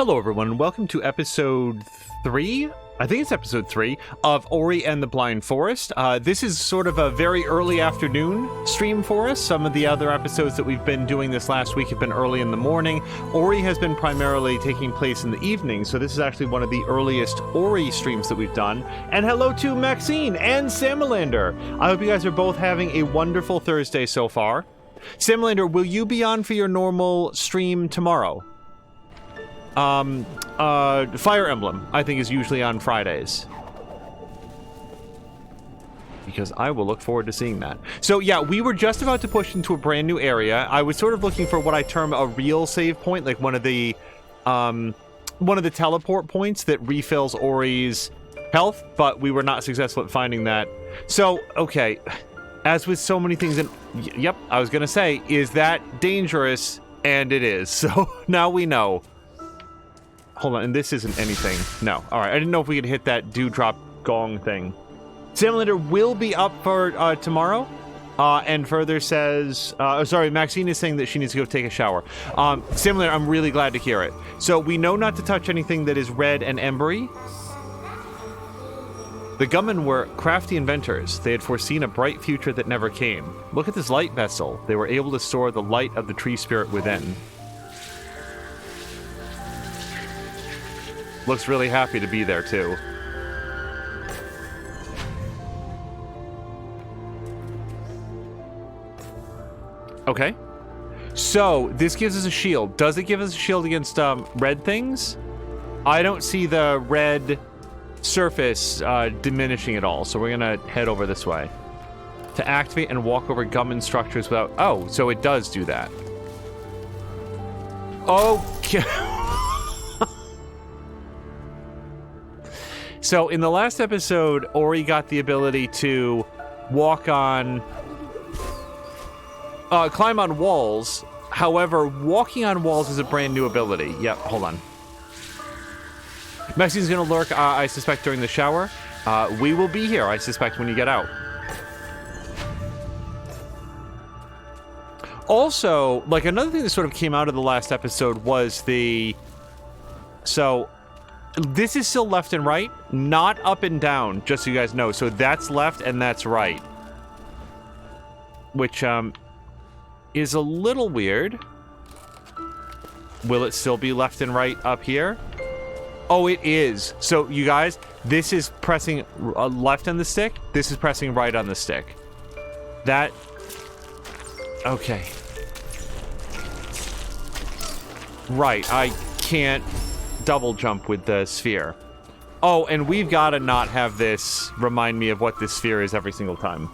Hello everyone, and welcome to episode 3, I think it's episode 3, of Ori and the Blind Forest. This is sort of a very early afternoon stream for us. Some of the other episodes that we've been doing this last week have been early in the morning. Ori has been primarily taking place in the evening, so this is actually one of the earliest Ori streams that we've done. And hello to Maxine and Samalander. I hope you guys are both having a wonderful Thursday so far. Samalander, will you be on for your normal stream tomorrow? Fire Emblem, I think, is usually on Fridays. Because I will look forward to seeing that. So yeah, we were just about to push into a brand new area. I was sort of looking for what I term a real save point, like one of the teleport points that refills Ori's health, but we were not successful at finding that. So, okay, as with so many things, yep, I was gonna say, is that dangerous? And it is. So now we know. Hold on, and this isn't anything. No. Alright, I didn't know if we could hit that dewdrop gong thing. Samalander will be up for tomorrow, and further says... sorry, Maxine is saying that she needs to go take a shower. Samalander, I'm really glad to hear it. So, we know not to touch anything that is red and embery. The Gummin were crafty inventors. They had foreseen a bright future that never came. Look at this light vessel. They were able to store the light of the tree spirit within. Looks really happy to be there, too. Okay. So, this gives us a shield. Does it give us a shield against red things? I don't see the red surface diminishing at all, so we're gonna head over this way. To activate and walk over Gummin structures without... Oh, so it does do that. Okay. So, in the last episode, Ori got the ability to walk on... climb on walls. However, walking on walls is a brand new ability. Yep, hold on. Maxine's gonna lurk, I suspect, during the shower. We will be here, I suspect, when you get out. Also, like, another thing that sort of came out of the last episode was the... So... This is still left and right, not up and down, just so you guys know. So that's left and that's right. Which, is a little weird. Will it still be left and right up here? Oh, it is. So, you guys, this is pressing left on the stick. This is pressing right on the stick. That... Okay. Right, I can't... double jump with the sphere. Oh, and we've got to not have this remind me of what this sphere is every single time.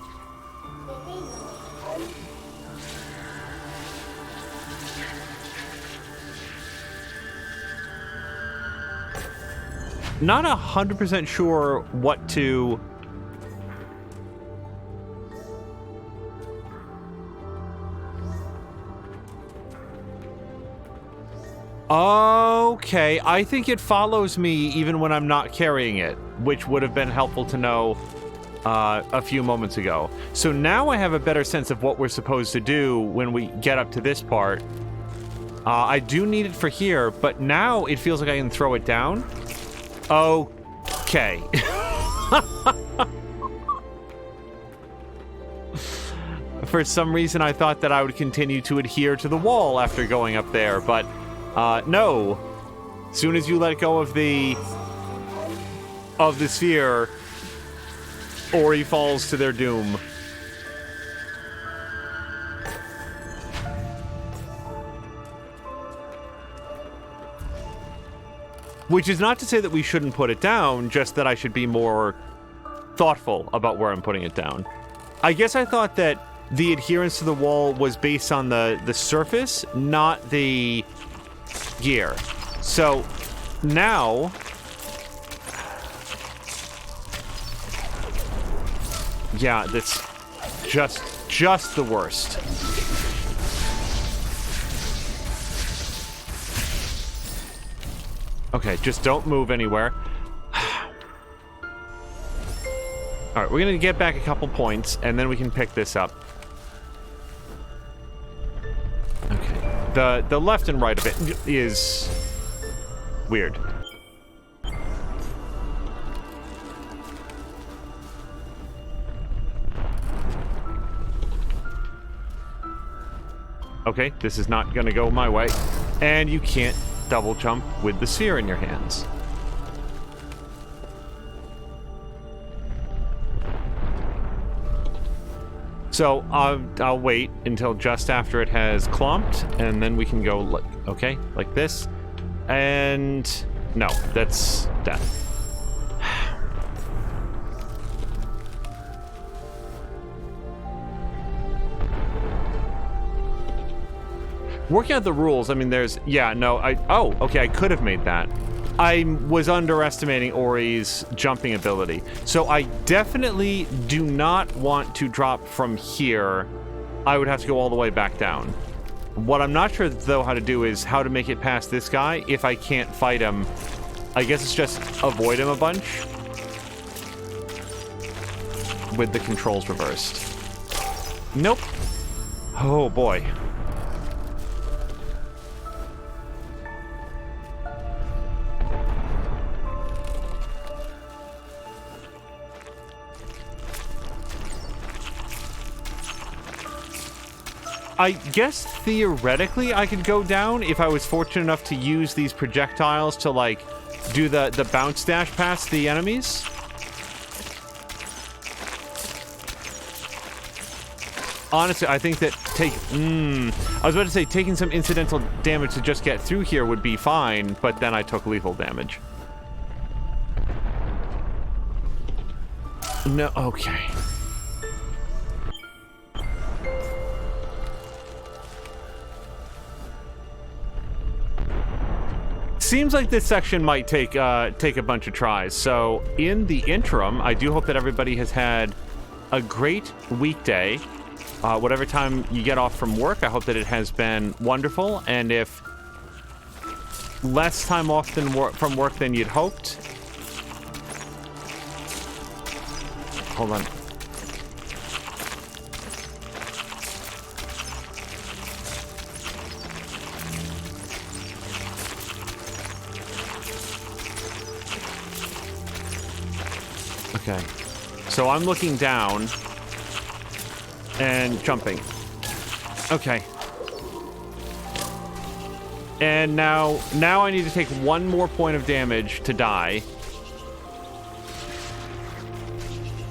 Not 100% sure what to... Okay, I think it follows me even when I'm not carrying it, which would have been helpful to know a few moments ago. So now I have a better sense of what we're supposed to do when we get up to this part. I do need it for here, but now it feels like I can throw it down. Okay. For some reason, I thought that I would continue to adhere to the wall after going up there, but... no. As soon as you let go of the sphere, Ori falls to their doom. Which is not to say that we shouldn't put it down, just that I should be more thoughtful about where I'm putting it down. I guess I thought that the adherence to the wall was based on the surface, not the... gear. So now yeah, that's just the worst. Okay, just don't move anywhere. Alright, we're gonna get back a couple points and then we can pick this up. Okay. The left and right of it is Weird. Okay, this is not gonna go my way. And you can't double jump with the sphere in your hands. So I'll wait until just after it has clumped, and then we can go, okay, like this. And no, that's death. Working out the rules, I mean, there's... Yeah, no, oh, okay, I could have made that. I was underestimating Ori's jumping ability. So I definitely do not want to drop from here. I would have to go all the way back down. What I'm not sure, though, how to do is how to make it past this guy if I can't fight him. I guess it's just avoid him a bunch. With the controls reversed. Nope. Oh, boy. I guess theoretically I could go down if I was fortunate enough to use these projectiles to, like, do the bounce dash past the enemies. Honestly, I think that I was about to say taking some incidental damage to just get through here would be fine, but then I took lethal damage. No, okay. Seems like this section might take a bunch of tries. So in the interim, I do hope that everybody has had a great weekday. Whatever time you get off from work, I hope that it has been wonderful. And if less time off from work than you'd hoped, hold on. Okay, so I'm looking down and jumping. Okay. And now I need to take one more point of damage to die.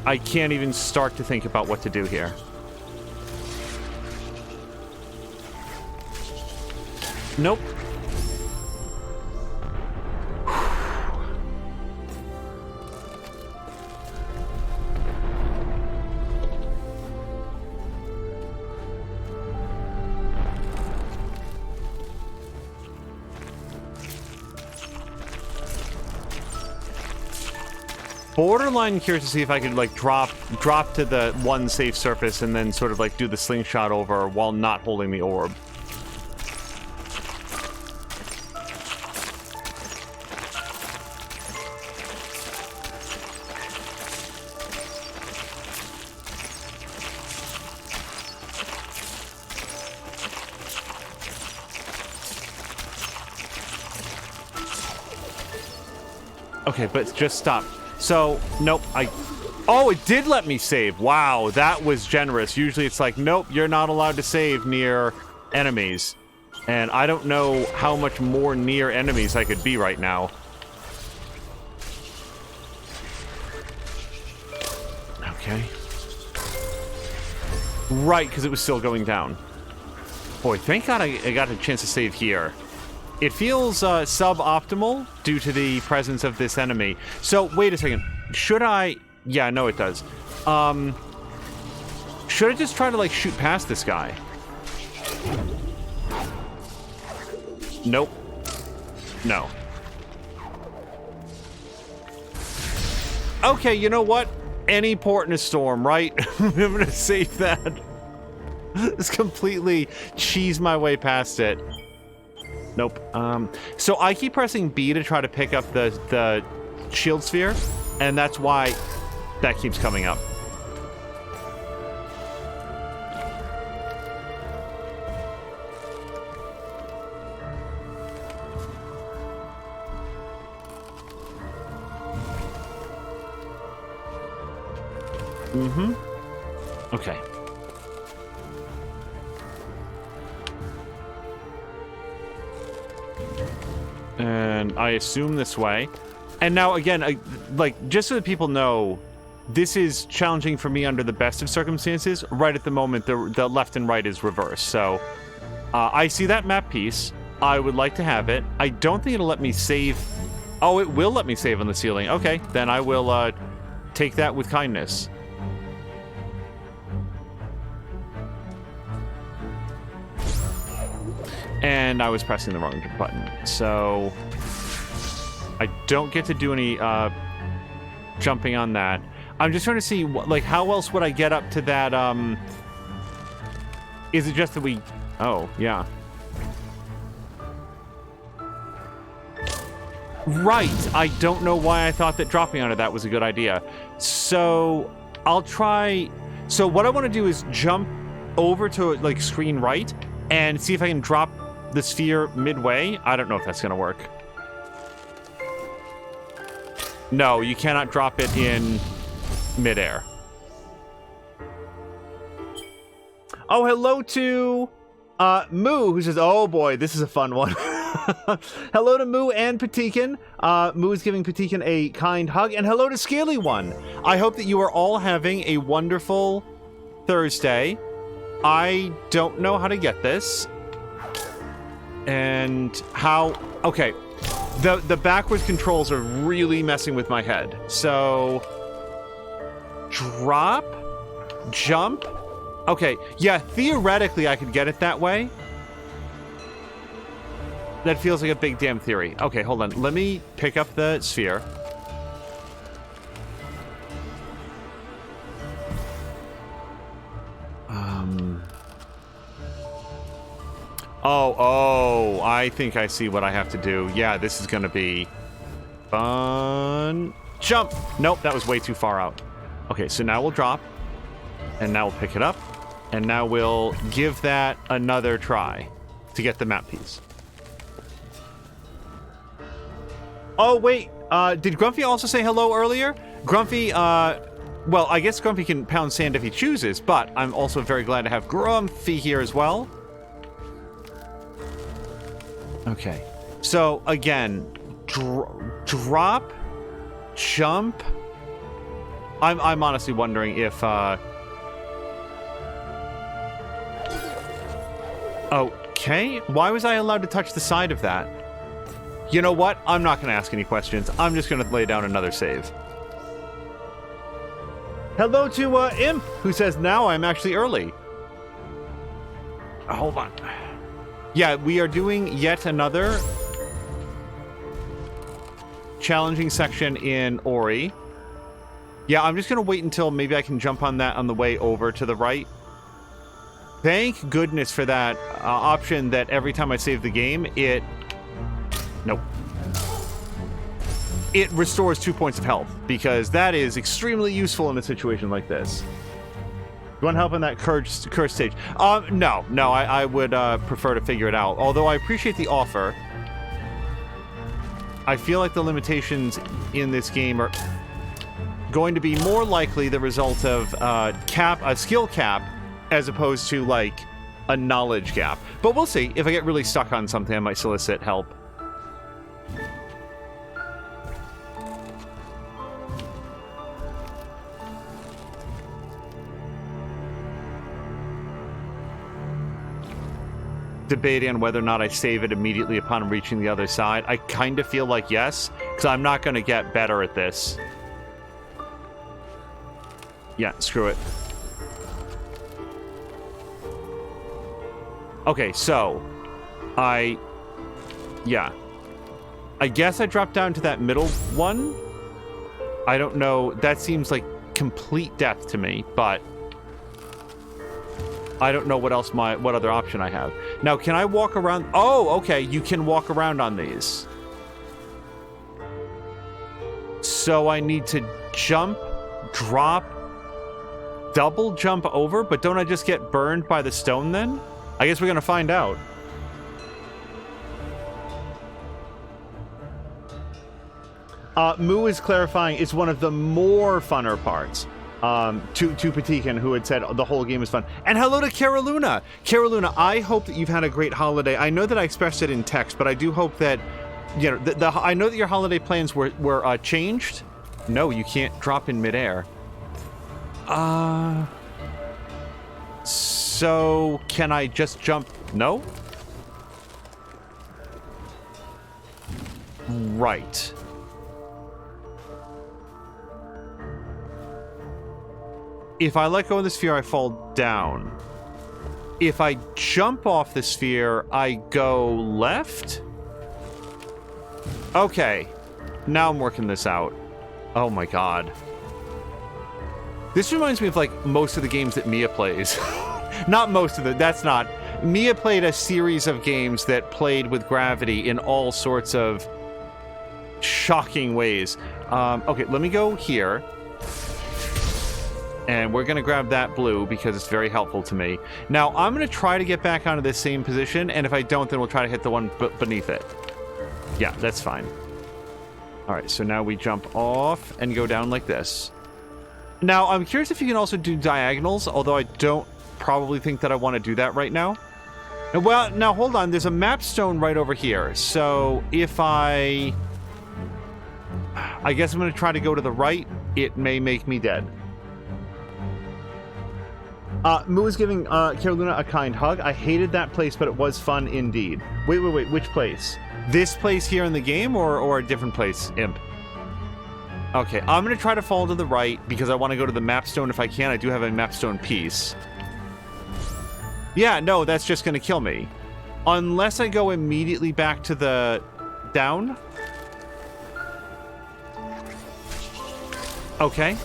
I can't even start to think about what to do here. Nope. Borderline curious to see if I could, like, drop to the one safe surface and then sort of, like, do the slingshot over while not holding the orb. Okay, but just stop. So, nope, oh, it did let me save. Wow, that was generous. Usually it's like, nope, you're not allowed to save near enemies. And I don't know how much more near enemies I could be right now. Okay. Right, because it was still going down. Boy, thank God I got a chance to save here. It feels suboptimal due to the presence of this enemy. So, wait a second. Should I... Yeah, no, it does. Should I just try to, like, shoot past this guy? Nope. No. Okay, you know what? Any port in a storm, right? I'm gonna save that. Just completely cheese my way past it. Nope. So I keep pressing B to try to pick up the shield sphere, and that's why that keeps coming up. Mm-hmm. Okay. And I assume this way. And now, again, like, just so that people know, this is challenging for me under the best of circumstances. Right at the moment, the left and right is reversed. So, I see that map piece. I would like to have it. I don't think it'll let me save. Oh, it will let me save on the ceiling. Okay, then I will take that with kindness. And I was pressing the wrong button. So I don't get to do any jumping on that. I'm just trying to see, like, how else would I get up to that? Is it just that we... Oh, yeah. Right. I don't know why I thought that dropping onto that was a good idea. So I'll try... So what I want to do is jump over to, like, screen right and see if I can drop the sphere midway. I don't know if that's going to work. No, you cannot drop it in midair. Oh, hello to Moo, who says, oh boy, this is a fun one. Hello to Moo and Patikan. Moo is giving Patikan a kind hug. And hello to Scaly One. I hope that you are all having a wonderful Thursday. I don't know how to get this. And how... Okay. The backwards controls are really messing with my head. So... Drop? Jump? Okay. Yeah, theoretically I could get it that way. That feels like a big damn theory. Okay, hold on. Let me pick up the sphere. Oh, I think I see what I have to do. Yeah, this is gonna be fun. Jump! Nope, that was way too far out. Okay, so now we'll drop. And now we'll pick it up. And now we'll give that another try to get the map piece. Oh, wait. Did Grumpy also say hello earlier? Grumpy, well, I guess Grumpy can pound sand if he chooses, but I'm also very glad to have Grumpy here as well. Okay. So, again, drop, jump. I'm honestly wondering if, Okay. Why was I allowed to touch the side of that? You know what? I'm not going to ask any questions. I'm just going to lay down another save. Hello to Imp, who says, now I'm actually early. Hold on. Yeah, we are doing yet another challenging section in Ori. Yeah, I'm just going to wait until maybe I can jump on that on the way over to the right. Thank goodness for that option that every time I save the game, it... Nope. It restores 2 points of health, because that is extremely useful in a situation like this. You want help in that curse stage? No, I would prefer to figure it out. Although I appreciate the offer. I feel like the limitations in this game are going to be more likely the result of a skill cap, as opposed to, like, a knowledge gap. But we'll see. If I get really stuck on something, I might solicit help. Debating on whether or not I save it immediately upon reaching the other side. I kind of feel like yes, because I'm not going to get better at this. Yeah, screw it. Okay, so yeah. I guess I dropped down to that middle one. I don't know. That seems like complete death to me, but I don't know what other option I have. Now, can I walk around? Oh, okay, you can walk around on these. So I need to jump, drop, double jump over, but don't I just get burned by the stone then? I guess we're gonna find out. Moo is clarifying it's one of the more funner parts. to Patikan, who had said the whole game was fun. And hello to Caroluna. Caroluna, I hope that you've had a great holiday. I know that I expressed it in text, but I do hope that, you know, I know that your holiday plans were changed. No, you can't drop in midair. So can I just jump? No? Right. If I let go of the sphere, I fall down. If I jump off the sphere, I go left? Okay. Now I'm working this out. Oh my god. This reminds me of, like, most of the games that Mia plays. Not most of them. That's not. Mia played a series of games that played with gravity in all sorts of shocking ways. Okay, let me go here. And we're going to grab that blue because it's very helpful to me. Now, I'm going to try to get back onto this same position, and if I don't, then we'll try to hit the one beneath it. Yeah, that's fine. All right, so now we jump off and go down like this. Now, I'm curious if you can also do diagonals, although I don't probably think that I want to do that right now. Well, now, hold on. There's a map stone right over here. So, if I guess I'm going to try to go to the right. It may make me dead. Moo is giving Carolina a kind hug. I hated that place, but it was fun indeed. Wait. Which place? This place here in the game, or a different place, Imp? Okay, I'm going to try to fall to the right because I want to go to the map stone if I can. I do have a map stone piece. Yeah, no, that's just going to kill me. Unless I go immediately back to the down. Okay.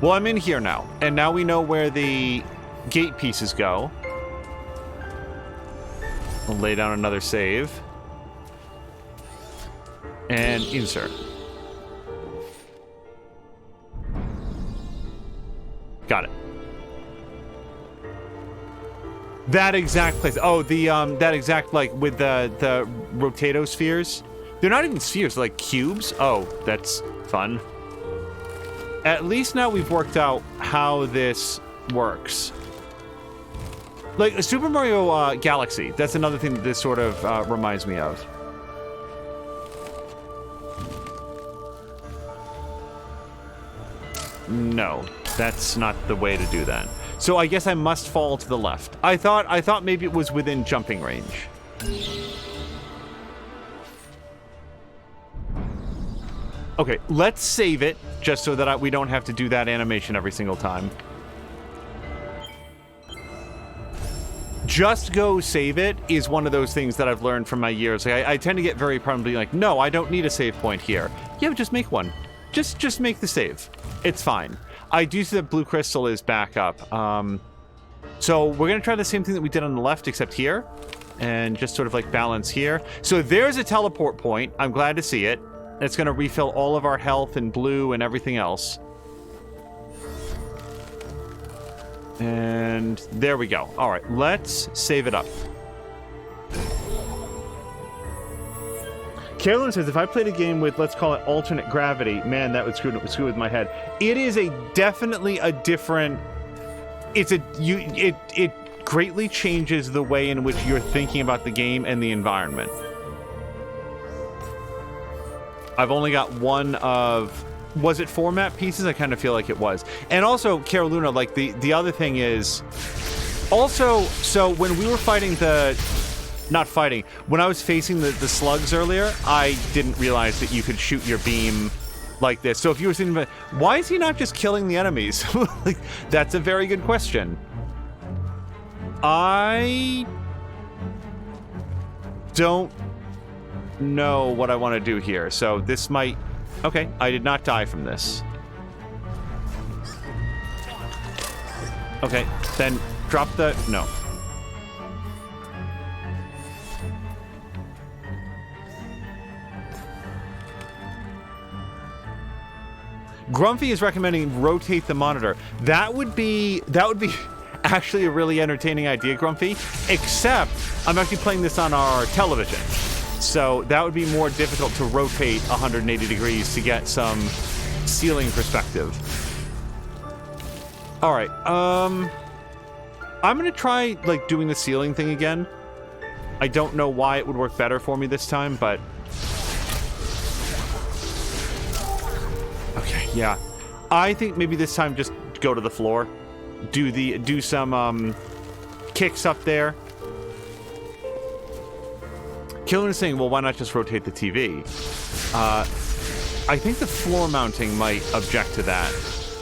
Well, I'm in here now, and now we know where the gate pieces go. We'll lay down another save. And insert. Got it. That exact place. Oh, the that exact, like, with the rotato spheres. They're not even spheres, they're like cubes. Oh, that's fun. At least now we've worked out how this works. Like, Super Mario Galaxy. That's another thing that this sort of reminds me of. No, that's not the way to do that. So I guess I must fall to the left. I thought maybe it was within jumping range. Okay, let's save it, just so that we don't have to do that animation every single time. Just go save it is one of those things that I've learned from my years. Like, I tend to get very proud and be like, no, I don't need a save point here. Yeah, but just make one. Just make the save. It's fine. I do see that blue crystal is back up. So we're going to try the same thing that we did on the left, except here. And just sort of like balance here. So there's a teleport point. I'm glad to see it. It's going to refill all of our health and blue and everything else. And there we go. All right, let's save it up. Carolyn says, if I played a game with, let's call it alternate gravity, man, that would screw with my head. It is definitely a different... It greatly changes the way in which you're thinking about the game and the environment. I've only got one of... Was it 4 map pieces? I kind of feel like it was. And also, Caroluna, like, the other thing is... Also, so when we were fighting the... Not fighting. When I was facing the slugs earlier, I didn't realize that you could shoot your beam like this. So if you were thinking, why is he not just killing the enemies? Like, that's a very good question. I don't know what I want to do here. So this might... Okay, I did not die from this. Okay, then drop the... No. Grumpy is recommending rotate the monitor. That would be actually a really entertaining idea, Grumpy. Except I'm actually playing this on our television. So that would be more difficult to rotate 180 degrees to get some ceiling perspective. All right. I'm going to try, like, doing the ceiling thing again. I don't know why it would work better for me this time, but... Okay, yeah. I think maybe this time just go to the floor. Do some, kicks up there. Killen is saying, well, why not just rotate the TV? I think the floor mounting might object to that.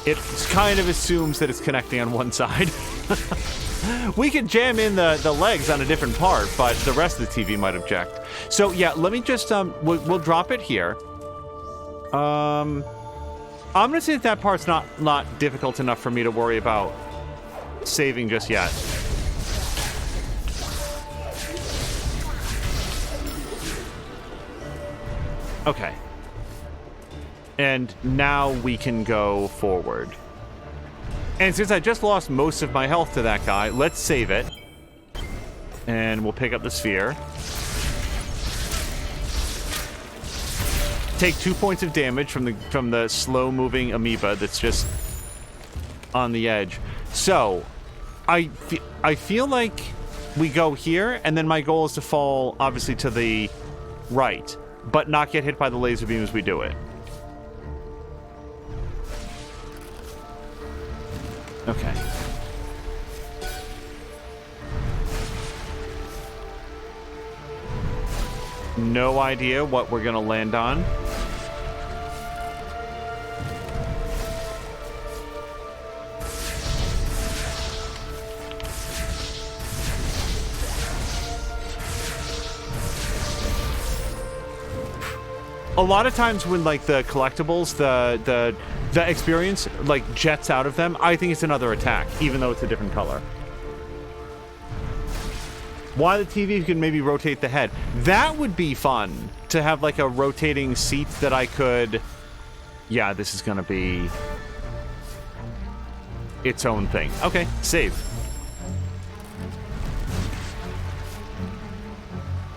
It kind of assumes that it's connecting on one side. We could jam in the legs on a different part, but the rest of the TV might object. So yeah, let me just we'll drop it here. I'm gonna say that part's not difficult enough for me to worry about saving just yet. Okay. And now we can go forward. And since I just lost most of my health to that guy, let's save it. And we'll pick up the sphere. Take 2 points of damage from the slow-moving amoeba that's just on the edge. So, I feel like we go here, and then my goal is to fall, obviously, to the right, but not get hit by the laser beam as we do it. Okay. No idea what we're gonna land on. A lot of times when, like, the collectibles, the experience, like, jets out of them, I think it's another attack, even though it's a different color. Why the TV? You can maybe rotate the head. That would be fun, to have, like, a rotating seat that I could... Yeah, this is gonna be its own thing. Okay, save.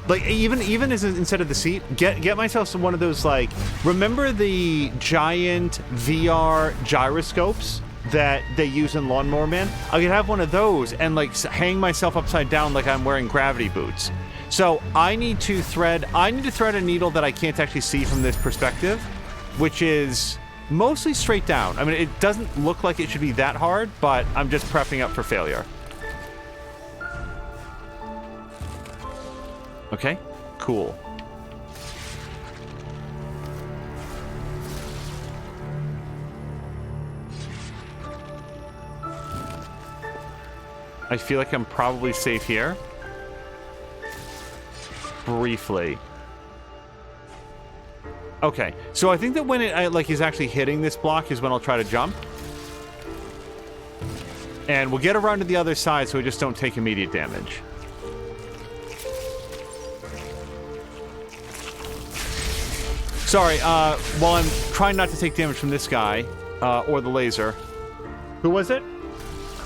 Like, even as instead of the seat, get myself some one of those, like, remember the giant VR gyroscopes that they use in Lawnmower Man? I could have one of those and, like, hang myself upside down like I'm wearing gravity boots. So I need to thread a needle that I can't actually see from this perspective, which is mostly straight down. I mean, it doesn't look like it should be that hard, but I'm just prepping up for failure. Okay, cool. I feel like I'm probably safe here. Briefly. Okay, so I think that when it like is actually hitting this block is when I'll try to jump. And we'll get around to the other side so we just don't take immediate damage. Sorry, while I'm trying not to take damage from this guy, or the laser. Who was it?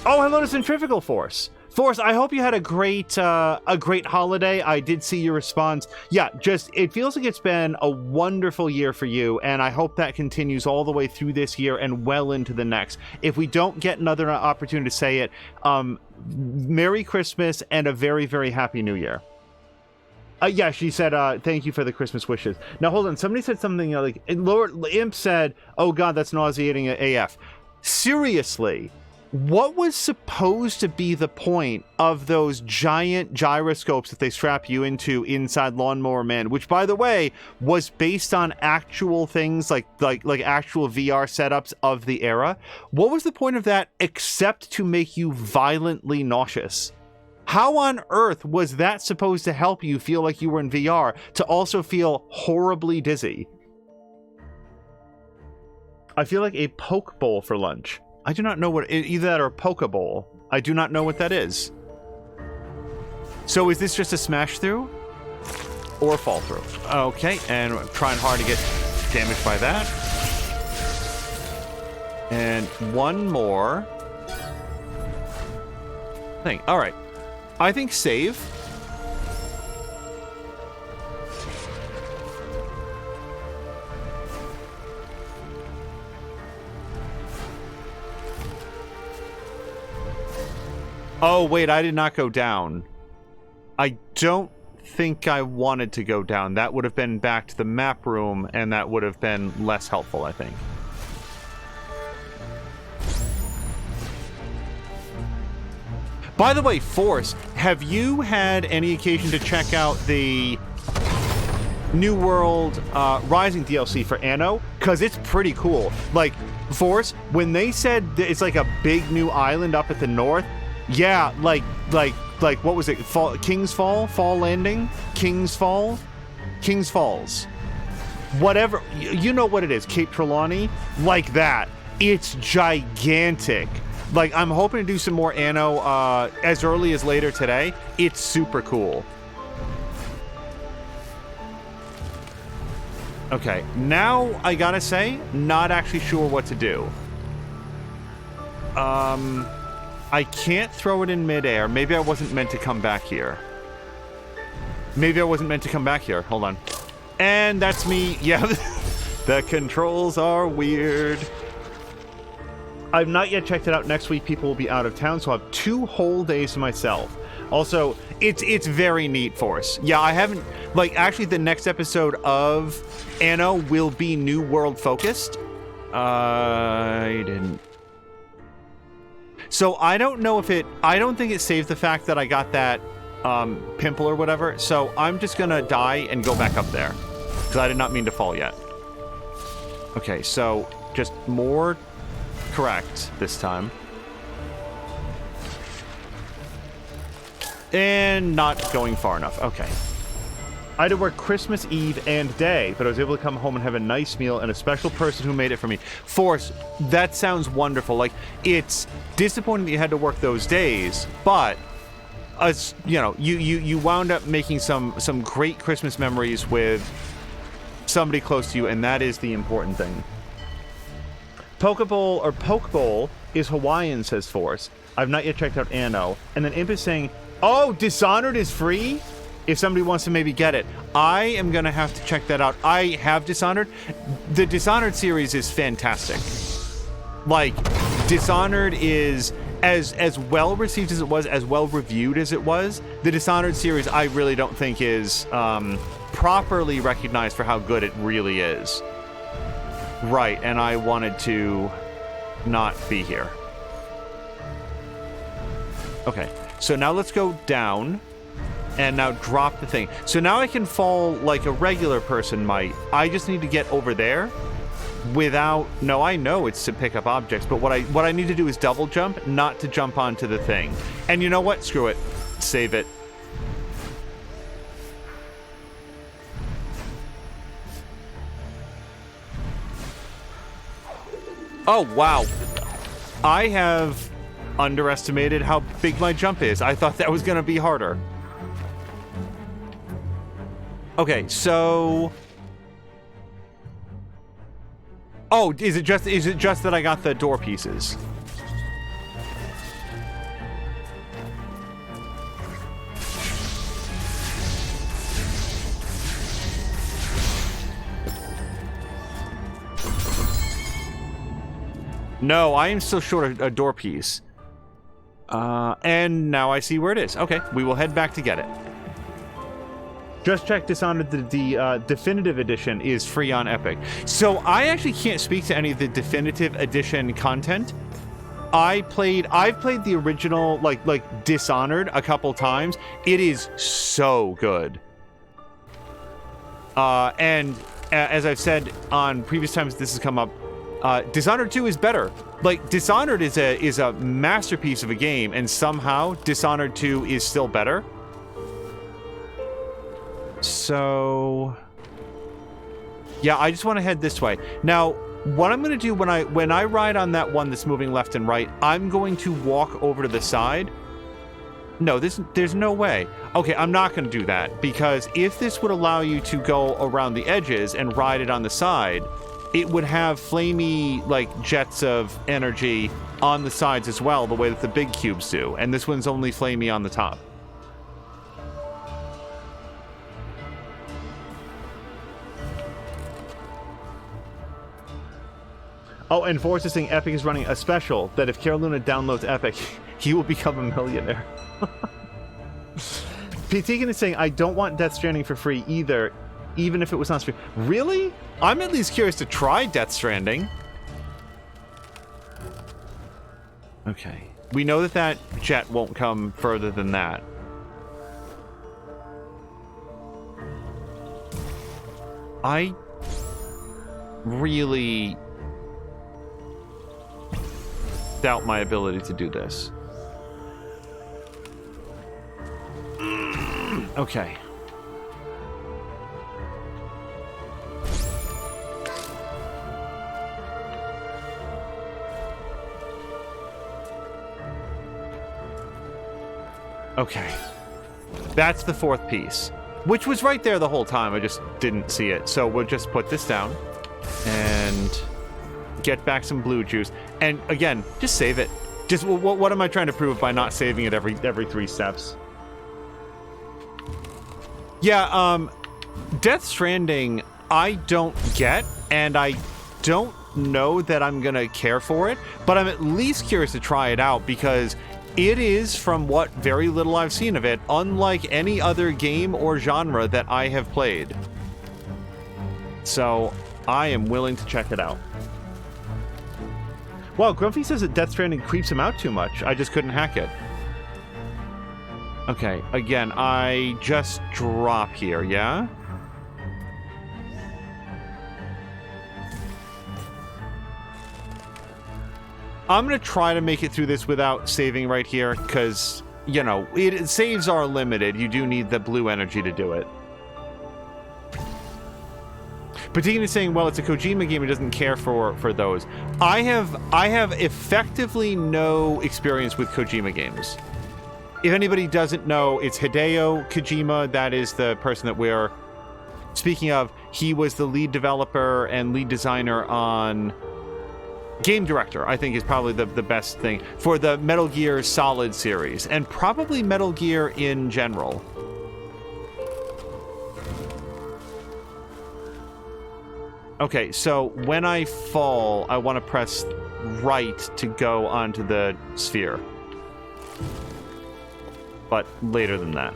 Oh, hello to Centrifugal Force. Force, I hope you had a great holiday. I did see your response. Yeah, it feels like it's been a wonderful year for you, and I hope that continues all the way through this year and well into the next. If we don't get another opportunity to say it, Merry Christmas and a very, very Happy New Year. Yeah, she said, thank you for the Christmas wishes. Now, hold on. Somebody said something like, Lord Imp said, oh God, that's nauseating AF. Seriously, what was supposed to be the point of those giant gyroscopes that they strap you into inside Lawnmower Man, which, by the way, was based on actual things like actual VR setups of the era? What was the point of that except to make you violently nauseous? How on earth was that supposed to help you feel like you were in VR to also feel horribly dizzy? I feel like a poke bowl for lunch. I do not know what... Either that or a poke bowl. I do not know what that is. So is this just a smash through? Or fall through? Okay, and I'm trying hard to get damaged by that. And one more thing. All right. I think save. Oh, wait, I did not go down. I don't think I wanted to go down. That would have been back to the map room, and that would have been less helpful, I think. By the way, Force, have you had any occasion to check out the New World Rising DLC for Anno? Because it's pretty cool. Like, Force, when they said it's like a big new island up at the north, yeah, like what was it? King's Fall? Fall Landing? King's Fall? King's Falls. Whatever. You know what it is. Cape Trelawney? Like that. It's gigantic. Like, I'm hoping to do some more Anno as early as later today. It's super cool. Okay, now I gotta say, not actually sure what to do. I can't throw it in midair. Maybe I wasn't meant to come back here. Maybe I wasn't meant to come back here. Hold on. And that's me. Yeah, the controls are weird. I've not yet checked it out. Next week, people will be out of town, so I'll have 2 whole days to myself. Also, it's very neat, Force. Yeah, I haven't... Like, actually, the next episode of Anno will be New World focused. I didn't... So, I don't know if it... I don't think it saved the fact that I got that pimple or whatever, so I'm just gonna die and go back up there. Because I did not mean to fall yet. Okay, so, just more... correct this time. And not going far enough. Okay. I had to work Christmas Eve and day, but I was able to come home and have a nice meal and a special person who made it for me. Force, that sounds wonderful. Like, it's disappointing that you had to work those days, but you know, you wound up making some great Christmas memories with somebody close to you, and that is the important thing. Pokeball or Pokeball is Hawaiian, says Force. I've not yet checked out Anno. And then Imp is saying, oh, Dishonored is free? If somebody wants to maybe get it. I am going to have to check that out. I have Dishonored. The Dishonored series is fantastic. Like, Dishonored is as well received as it was, as well reviewed as it was. The Dishonored series I really don't think is properly recognized for how good it really is. Right, and I wanted to not be here. Okay, so now let's go down and now drop the thing. So now I can fall like a regular person might. I just need to get over there without... No, I know it's to pick up objects, but what I need to do is double jump, not to jump onto the thing. And you know what? Screw it. Save it. Oh, wow. I have underestimated how big my jump is. I thought that was going to be harder. Okay, so... Oh, is it just that I got the door pieces? No, I am still short a door piece. And now I see where it is. Okay, we will head back to get it. Just check Dishonored, the Definitive Edition is free on Epic. So I actually can't speak to any of the Definitive Edition content. I've played the original, like Dishonored a couple times. It is so good. And as I've said on previous times this has come up, Dishonored 2 is better. Like, Dishonored is a masterpiece of a game, and somehow Dishonored 2 is still better. So, yeah, I just want to head this way. Now, what I'm going to do when I ride on that one that's moving left and right, I'm going to walk over to the side. No, there's no way. Okay, I'm not going to do that, because if this would allow you to go around the edges and ride it on the side, it would have flamey, like, jets of energy on the sides as well, the way that the big cubes do. And this one's only flamey on the top. Oh, and Forrest is saying Epic is running a special that if Carolina downloads Epic, he will become a millionaire. P-Tegan is saying, I don't want Death Stranding for free either, even if it was on stream. Really? I'm at least curious to try Death Stranding. Okay. We know that that jet won't come further than that. I really doubt my ability to do this. Okay. Okay. That's the fourth piece, which was right there the whole time. I just didn't see it. So we'll just put this down and get back some blue juice. And again, just save it. Just what am I trying to prove by not saving it every 3 steps? Yeah, Death Stranding, I don't get, and I don't know that I'm gonna care for it, but I'm at least curious to try it out because it is, from what very little I've seen of it, unlike any other game or genre that I have played. So I am willing to check it out. Well, Grumpy says that Death Stranding creeps him out too much. I just couldn't hack it. Okay, again, I just drop here, yeah? I'm gonna try to make it through this without saving right here, because, you know, saves are limited. You do need the blue energy to do it. Patina is saying, well, it's a Kojima game, it doesn't care for those. I have effectively no experience with Kojima games. If anybody doesn't know, it's Hideo Kojima. That is the person that we're speaking of. He was the lead developer and lead designer on... Game director, I think, is probably the best thing for the Metal Gear Solid series, and probably Metal Gear in general. Okay, so when I fall, I want to press right to go onto the sphere. But later than that.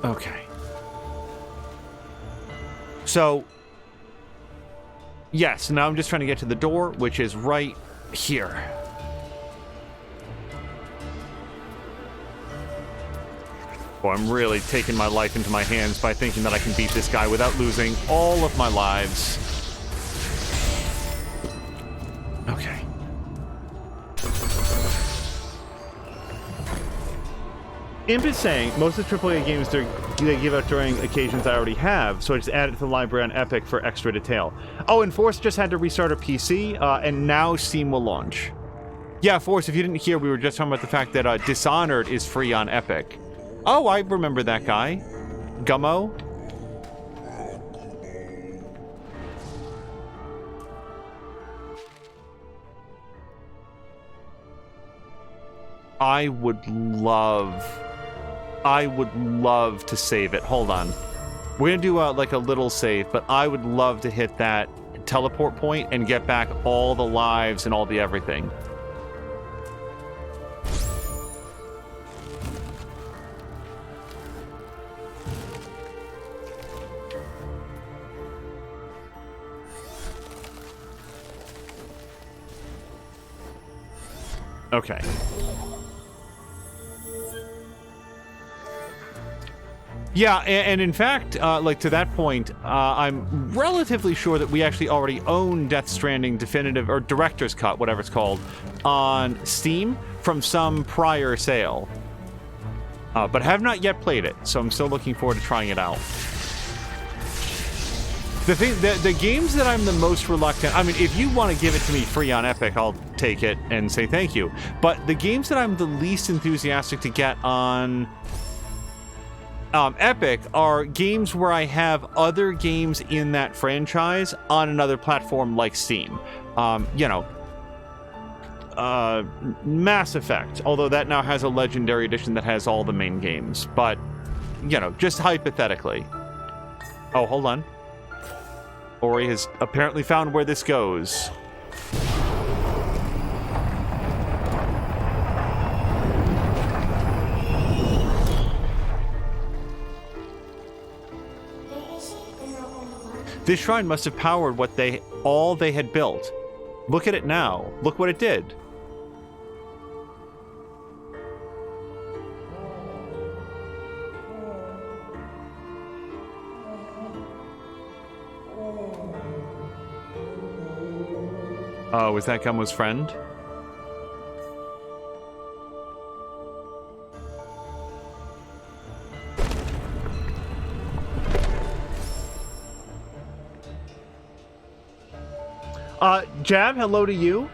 Okay. So, yes, now I'm just trying to get to the door, which is right here. Oh, I'm really taking my life into my hands by thinking that I can beat this guy without losing all of my lives. Okay. Imp is saying, most of the AAA games they give out during occasions I already have, so I just add it to the library on Epic for extra detail. Oh, and Force just had to restart her PC, and now Steam will launch. Yeah, Force, if you didn't hear, we were just talking about the fact that Dishonored is free on Epic. Oh, I remember that guy. Gummo. I would love to save it. Hold on. We're gonna do like a little save, but I would love to hit that teleport point and get back all the lives and all the everything. Okay. Yeah, and in fact, like to that point, I'm relatively sure that we actually already own Death Stranding Definitive, or Director's Cut, whatever it's called, on Steam from some prior sale. But have not yet played it, so I'm still looking forward to trying it out. The games that I'm the most reluctant... I mean, if you want to give it to me free on Epic, I'll take it and say thank you. But the games that I'm the least enthusiastic to get on... Epic are games where I have other games in that franchise on another platform like Steam. You know, Mass Effect, although that now has a Legendary Edition that has all the main games. But, you know, just hypothetically. Oh, hold on. Ori has apparently found where this goes. This shrine must have powered all they had built. Look at it now. Look what it did. Oh, is that Gummo's friend? Jab, hello to you.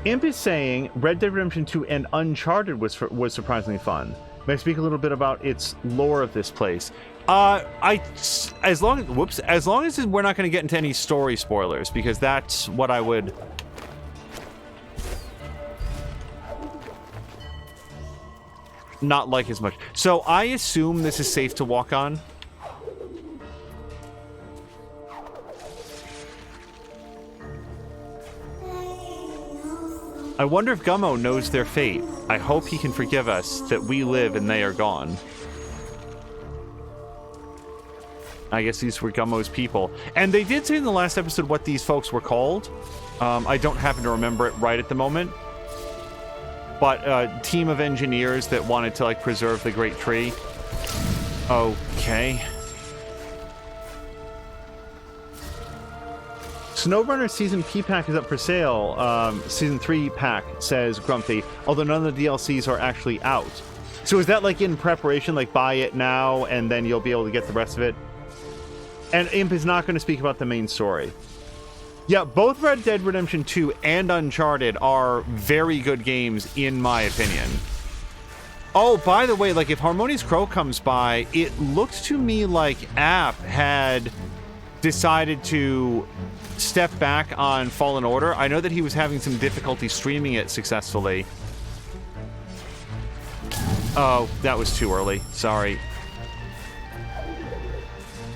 Imp is saying Red Dead Redemption 2 and Uncharted was surprisingly fun. May I speak a little bit about its lore of this place? As long as we're not going to get into any story spoilers, because that's what I would not like as much. So I assume this is safe to walk on. I wonder if Gummo knows their fate. I hope he can forgive us that we live and they are gone. I guess these were Gummo's people. And they did say in the last episode what these folks were called. I don't happen to remember it right at the moment. But a team of engineers that wanted to, like, preserve the Great Tree. Okay. SnowRunner Season P pack is up for sale. Season 3 pack, says Grumpy, although none of the DLCs are actually out. So is that like in preparation, like buy it now and then you'll be able to get the rest of it? And Imp is not going to speak about the main story. Yeah, both Red Dead Redemption 2 and Uncharted are very good games in my opinion. Oh, by the way, like if Harmonious Crow comes by, it looks to me like App had decided to step back on Fallen Order. I know that he was having some difficulty streaming it successfully. Oh, that was too early. Sorry.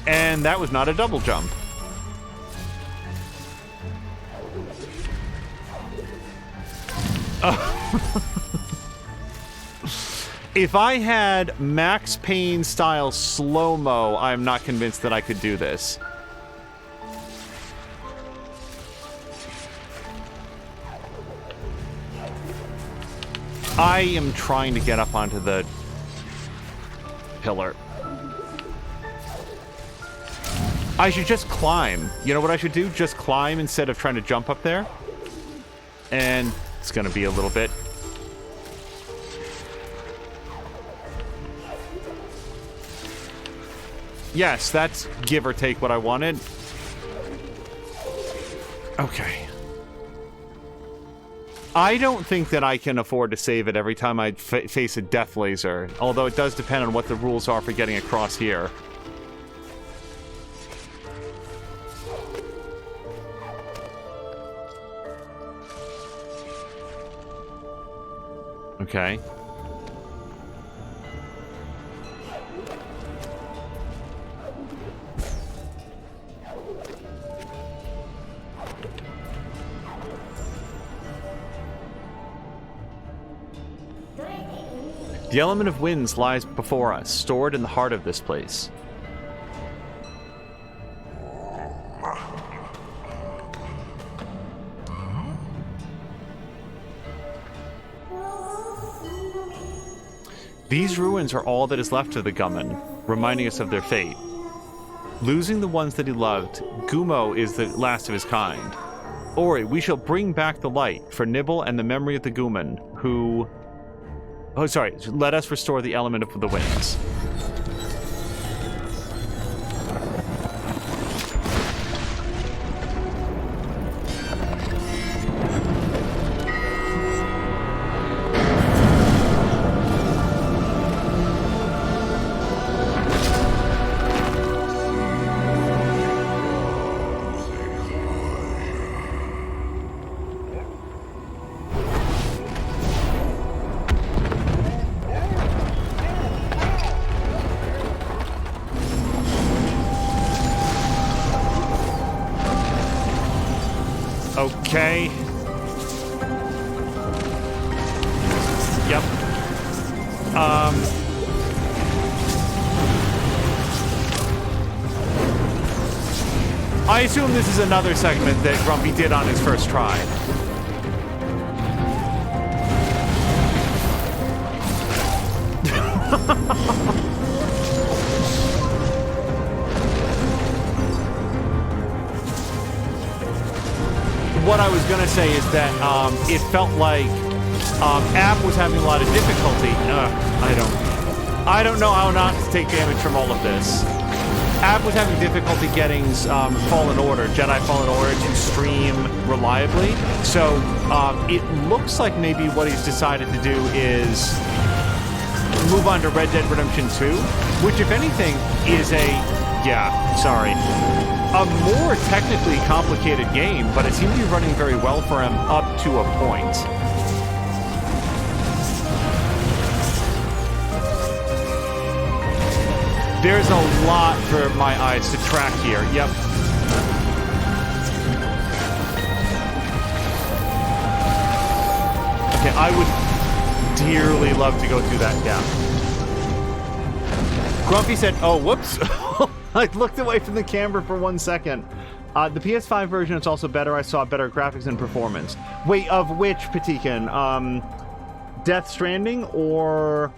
And that was not a double jump. If I had Max Payne style slow-mo, I'm not convinced that I could do this. I am trying to get up onto the pillar. I should just climb. You know what I should do? Just climb instead of trying to jump up there. And it's gonna be a little bit. Yes, that's give or take what I wanted. Okay. I don't think that I can afford to save it every time I face a death laser, although it does depend on what the rules are for getting across here. Okay. The element of winds lies before us, stored in the heart of this place. These ruins are all that is left of the Gummin, reminding us of their fate. Losing the ones that he loved, Gummo is the last of his kind. Ori, we shall bring back the light for Nibble and the memory of the Gummin, who... Oh, sorry. Let us restore the element of the winds. Okay. Yep. I assume this is another segment that Grumpy did on his first try. What I was gonna say is that it felt like App was having a lot of difficulty. I don't know how not to take damage from all of this. App was having difficulty getting Fallen Order, Jedi Fallen Order, to stream reliably. So it looks like maybe what he's decided to do is move on to Red Dead Redemption 2, which, if anything, is a more technically complicated game, but it seemed to be running very well for him up to a point. There's a lot for my eyes to track here. Yep. Okay, I would dearly love to go through that gap. Grumpy said, oh, whoops. I looked away from the camera for 1 second. The PS5 version is also better. I saw better graphics and performance. Wait, of which, Patikan? Death Stranding or...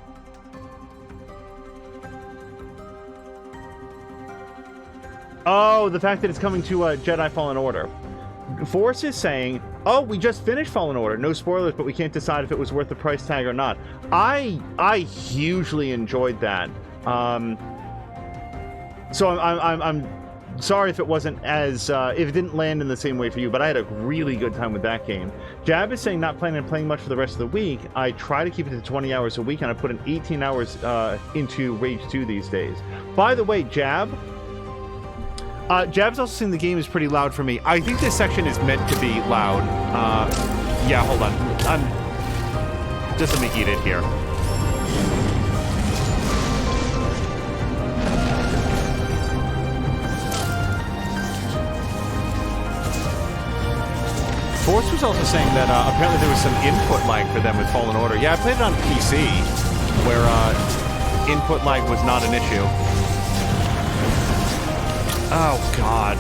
Oh, the fact that it's coming to Jedi Fallen Order. Force is saying, oh, we just finished Fallen Order. No spoilers, but we can't decide if it was worth the price tag or not. I hugely enjoyed that. So I'm sorry if it wasn't as if it didn't land in the same way for you, but I had a really good time with that game. Jab is saying not planning on playing much for the rest of the week. I try to keep it to 20 hours a week, and I put in 18 hours into Rage 2 these days. By the way, Jab's also saying the game is pretty loud for me. I think this section is meant to be loud. Yeah, hold on. Just let me eat it here. Force was also saying that apparently there was some input lag for them with Fallen Order. Yeah, I played it on PC, where input lag was not an issue. Oh, God.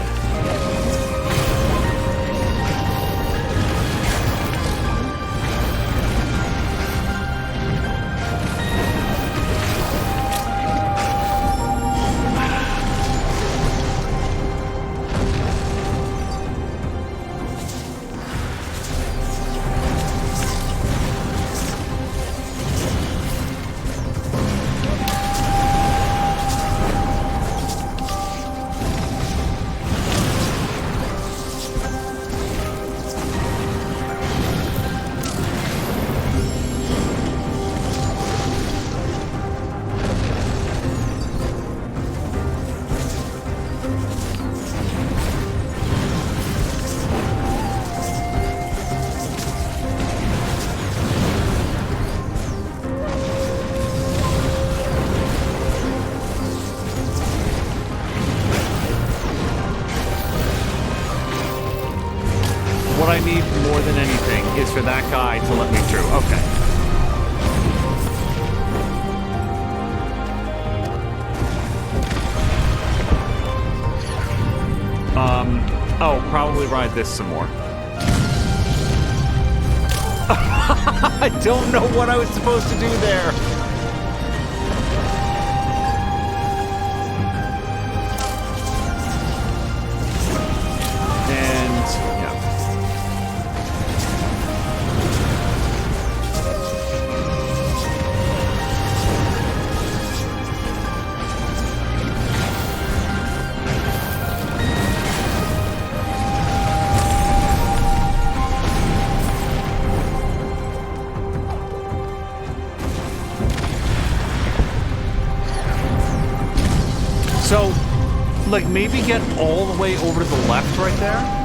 What I need more than anything is for that guy to let me through. Okay. Oh, probably ride this some more. I don't know what I was supposed to do there. So, like, maybe get all the way over to the left right there?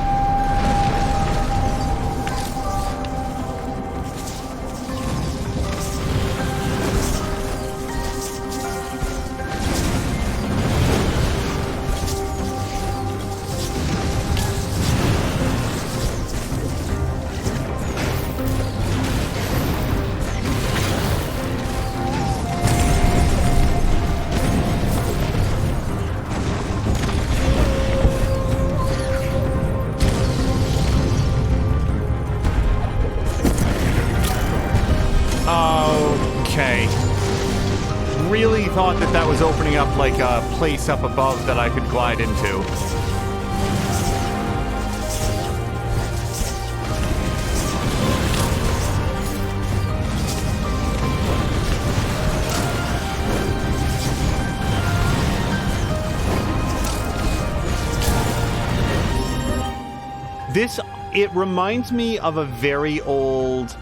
thought that that was opening up like a place up above that I could glide into. It reminds me of a very old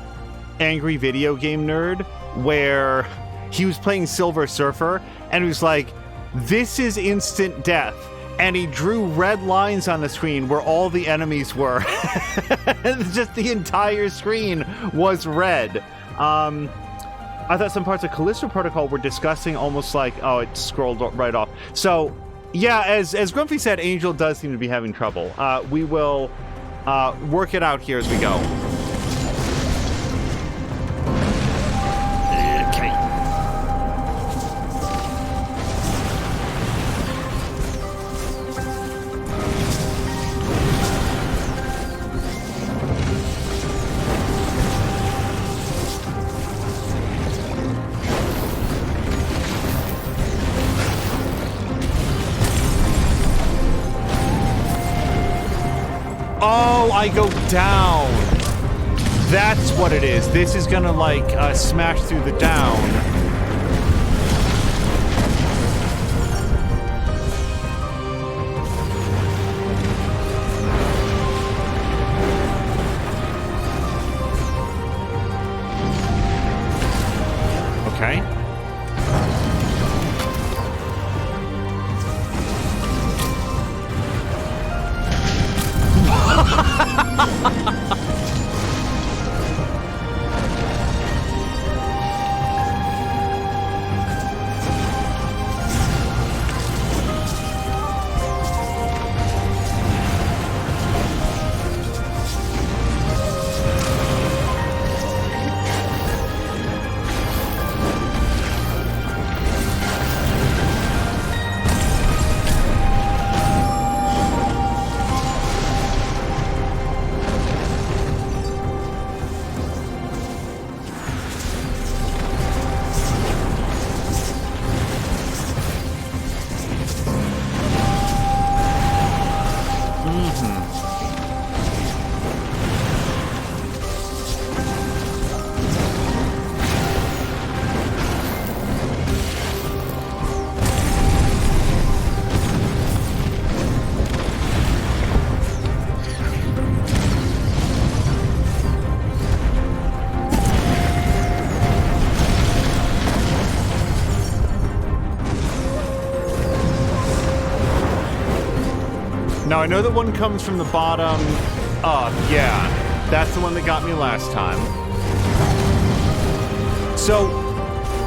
angry video game nerd where he was playing Silver Surfer and he was like, this is instant death. And he drew red lines on the screen where all the enemies were. Just the entire screen was red. I thought some parts of Callisto Protocol were disgusting, almost like, oh, it scrolled right off. So, yeah, as Grumpy said, Angel does seem to be having trouble. We will work it out here as we go. Okay. Oh, I go down. That's what it is. This is gonna, like, smash through the down. Okay. Now, I know that one comes from the bottom up. Yeah, that's the one that got me last time. So,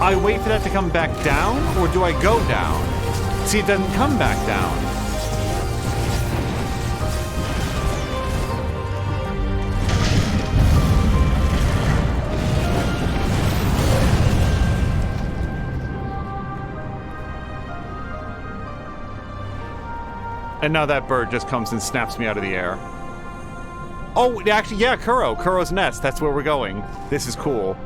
I wait for that to come back down, or do I go down? See, it doesn't come back down. And now that bird just comes and snaps me out of the air. Oh, actually, yeah, Kuro. Kuro's nest. That's where we're going. This is cool.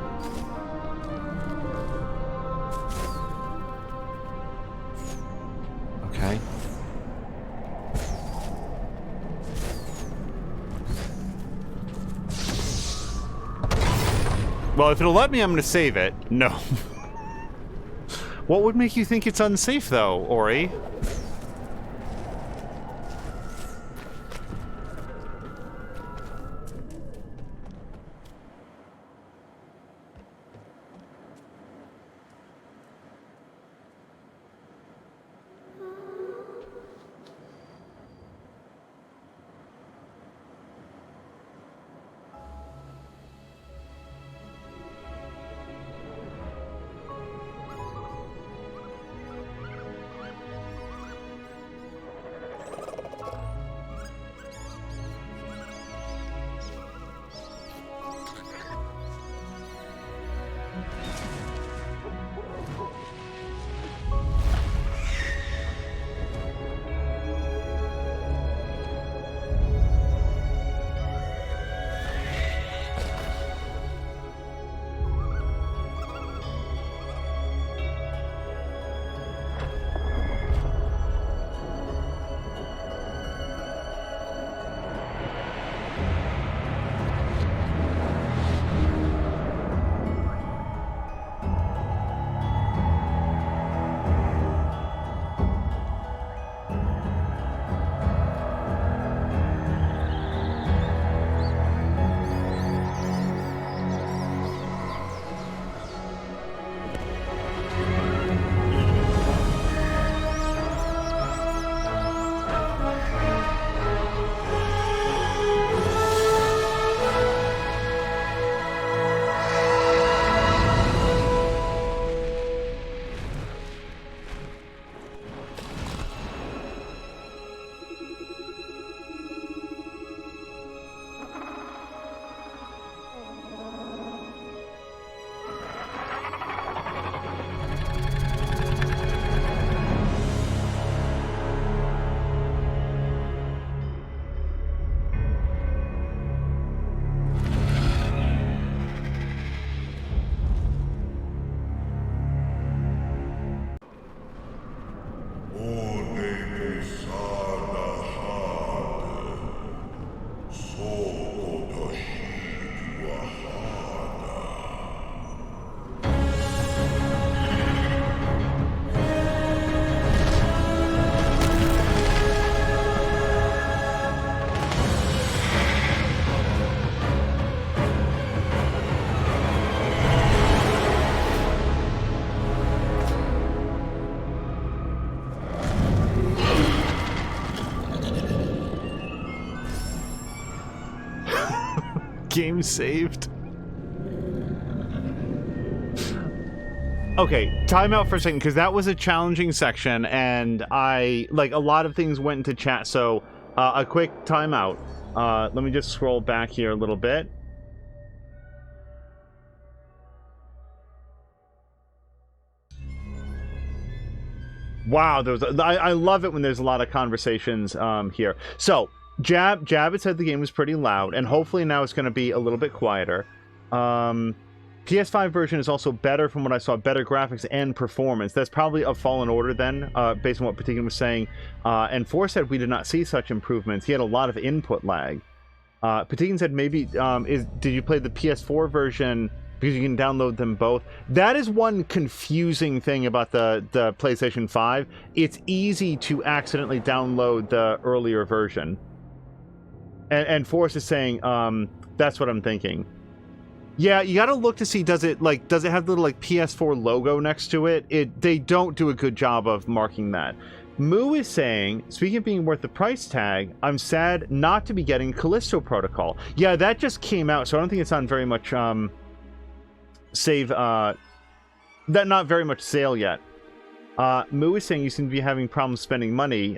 Okay. Well, if it'll let me, I'm going to save it. No. What would make you think it's unsafe, though, Ori? Game saved. Okay, time out for a second, because that was a challenging section, and a lot of things went into chat, so a quick timeout. Let me just scroll back here a little bit. Wow, I love it when there's a lot of conversations here. So, Jab had said the game was pretty loud, and hopefully now it's going to be a little bit quieter. PS5 version is also better from what I saw, better graphics and performance. That's probably a Fallen Order then, based on what Patikin was saying. And Force said we did not see such improvements. He had a lot of input lag. Patikin said maybe, did you play the PS4 version because you can download them both? That is one confusing thing about the PlayStation 5. It's easy to accidentally download the earlier version. And Force is saying, that's what I'm thinking. Yeah, you gotta look to see, does it have the little PS4 logo next to it? They don't do a good job of marking that. Moo is saying, speaking of being worth the price tag, I'm sad not to be getting Callisto Protocol. Yeah, that just came out, so I don't think it's on very much not very much sale yet. Moo is saying you seem to be having problems spending money.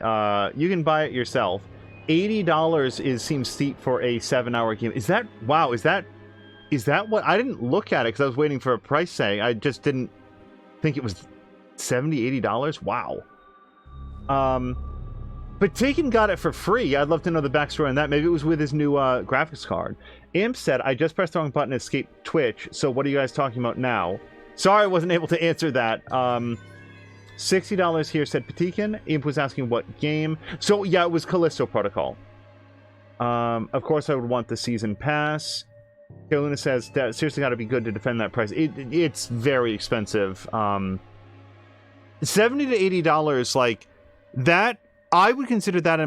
You can buy it yourself. $80 seems steep for a 7-hour game. Is that what? I didn't look at it because I was waiting for a price tag. I just didn't think it was $70, $80. Wow. But Taken got it for free. I'd love to know the backstory on that. Maybe it was with his new graphics card. Imp said, I just pressed the wrong button to escape Twitch, so what are you guys talking about now? Sorry I wasn't able to answer that. $60 here, said Patikin. Imp was asking what game. So, yeah, it was Callisto Protocol. Of course, I would want the season pass. Kaluna says, that seriously got to be good to defend that price. It's very expensive. $70 to $80, like, that, I would consider that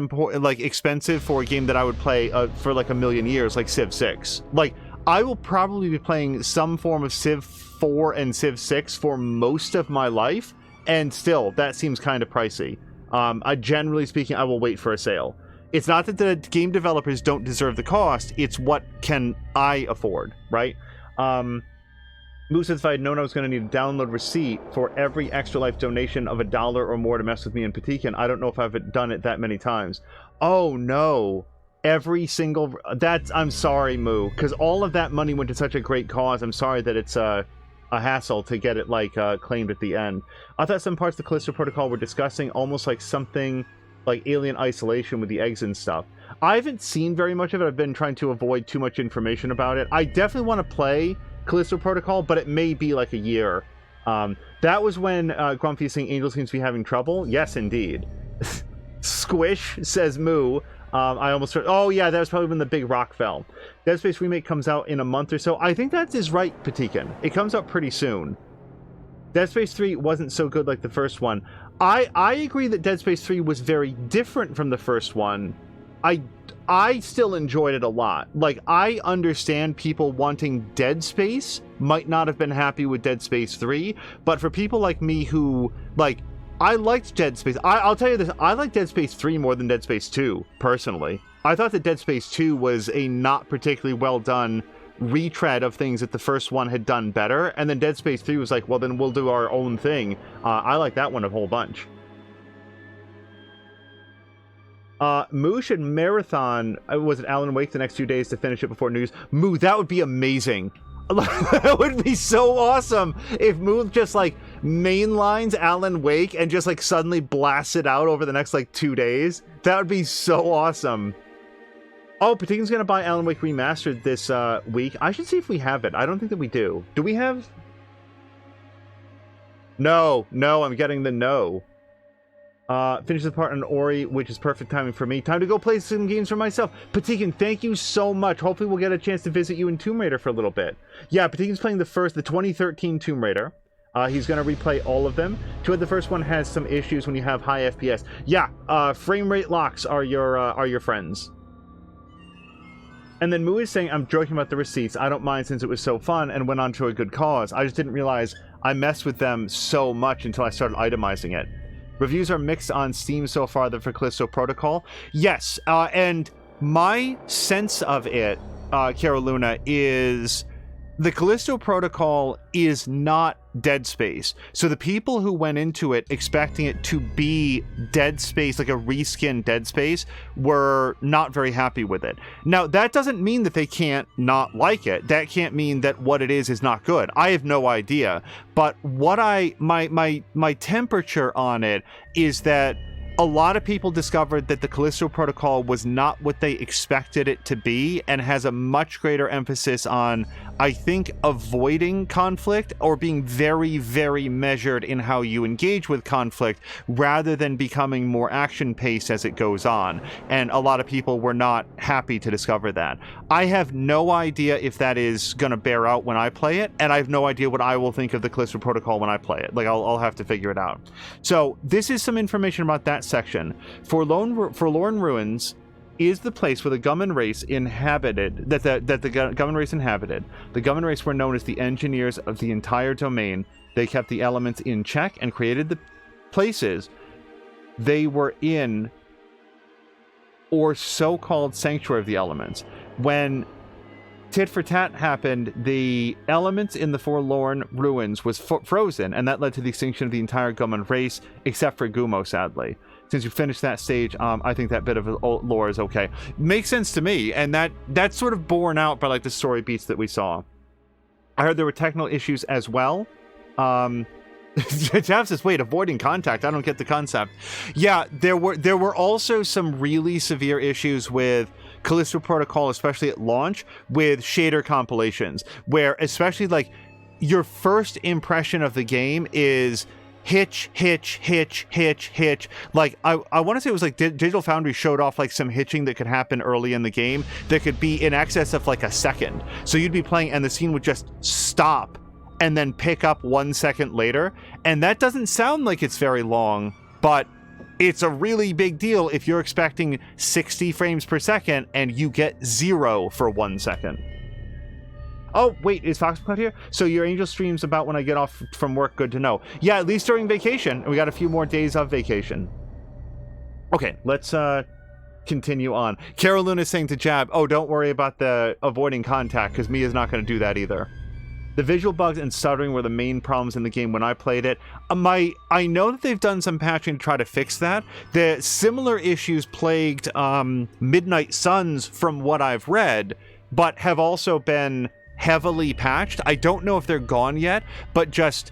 expensive for a game that I would play for like a million years, like Civ 6. Like, I will probably be playing some form of Civ 4 and Civ 6 for most of my life, and still, that seems kind of pricey. Generally speaking, I will wait for a sale. It's not that the game developers don't deserve the cost, it's what can I afford, right? Moose says, if I had known I was going to need a download receipt for every Extra Life donation of $1 or more to mess with me in Patikin, I don't know if I've done it that many times. Oh no. Every single... I'm sorry, Moo, because all of that money went to such a great cause. I'm sorry that it's a hassle to get it, claimed at the end. I thought some parts of the Callisto Protocol were disgusting, almost like something like Alien Isolation with the eggs and stuff. I haven't seen very much of it. I've been trying to avoid too much information about it. I definitely want to play Callisto Protocol, but it may be like a year. That was when Grumpy is saying Angel seems to be having trouble. Yes, indeed. Squish, says Moo. I almost heard... Oh, yeah, that was probably when the big rock fell. Dead Space Remake comes out in a month or so. I think that is right, Patikin. It comes out pretty soon. Dead Space 3 wasn't so good like the first one. I agree that Dead Space 3 was very different from the first one. I still enjoyed it a lot. Like, I understand people wanting Dead Space might not have been happy with Dead Space 3, but for people like me who, like, I liked Dead Space. I'll tell you this, I like Dead Space 3 more than Dead Space 2, personally. I thought that Dead Space 2 was a not particularly well done retread of things that the first one had done better, and then Dead Space 3 was like, well, then we'll do our own thing. I like that one a whole bunch. Moo should marathon, was it Alan Wake the next 2 days to finish it before news? Moo, that would be amazing. That would be so awesome if Moo just mainlines Alan Wake and just suddenly blasts it out over the next 2 days. That would be so awesome. Oh, Patikin's gonna buy Alan Wake Remastered this week. I should see if we have it. I don't think that we do. Do we have? No, I'm getting the no. Finish the part on Ori, which is perfect timing for me. Time to go play some games for myself. Patikin, thank you so much. Hopefully we'll get a chance to visit you in Tomb Raider for a little bit. Yeah, Patikin's playing the 2013 Tomb Raider. He's going to replay all of them. The first one has some issues when you have high FPS. Yeah, frame rate locks are your friends. And then Moo is saying, I'm joking about the receipts. I don't mind since it was so fun and went on to a good cause. I just didn't realize I messed with them so much until I started itemizing it. Reviews are mixed on Steam so far for Callisto Protocol. Yes, and my sense of it Cara Luna, is the Callisto Protocol is not Dead Space. So the people who went into it expecting it to be Dead Space, like a reskin Dead Space, were not very happy with it. Now, that doesn't mean that they can't not like it. That can't mean that what it is not good. I have no idea. But what my temperature on it is that a lot of people discovered that the Callisto Protocol was not what they expected it to be, and has a much greater emphasis on, I think, avoiding conflict or being very, very measured in how you engage with conflict rather than becoming more action-paced as it goes on. And a lot of people were not happy to discover that. I have no idea if that is going to bear out when I play it, and I have no idea what I will think of the Callisto Protocol when I play it. Like, I'll have to figure it out. So this is some information about that section. Forlorn Ruins is the place where the Gumman race inhabited, that the Gumman race inhabited. The Gumman race were known as the engineers of the entire domain. They kept the elements in check and created the places they were in, or so-called sanctuary of the elements. When Tit for Tat happened, the elements in the Forlorn Ruins was frozen, and that led to the extinction of the entire Gumman race, except for Gumo, sadly. Since you finished that stage, I think that bit of lore is okay. Makes sense to me, and that's sort of borne out by like the story beats that we saw. I heard there were technical issues as well. Jeff says, wait, avoiding contact? I don't get the concept. Yeah, there were also some really severe issues with Callisto Protocol, especially at launch, with shader compilations, where especially like your first impression of the game is hitch. Like, I want to say it was like Digital Foundry showed off like some hitching that could happen early in the game that could be in excess of like a second. So you'd be playing and the scene would just stop and then pick up 1 second later. And that doesn't sound like it's very long, but it's a really big deal if you're expecting 60 frames per second and you get 0 for 1 second. Oh, wait, is Foxcloud here? So your Angel streams about when I get off from work, good to know. Yeah, at least during vacation. We got a few more days of vacation. Okay, let's continue on. Carolyn is saying to Jab, oh, don't worry about the avoiding contact, because Mia's not going to do that either. The visual bugs and stuttering were the main problems in the game when I played it. I know that they've done some patching to try to fix that. The similar issues plagued Midnight Suns from what I've read, but have also been heavily patched. I don't know if they're gone yet, but just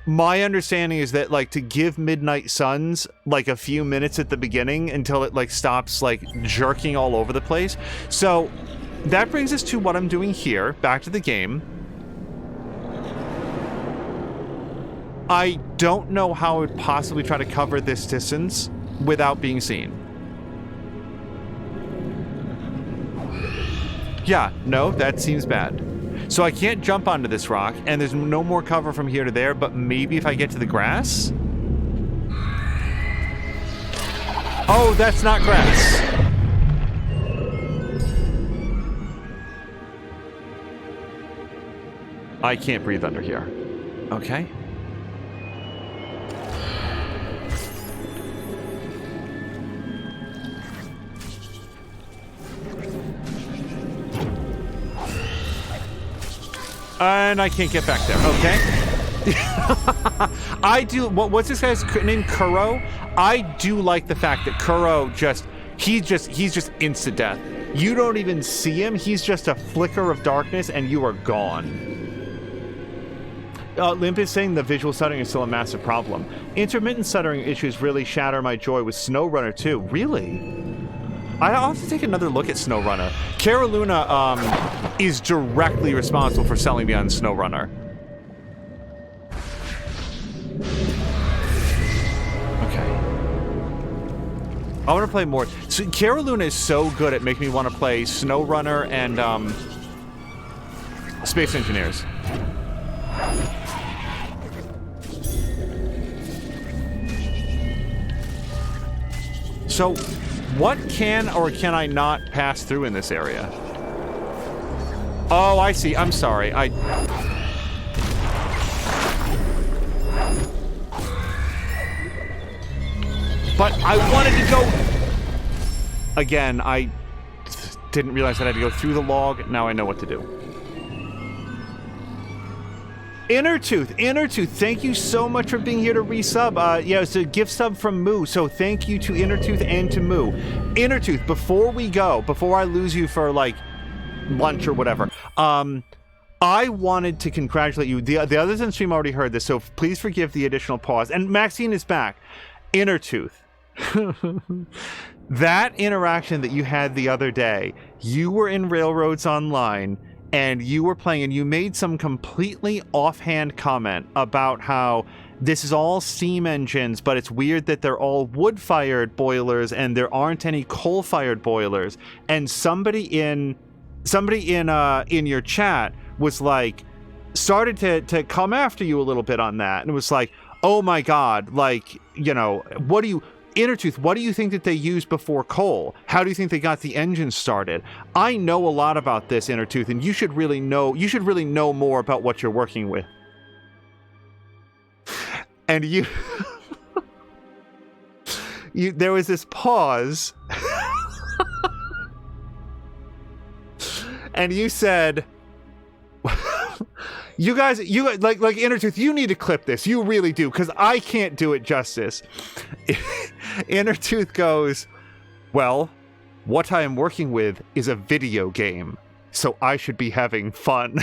my understanding is that like to give Midnight Suns like a few minutes at the beginning until it like stops like jerking all over the place. So that brings us to what I'm doing here, back to the game. I don't know how I would possibly try to cover this distance without being seen. Yeah, no, that seems bad. So I can't jump onto this rock, and there's no more cover from here to there, but maybe if I get to the grass? Oh, that's not grass. I can't breathe under here. Okay. And I can't get back there. Okay. I do. What's this guy's name? Kuro. I do like the fact that Kuro he's just instant death. You don't even see him. He's just a flicker of darkness, and you are gone. Limp is saying the visual stuttering is still a massive problem. Intermittent stuttering issues really shatter my joy with SnowRunner too. Really? I'll have to take another look at SnowRunner. Cara Luna is directly responsible for selling me on SnowRunner. Okay. I want to play more. So Cara Luna is so good at making me want to play SnowRunner and Space Engineers. So, what can or can I not pass through in this area? Oh, I see. I'm sorry. But I wanted to go... Again, didn't realize that I had to go through the log. Now I know what to do. Inner Tooth, thank you so much for being here to resub. Yeah, it's a gift sub from Moo, so thank you to Inner Tooth and to Moo. Inner Tooth, before we go, before I lose you for, like, lunch or whatever, I wanted to congratulate you. The others in stream already heard this, so please forgive the additional pause. And Maxine is back. Inner Tooth. That interaction that you had the other day, you were in Railroads Online, and you were playing, and you made some completely offhand comment about how this is all steam engines, but it's weird that they're all wood-fired boilers and there aren't any coal-fired boilers. And somebody in your chat was like, started to come after you a little bit on that, and it was like, oh my god, like, you know, Inner Tooth, what do you think that they used before coal? How do you think they got the engine started? I know a lot about this, Inner Tooth, and you should really know more about what you're working with. And there was this pause. And you said, you guys, like Inner Tooth, you need to clip this. You really do, because I can't do it justice. Inner Tooth goes, well, what I am working with is a video game, so I should be having fun.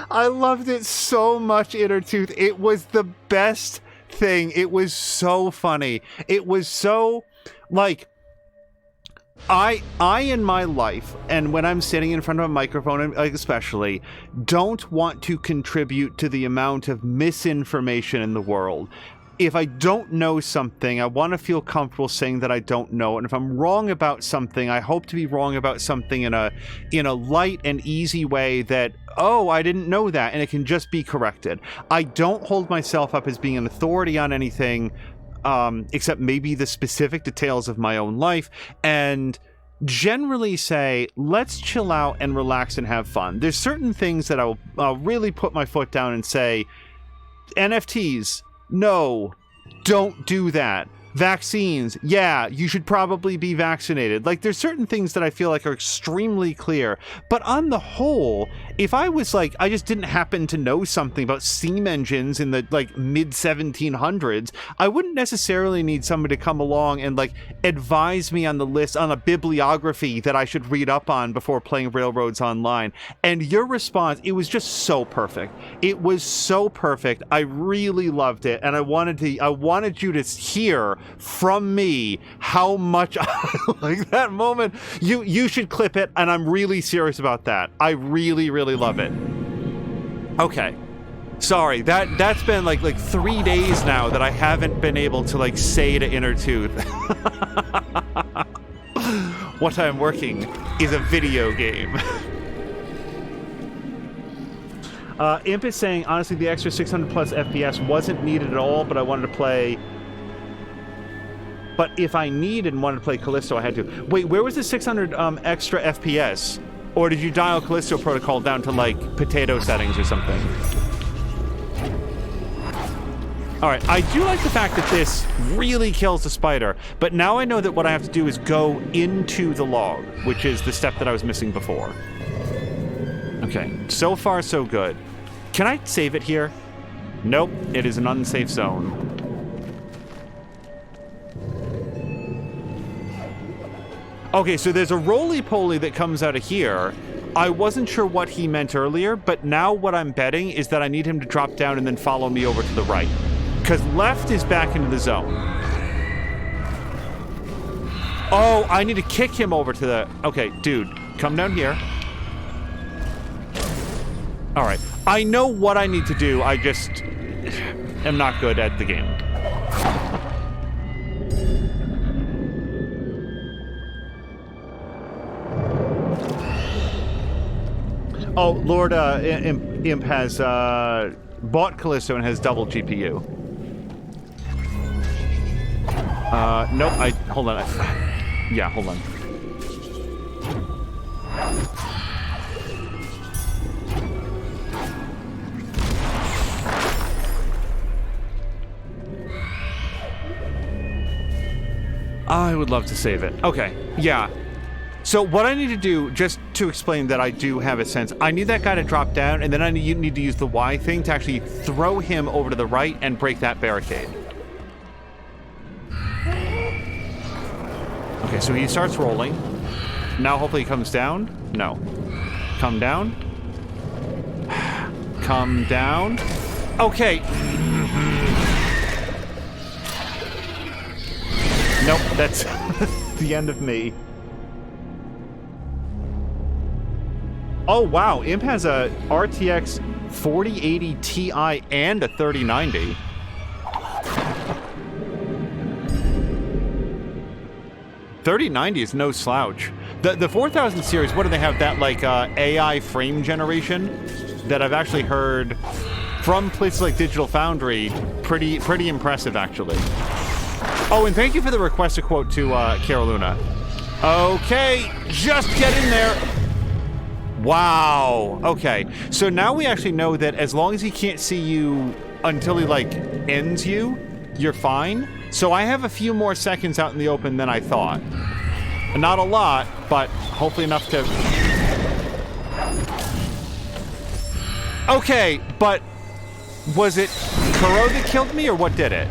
I loved it so much, Inner Tooth. It was the best thing. It was so funny. It was so, like, I in my life, and when I'm sitting in front of a microphone, like, especially, don't want to contribute to the amount of misinformation in the world. If I don't know something, I want to feel comfortable saying that I don't know. And if I'm wrong about something, I hope to be wrong about something in a light and easy way that, oh, I didn't know that, and it can just be corrected. I don't hold myself up as being an authority on anything, except maybe the specific details of my own life, and generally say, let's chill out and relax and have fun. There's certain things that I'll really put my foot down and say, NFTs, no, don't do that. Vaccines, yeah, you should probably be vaccinated. Like, there's certain things that I feel like are extremely clear. But on the whole, if I was like, I just didn't happen to know something about steam engines in the, like, mid-1700s, I wouldn't necessarily need somebody to come along and, like, advise me on the list, on a bibliography that I should read up on before playing Railroads Online. And your response, it was just so perfect. It was so perfect. I really loved it. And I wanted you to hear from me how much I like that moment. You should clip it, and I'm really serious about that. I really, really love it. Okay. Sorry, that's been like 3 days now that I haven't been able to, like, say to Inner Tooth. What I'm working is a video game. Imp is saying, honestly, the extra 600 plus FPS wasn't needed at all, but I wanted to play. But if I needed and wanted to play Callisto, I had to. Wait, where was the 600 extra FPS? Or did you dial Callisto Protocol down to, like, potato settings or something? Alright, I do like the fact that this really kills the spider, but now I know that what I have to do is go into the log, which is the step that I was missing before. Okay, so far so good. Can I save it here? Nope, it is an unsafe zone. Okay, so there's a roly-poly that comes out of here. I wasn't sure what he meant earlier, but now what I'm betting is that I need him to drop down and then follow me over to the right. Because left is back into the zone. Oh, I need to kick him over to the... Okay, dude, come down here. Alright, I know what I need to do, I just am not good at the game. Oh, Lord Imp has bought Callisto and has double GPU. Nope, hold on. Yeah, hold on. I would love to save it. Okay, yeah. So what I need to do, just to explain that I do have a sense, I need that guy to drop down, and then I need to use the Y thing to actually throw him over to the right and break that barricade. Okay, so he starts rolling. Now hopefully he comes down. No. Come down. Come down. Okay. Nope, that's the end of me. Oh, wow. Imp has a RTX 4080 Ti and a 3090. $3090 is no slouch. The 4000 series, what do they have? That, like, AI frame generation that I've actually heard from places like Digital Foundry. Pretty impressive, actually. Oh, and thank you for the request a quote to Caroluna. Okay, just get in there. Wow. Okay. So now we actually know that as long as he can't see you until he, like, ends you, you're fine. So I have a few more seconds out in the open than I thought. Not a lot, but hopefully enough to... Okay, but was it Kuro that killed me, or what did it?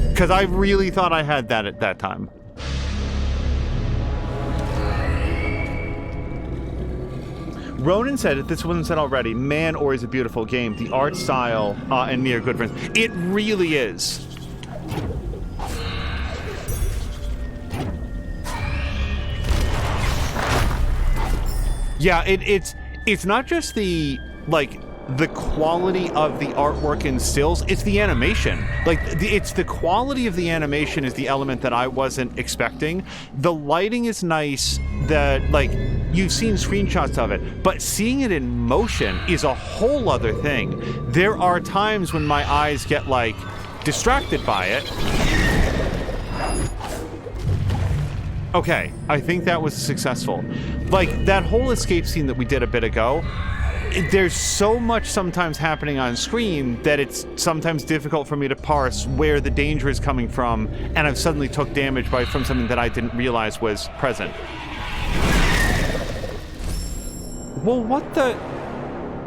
Because I really thought I had that at that time. Ronan said, if this wasn't said already, man, Ori is a beautiful game. The art style and me are good friends. It really is. Yeah, it's not just the, like, the quality of the artwork and stills, it's the animation. Like, it's the quality of the animation is the element that I wasn't expecting. The lighting is nice, like, you've seen screenshots of it, but seeing it in motion is a whole other thing. There are times when my eyes get, like, distracted by it. Okay, I think that was successful. Like, that whole escape scene that we did a bit ago, there's so much sometimes happening on screen that it's sometimes difficult for me to parse where the danger is coming from, and I've suddenly took damage from something that I didn't realize was present. Well, what the...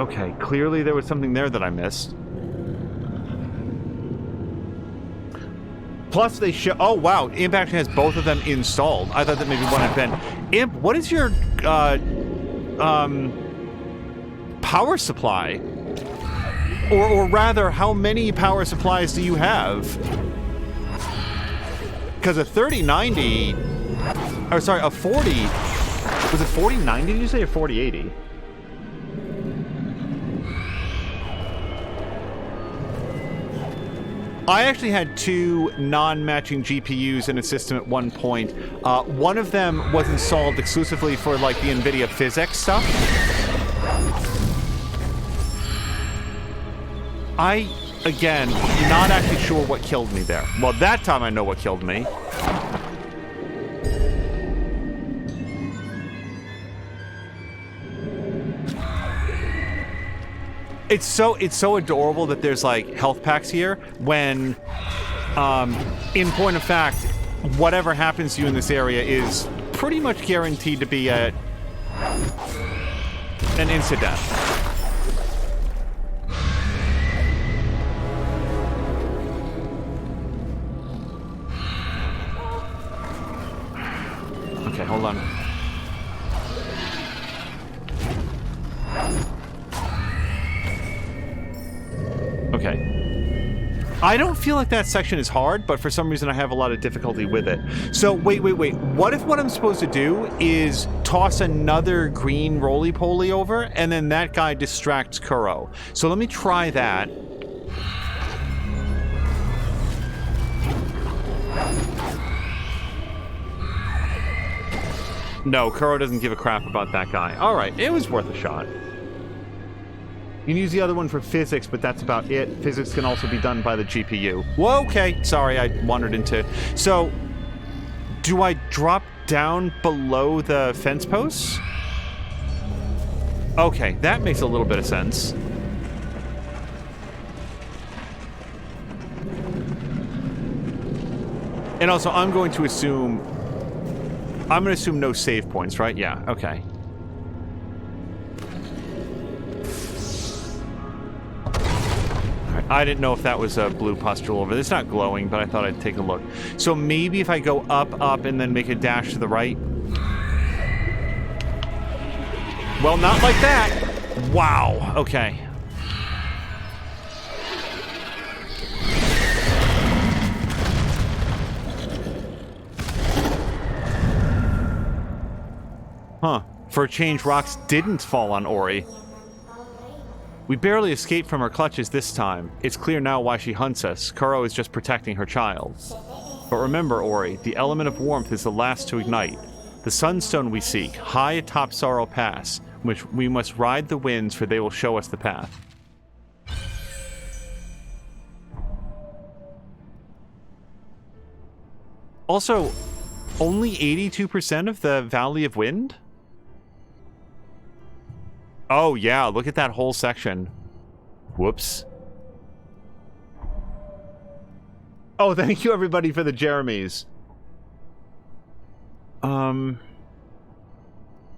Okay, clearly there was something there that I missed. Plus they show... Oh, wow, Imp actually has both of them installed. I thought that maybe one had been... Imp, what is your, power supply? Or rather, how many power supplies do you have? Because a 3090... Or sorry, a 40... Was it 4090, did you say, or 4080? I actually had two non-matching GPUs in a system at one point. One of them was installed exclusively for, like, the NVIDIA physics stuff. Again, not actually sure what killed me there. Well, that time I know what killed me. It's so adorable that there's, like, health packs here when, in point of fact, whatever happens to you in this area is pretty much guaranteed to be an incident. Okay, hold on. Okay. I don't feel like that section is hard, but for some reason I have a lot of difficulty with it. So, wait. What if what I'm supposed to do is toss another green roly-poly over, and then that guy distracts Kuro? So let me try that. No, Kuro doesn't give a crap about that guy. Alright, it was worth a shot. You can use the other one for physics, but that's about it. Physics can also be done by the GPU. Whoa, okay. Sorry, I wandered into... So, do I drop down below the fence posts? Okay, that makes a little bit of sense. And also, I'm going to assume no save points, right? Yeah, okay. Alright, I didn't know if that was a blue pustule over there. It's not glowing, but I thought I'd take a look. So maybe if I go up, and then make a dash to the right. Well, not like that. Wow, okay. Huh. For a change, rocks didn't fall on Ori. We barely escaped from her clutches this time. It's clear now why she hunts us. Kuro is just protecting her child. But remember, Ori, the element of warmth is the last to ignite. The sunstone we seek, high atop Sorrow Pass, which we must ride the winds, for they will show us the path. Also, only 82% of the Valley of Wind? Oh, yeah, look at that whole section. Whoops. Oh, thank you, everybody, for the Jeremys.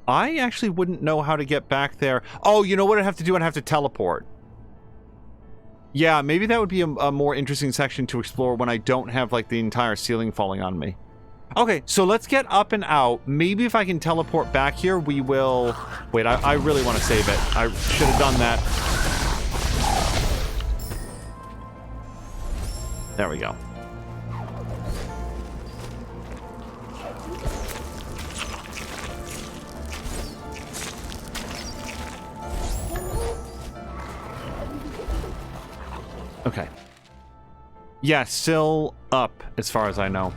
I actually wouldn't know how to get back there. Oh, you know what I'd have to do? I'd have to teleport. Yeah, maybe that would be a more interesting section to explore when I don't have, like, the entire ceiling falling on me. Okay, so let's get up and out. Maybe if I can teleport back here, we will... Wait, I really want to save it. I should have done that. There we go. Okay. Yeah, still up, as far as I know.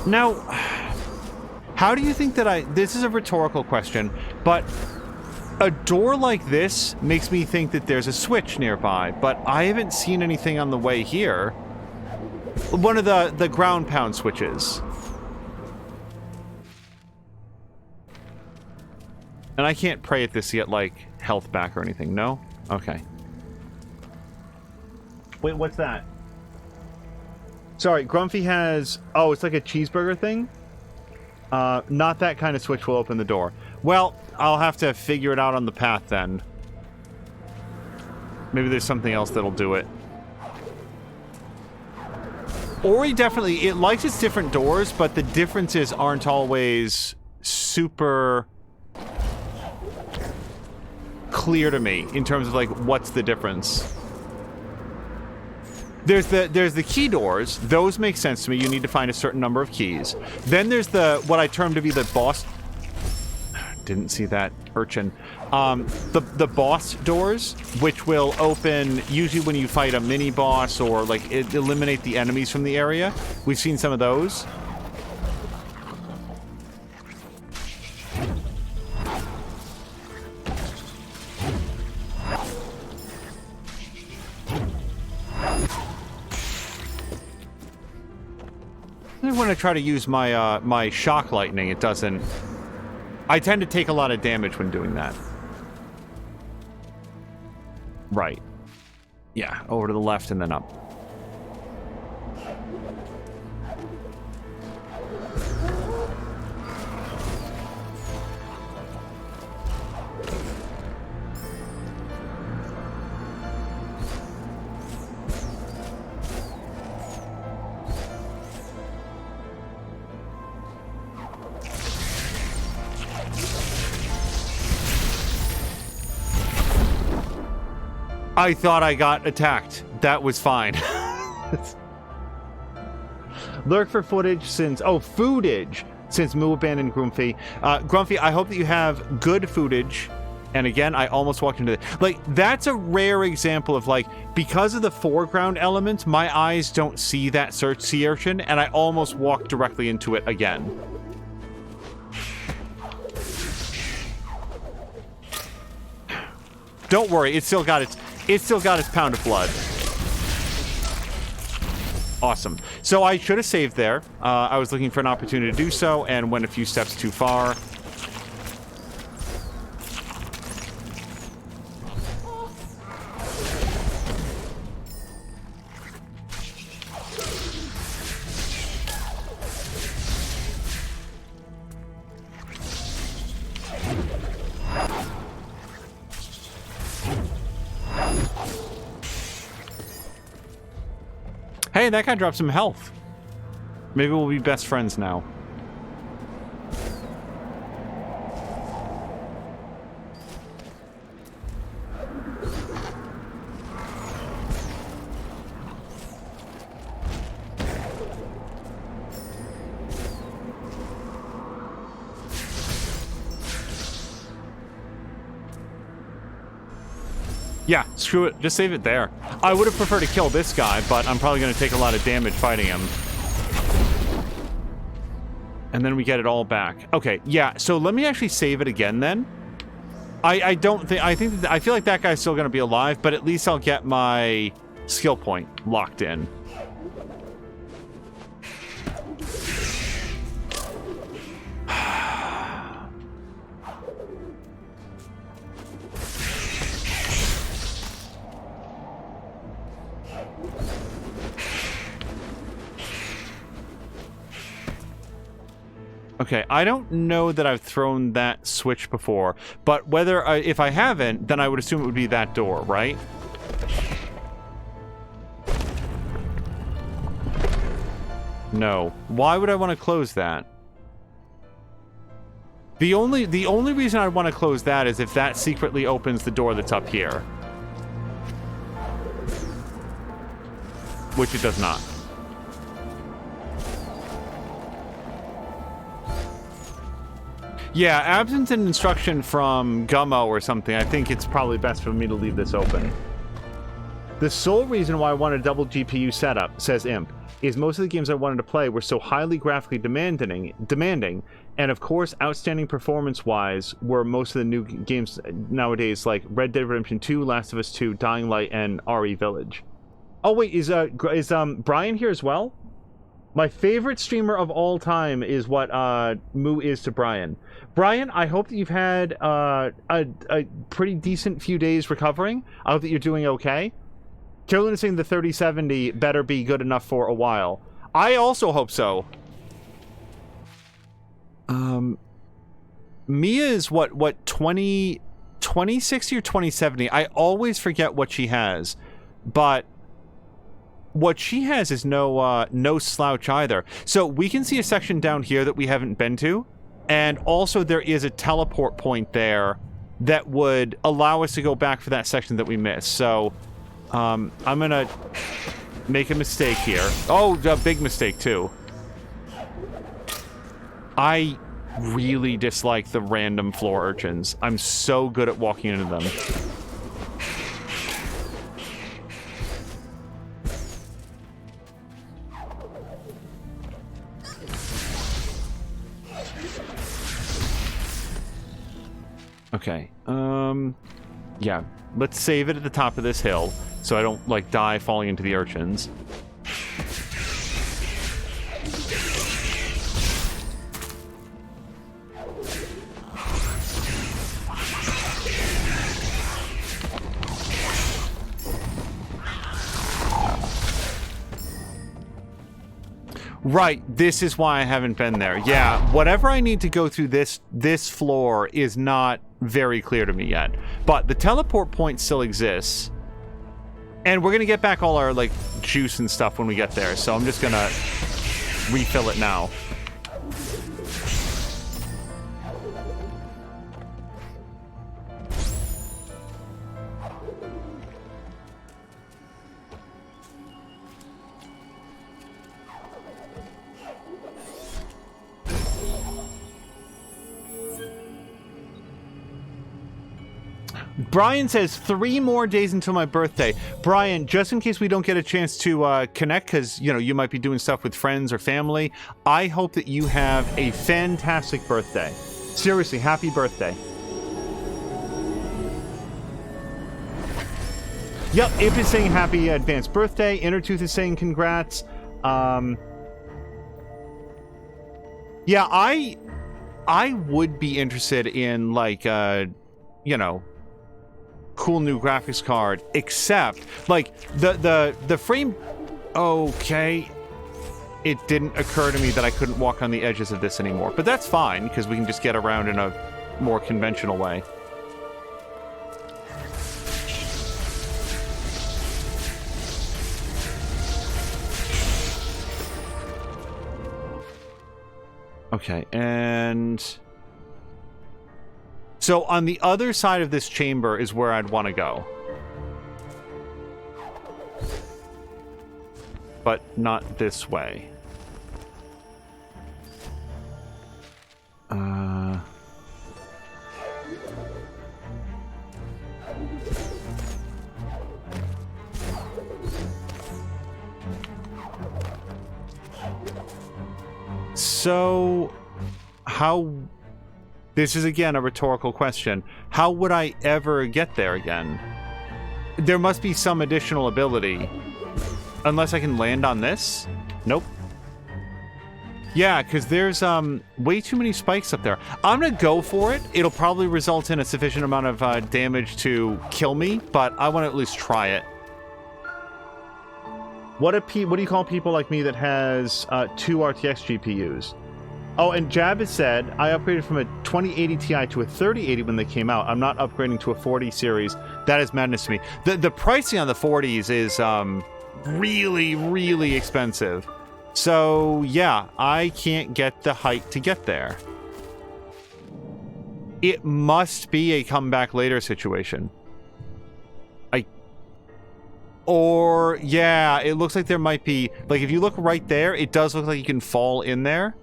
Now, how do you think that this is a rhetorical question, but a door like this makes me think that there's a switch nearby, but I haven't seen anything on the way here. One of the ground pound switches. And I can't pray at this to get, like, health back or anything, no? Okay. Wait, what's that? Sorry, Grumpy has... Oh, it's like a cheeseburger thing? Not that kind of switch will open the door. Well, I'll have to figure it out on the path then. Maybe there's something else that'll do it. Ori definitely... It likes its different doors, but the differences aren't always super... clear to me in terms of, like, what's the difference. There's the key doors. Those make sense to me. You need to find a certain number of keys. Then there's what I term to be the boss... Didn't see that urchin. The boss doors, which will open usually when you fight a mini boss or, like, eliminate the enemies from the area. We've seen some of those. When I try to use my my shock lightning, it doesn't... I tend to take a lot of damage when doing that. Right. Yeah, over to the left and then up. I thought I got attacked. That was fine. Lurk for footage since... Oh, foodage! Since Moo abandoned Grumpy. Grumpy, I hope that you have good footage. And again, I almost walked into the... Like, that's a rare example of, like, because of the foreground element, my eyes don't see that sea urchin, and I almost walked directly into it again. Don't worry, it's still got its pound of blood. Awesome. So I should have saved there. I was looking for an opportunity to do so and went a few steps too far. Hey, that guy dropped some health. Maybe we'll be best friends now. Yeah, screw it. Just save it there. I would have preferred to kill this guy, but I'm probably going to take a lot of damage fighting him. And then we get it all back. Okay, yeah, so let me actually save it again then. I feel like that guy's still going to be alive, but at least I'll get my skill point locked in. Okay, I don't know that I've thrown that switch before, but if I haven't, then I would assume it would be that door, right? No. Why would I want to close that? The only reason I want to close that is if that secretly opens the door that's up here. Which it does not. Yeah, absent an instruction from Gummo or something, I think it's probably best for me to leave this open. The sole reason why I want a double GPU setup, says Imp, is most of the games I wanted to play were so highly graphically demanding, and of course, outstanding performance-wise were most of the new games nowadays, like Red Dead Redemption 2, Last of Us 2, Dying Light, and RE Village. Oh wait, is Brian here as well? My favorite streamer of all time is what Moo is to Brian. Brian, I hope that you've had a pretty decent few days recovering. I hope that you're doing okay. Carolyn is saying the 3070 better be good enough for a while. I also hope so. Mia is what 2060 or 2070? I always forget what she has, but what she has is no slouch either. So we can see a section down here that we haven't been to, and also there is a teleport point there that would allow us to go back for that section that we missed. So I'm gonna make a mistake here. Oh, a big mistake too. I really dislike the random floor urchins. I'm so good at walking into them. Okay, yeah, let's save it at the top of this hill so I don't, like, die falling into the urchins. Right, this is why I haven't been there. Yeah, whatever I need to go through this floor is not very clear to me yet. But the teleport point still exists. And we're going to get back all our, like, juice and stuff when we get there. So I'm just going to refill it now. Brian says 3 more days until my birthday. Brian, just in case we don't get a chance to connect, because, you know, you might be doing stuff with friends or family, I hope that you have a fantastic birthday. Seriously, happy birthday. Yep, Imp is saying happy advanced birthday. Innertooth is saying congrats. Yeah, I would be interested in, like, you know, cool new graphics card, except, like, the frame... Okay. It didn't occur to me that I couldn't walk on the edges of this anymore, but that's fine, because we can just get around in a more conventional way. Okay, and... So on the other side of this chamber is where I'd want to go. But not this way. So, how... This is, again, a rhetorical question. How would I ever get there again? There must be some additional ability. Unless I can land on this? Nope. Yeah, because there's way too many spikes up there. I'm going to go for it. It'll probably result in a sufficient amount of damage to kill me, but I want to at least try it. What do you call people like me that has 2 RTX GPUs? Oh, and Jab has said, I upgraded from a 2080 Ti to a 3080 when they came out. I'm not upgrading to a 40 series. That is madness to me. The pricing on the 40s is really, really expensive. So, yeah, I can't get the height to get there. It must be a come back later situation. Or, yeah, it looks like there might be... Like, if you look right there, it does look like you can fall in there.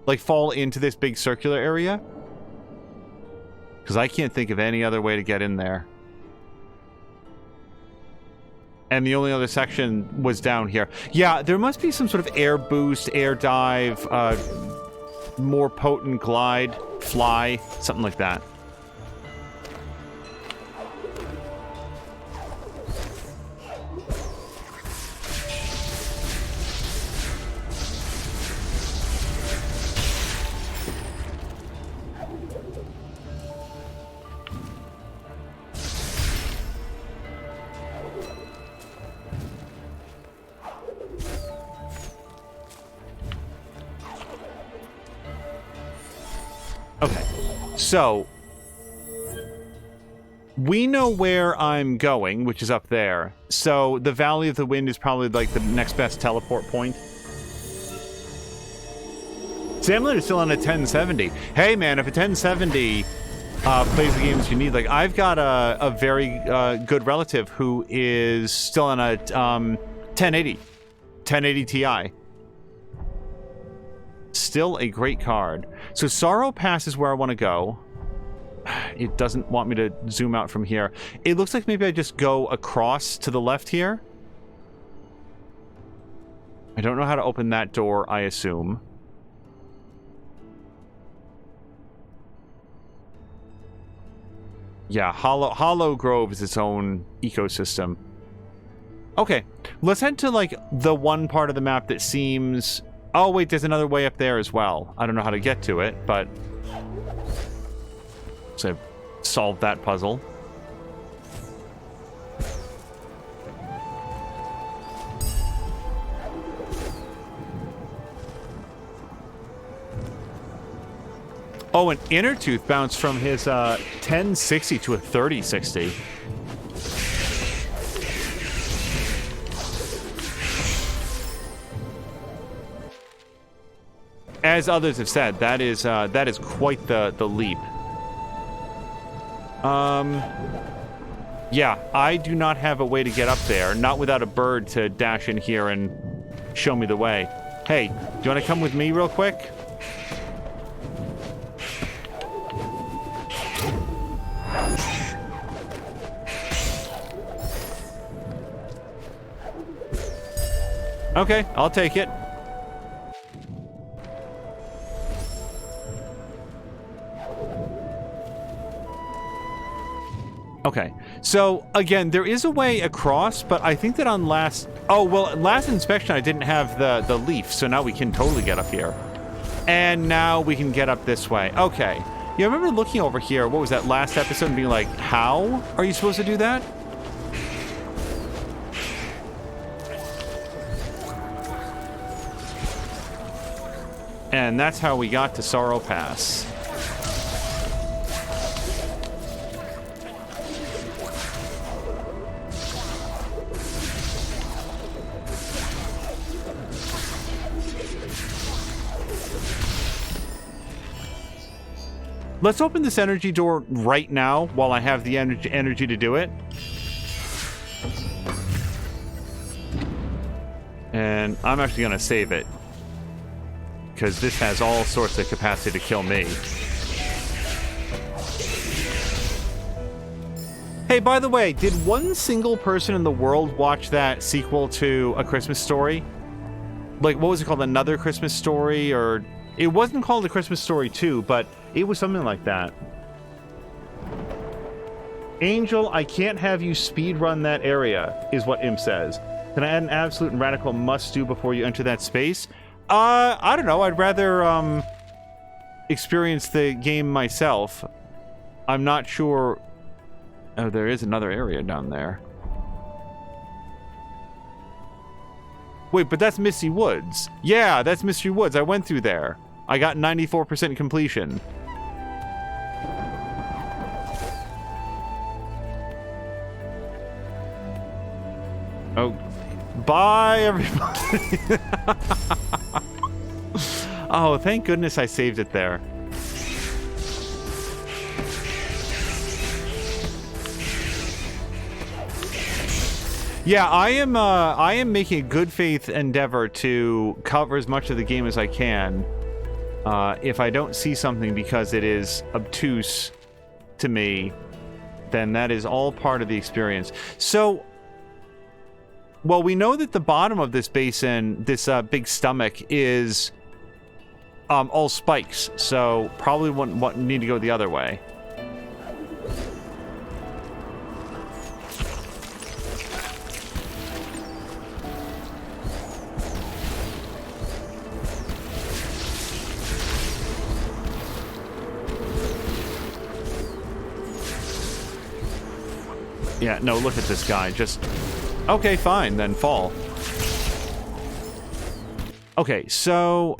Like, fall into this big circular area. Because I can't think of any other way to get in there. And the only other section was down here. Yeah, there must be some sort of air boost, air dive, more potent glide, fly, something like that. Okay, so we know where I'm going, which is up there. So the Valley of the Wind is probably like the next best teleport point. Samler is still on a 1070. Hey man, if a 1070 plays the games you need, like I've got a very good relative who is still on a 1080 Ti. Still a great card. So Sorrow Pass is where I want to go. It doesn't want me to zoom out from here. It looks like maybe I just go across to the left here. I don't know how to open that door, I assume. Yeah, Hollow Grove is its own ecosystem. Okay, let's head to, like, the one part of the map that seems... Oh, wait, there's another way up there as well. I don't know how to get to it, but... So I've solved that puzzle. Oh, an Inner Tooth bounced from his 1060 to a 3060. As others have said, that is quite the leap. Yeah, I do not have a way to get up there, not without a bird to dash in here and show me the way. Hey, do you want to come with me real quick? Okay, I'll take it. Okay, so again, there is a way across, but I think that on last... Oh, well, last inspection I didn't have the leaf, so now we can totally get up here. And now we can get up this way. Okay. Yeah, I remember looking over here, what was that, last episode, and being like, how are you supposed to do that? And that's how we got to Sorrow Pass. Let's open this energy door right now while I have the energy to do it. And I'm actually going to save it, because this has all sorts of capacity to kill me. Hey, by the way, did one single person in the world watch that sequel to A Christmas Story? Like, what was it called? Another Christmas Story? Or... It wasn't called A Christmas Story 2, but it was something like that. Angel, I can't have you speedrun that area, is what Imp says. Can I add an absolute and radical must-do before you enter that space? I don't know. I'd rather, experience the game myself. I'm not sure... Oh, there is another area down there. Wait, but that's Misty Woods. Yeah, that's Mystery Woods. I went through there. I got 94% completion. Oh, bye, everybody. Oh, thank goodness I saved it there. Yeah, I am making a good faith endeavor to cover as much of the game as I can. If I don't see something because it is obtuse to me, then that is all part of the experience. So, well, we know that the bottom of this basin, this big stomach, is all spikes, so probably wouldn't need to go the other way. Yeah, no, look at this guy. Just... Okay, fine, then fall. Okay, so...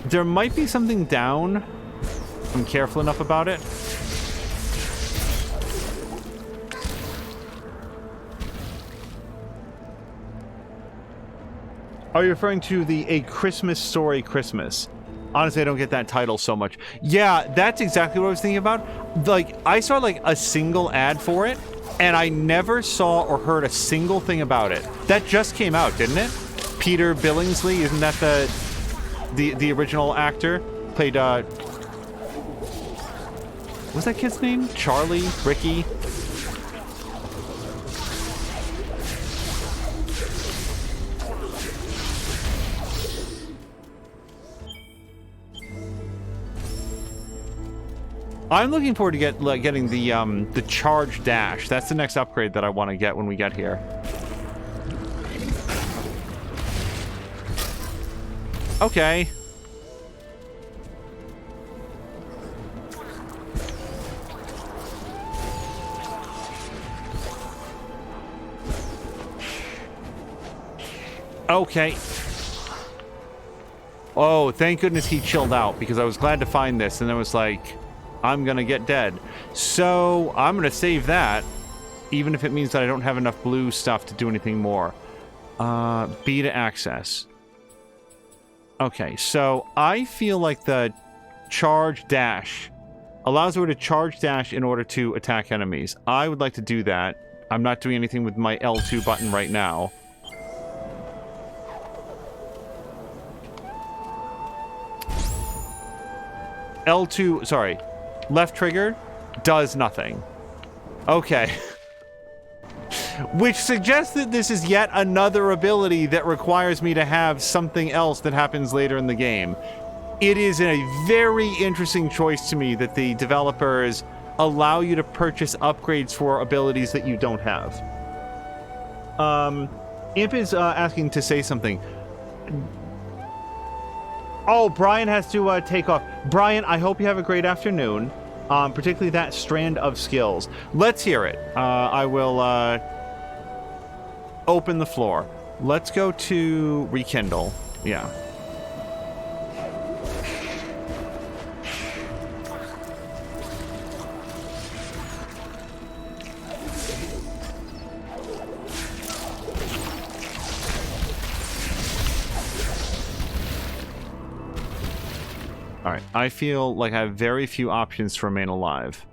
There might be something down. I'm careful enough about it. Are you referring to the A Christmas Story Christmas? Honestly, I don't get that title so much. Yeah, that's exactly what I was thinking about. Like, I saw, like, a single ad for it, and I never saw or heard a single thing about it. That just came out, didn't it? Peter Billingsley, isn't that the original actor? Played, what's that kid's name? Charlie? Ricky? I'm looking forward to getting the charge dash. That's the next upgrade that I want to get when we get here. Okay. Okay. Oh, thank goodness he chilled out, because I was glad to find this, and then it was like, I'm gonna get dead. So, I'm gonna save that, even if it means that I don't have enough blue stuff to do anything more. B to access. Okay, so I feel like the charge dash allows her to charge dash in order to attack enemies. I would like to do that. I'm not doing anything with my L2 button right now. L2, sorry. Left trigger does nothing. Okay. Which suggests that this is yet another ability that requires me to have something else that happens later in the game. It is a very interesting choice to me that the developers allow you to purchase upgrades for abilities that you don't have. Imp is asking to say something. Oh, Brian has to take off. Brian, I hope you have a great afternoon. Particularly that strand of skills. Let's hear it. I will open the floor. Let's go to rekindle. Yeah. Alright, I feel like I have very few options to remain alive.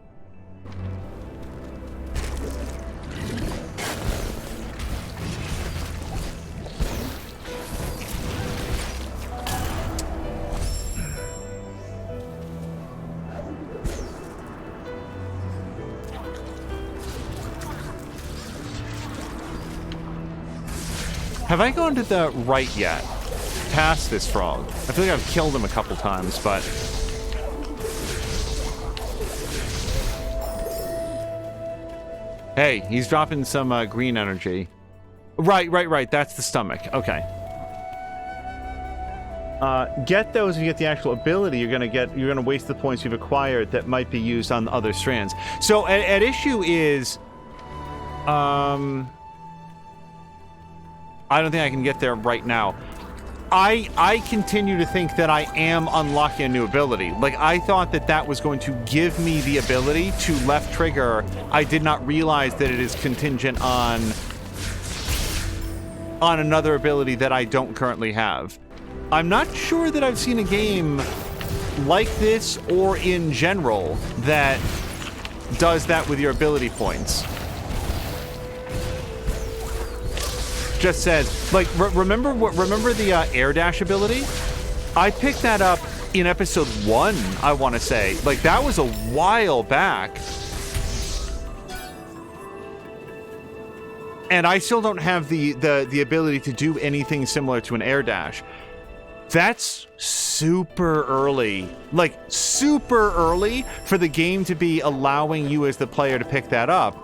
Have I gone to the right yet? Past this frog. I feel like I've killed him a couple times, but... Hey, he's dropping some green energy. Right. That's the stomach. Okay. Get those if you get the actual ability. You're gonna waste the points you've acquired that might be used on the other strands. So at issue is... I don't think I can get there right now. I continue to think that I am unlocking a new ability. Like, I thought that that was going to give me the ability to left trigger. I did not realize that it is contingent on another ability that I don't currently have. I'm not sure that I've seen a game like this or in general that does that with your ability points. Just says, like, remember the air dash ability? I picked that up in episode 1, I want to say. Like, that was a while back. And I still don't have the ability to do anything similar to an air dash. That's super early. Like, super early for the game to be allowing you as the player to pick that up.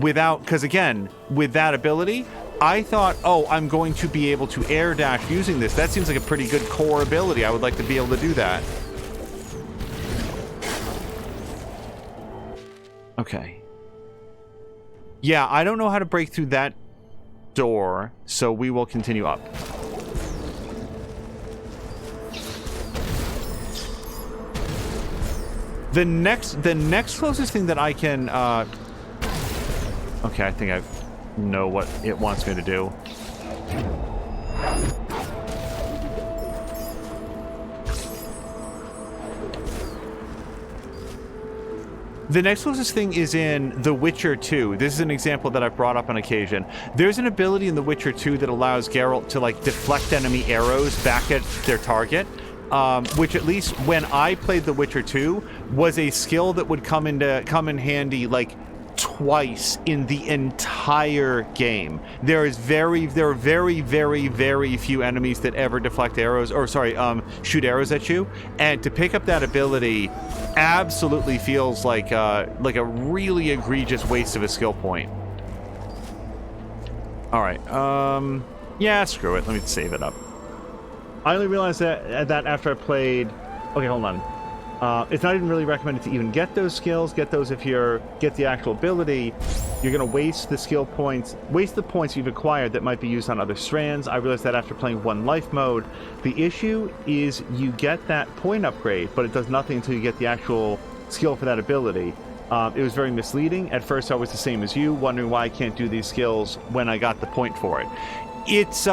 Because again, with that ability, I thought, oh, I'm going to be able to air dash using this. That seems like a pretty good core ability. I would like to be able to do that. Okay. Yeah, I don't know how to break through that door, so we will continue up. The next closest thing that I can... Okay, I think I know what it wants me to do. The next closest thing is in The Witcher 2. This is an example that I've brought up on occasion. There's an ability in The Witcher 2 that allows Geralt to, like, deflect enemy arrows back at their target, which, at least when I played The Witcher 2, was a skill that would come in handy, like, twice in the entire game. There are very, very few enemies that ever deflect arrows, or sorry, shoot arrows at you. And to pick up that ability absolutely feels like a really egregious waste of a skill point. All right, yeah, screw it. Let me save it up. I only realized that after I played. Okay, hold on. It's not even really recommended to even get those skills. Get those if you get the actual ability. You're going to waste the skill points, waste the points you've acquired that might be used on other strands. I realized that after playing One Life mode. The issue is you get that point upgrade, but it does nothing until you get the actual skill for that ability. It was very misleading. At first I was the same as you, wondering why I can't do these skills when I got the point for it. It's,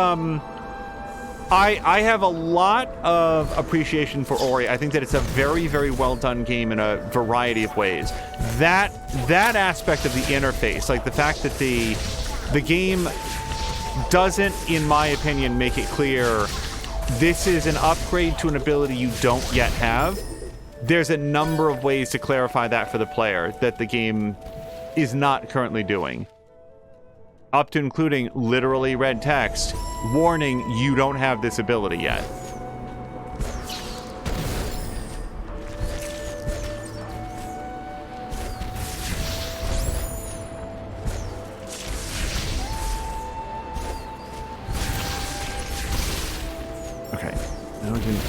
I have a lot of appreciation for Ori. I think that it's a very, very well done game in a variety of ways. That aspect of the interface, like the fact that the game doesn't, in my opinion, make it clear this is an upgrade to an ability you don't yet have. There's a number of ways to clarify that for the player that the game is not currently doing. Up to including literally red text, warning you don't have this ability yet.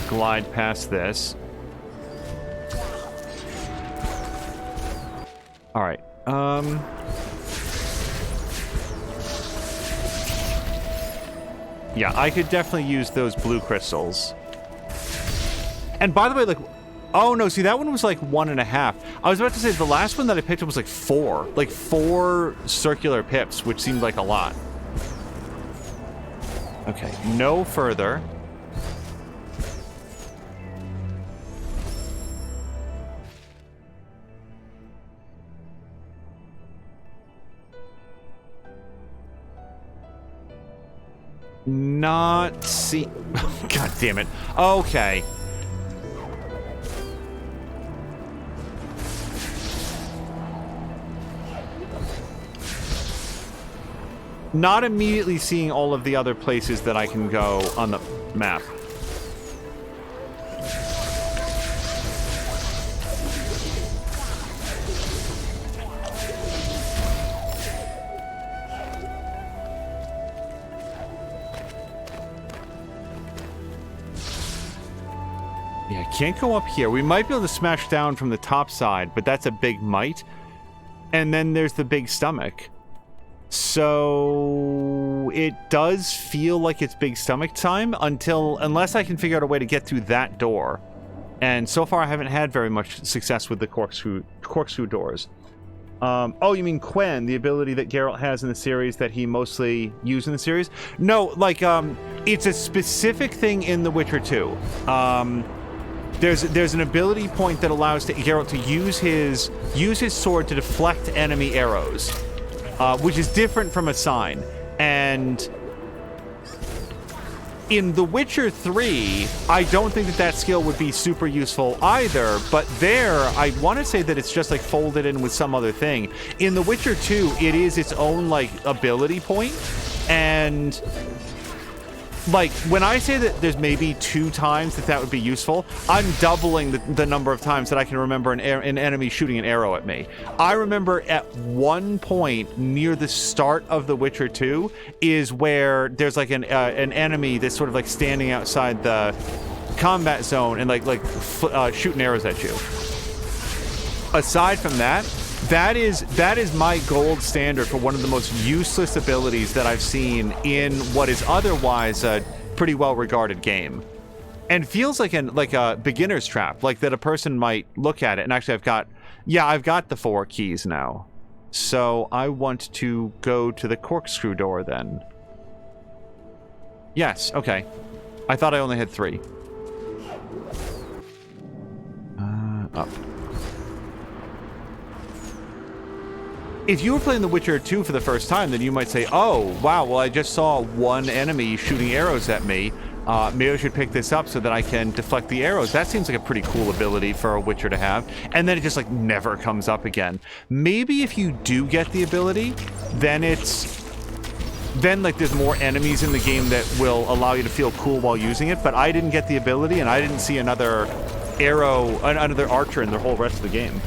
glide past this. All right. Yeah, I could definitely use those blue crystals. And by the way, like, oh no, see, that one was like 1.5. I was about to say the last one that I picked up was like 4. Like 4 circular pips, which seemed like a lot. Okay, no further. Not see. God damn it. Okay. Not immediately seeing all of the other places that I can go on the map. Yeah, I can't go up here. We might be able to smash down from the top side, but that's a big might. And then there's the big stomach. So it does feel like it's big stomach time unless I can figure out a way to get through that door. And so far I haven't had very much success with the corkscrew doors. Oh, you mean Quen, the ability that Geralt has in the series that he mostly used in the series? No, like, it's a specific thing in The Witcher 2. There's an ability point that allows Geralt to use his sword to deflect enemy arrows, which is different from a sign. And in The Witcher 3, I don't think that skill would be super useful either, but there, I want to say that it's just like folded in with some other thing. In The Witcher 2, it is its own like ability point, and like, when I say that there's maybe 2 times that would be useful, I'm doubling the number of times that I can remember an enemy shooting an arrow at me. I remember at one point near the start of The Witcher 2 is where there's like an enemy that's sort of like standing outside the combat zone and shooting arrows at you. Aside from that, that is my gold standard for one of the most useless abilities that I've seen in what is otherwise a pretty well-regarded game, and feels like a beginner's trap, like that a person might look at it. And actually, I've got the 4 keys now, so I want to go to the corkscrew door then. Yes, okay. I thought I only had 3. Up. If you were playing The Witcher 2 for the first time, then you might say, oh, wow, well, I just saw one enemy shooting arrows at me. Maybe I should pick this up so that I can deflect the arrows. That seems like a pretty cool ability for a Witcher to have. And then it just, like, never comes up again. Maybe if you do get the ability, then like, there's more enemies in the game that will allow you to feel cool while using it. But I didn't get the ability, and I didn't see another archer in the whole rest of the game.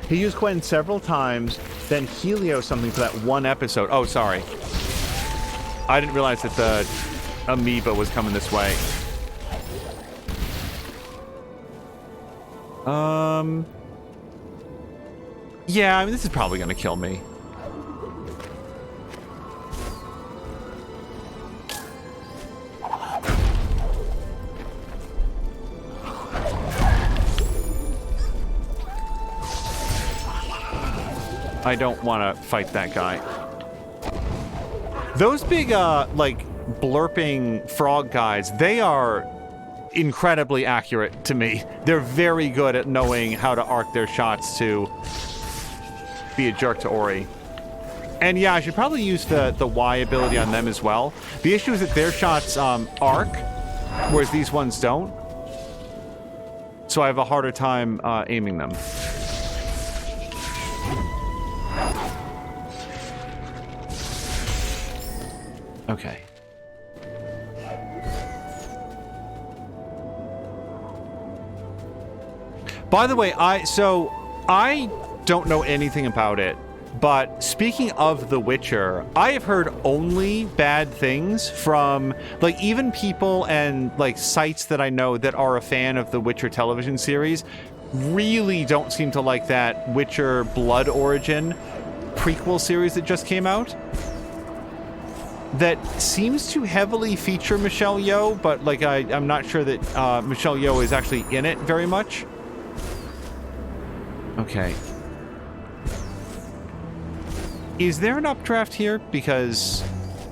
He used Quen several times, then Helio something for that one episode. Oh, sorry. I didn't realize that the amoeba was coming this way. Yeah, I mean, this is probably gonna kill me. I don't want to fight that guy. Those big, like, blurping frog guys, they are incredibly accurate to me. They're very good at knowing how to arc their shots to be a jerk to Ori. And yeah, I should probably use the Y ability on them as well. The issue is that their shots arc, whereas these ones don't. So I have a harder time aiming them. Okay. By the way, I don't know anything about it, But speaking of The Witcher, I have heard only bad things from, like, even people and, like, sites that I know that are a fan of the Witcher television series really don't seem to like that Witcher Blood Origin prequel series that just came out. That seems to heavily feature Michelle Yeoh, but, like, I'm not sure that Michelle Yeoh is actually in it very much. Okay. Is there an updraft here? Because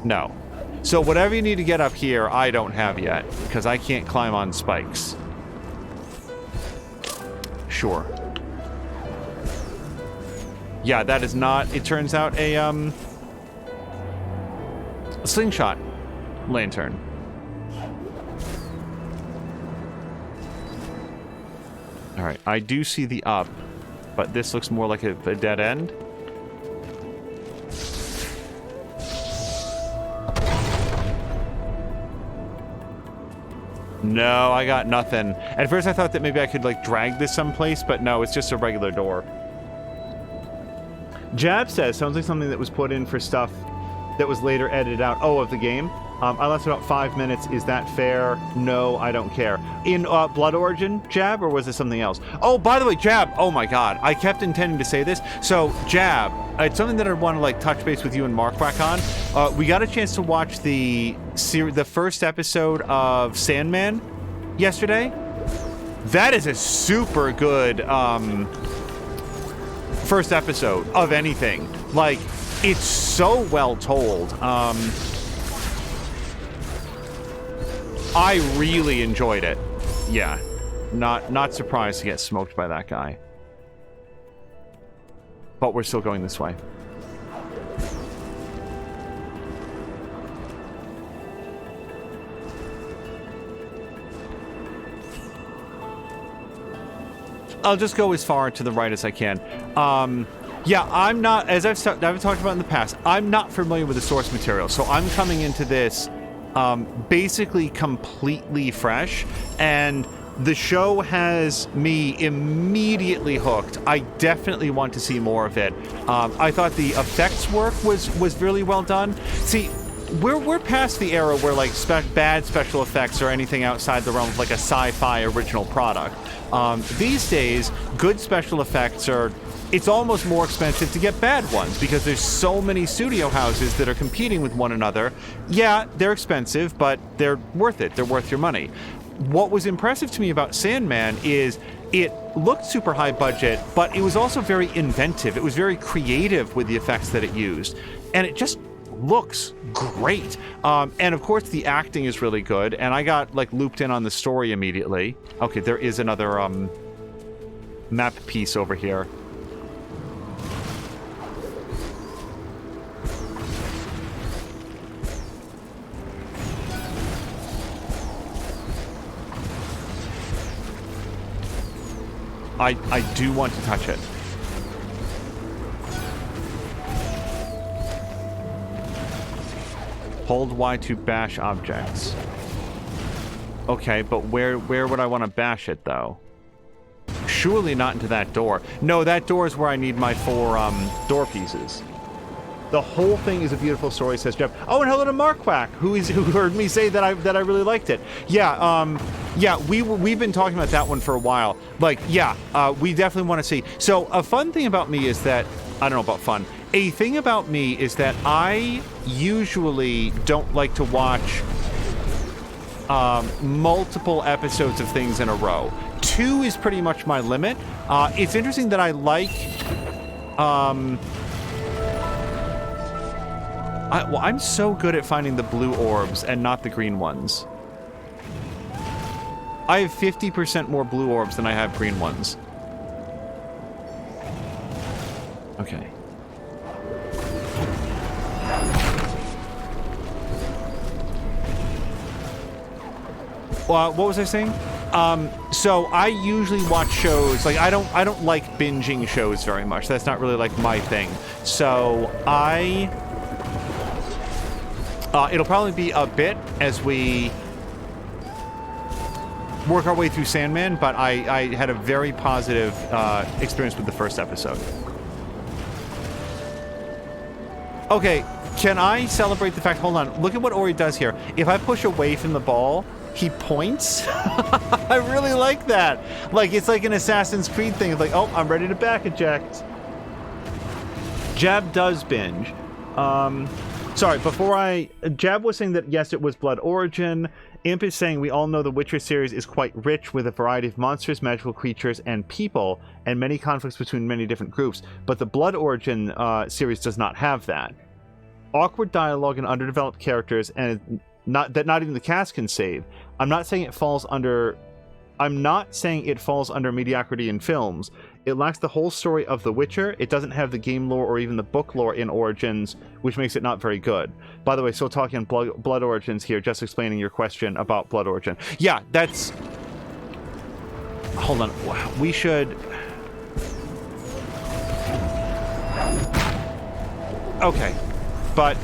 no. So whatever you need to get up here, I don't have yet, because I can't climb on spikes. Sure. Yeah, that is not, it turns out, a slingshot lantern. All right, I do see the up, but this looks more like a dead end. No, I got nothing. At first I thought that maybe I could, like, drag this someplace, but no, it's just a regular door. Jab says, sounds like something that was put in for stuff that was later edited out. Oh, of the game? I lasted about 5 minutes. Is that fair? No, I don't care. In Blood Origin, Jab, or was it something else? Oh, by the way, Jab, oh my god, I kept intending to say this. So, Jab, it's something that I want to, like, touch base with you and Mark back on. We got a chance to watch the first episode of Sandman yesterday. That is a super good first episode of anything. Like, it's so well told. I really enjoyed it. Yeah. Not surprised to get smoked by that guy. But we're still going this way. I'll just go as far to the right as I can. Yeah, I'm not, as I've talked about in the past, I'm not familiar with the source material, so I'm coming into this basically completely fresh, and the show has me immediately hooked. I definitely want to see more of it. I thought the effects work was really well done. See, we're past the era where, like, bad special effects or anything outside the realm of, like, a sci-fi original product. These days, good special effects are, it's almost more expensive to get bad ones because there's so many studio houses that are competing with one another. Yeah, they're expensive, but they're worth it. They're worth your money. What was impressive to me about Sandman is it looked super high budget, but it was also very inventive. It was very creative with the effects that it used. And it just looks great. And of course the acting is really good, and I got, like, looped in on the story immediately. Okay, there is another map piece over here. I do want to touch it. Hold Y to bash objects. Okay, but where would I want to bash it, though? Surely not into that door. No, that door is where I need my 4 door pieces. The whole thing is a beautiful story, says Jeff. Oh, and hello to Mark Quack, who heard me say that I really liked it. Yeah, yeah, we've been talking about that one for a while. Like, yeah, we definitely want to see. So a fun thing about me is that, I don't know about fun. A thing about me is that I usually don't like to watch multiple episodes of things in a row. 2 is pretty much my limit. It's interesting that I like, well, I'm so good at finding the blue orbs and not the green ones. I have 50% more blue orbs than I have green ones. Okay. What was I saying? So I usually watch shows, like, I don't like binging shows very much. That's not really, like, my thing. So it'll probably be a bit as we work our way through Sandman, but I had a very positive experience with the first episode. Okay, can I celebrate the fact... Hold on. Look at what Ori does here. If I push away from the ball, he points. I really like that. Like, it's like an Assassin's Creed thing. It's like, oh, I'm ready to back eject. Jab does binge. Sorry, Jab was saying that, yes, it was Blood Origin. Imp is saying we all know the Witcher series is quite rich with a variety of monsters, magical creatures, and people, and many conflicts between many different groups. But the Blood Origin series does not have that. Awkward dialogue and underdeveloped characters, and not even the cast can save. I'm not saying it falls under mediocrity in films. It lacks the whole story of The Witcher. It doesn't have the game lore or even the book lore in Origins, which makes it not very good. By the way, still talking Blood Origins here, just explaining your question about Blood Origin. Yeah, that's... Hold on. We should... Okay. But...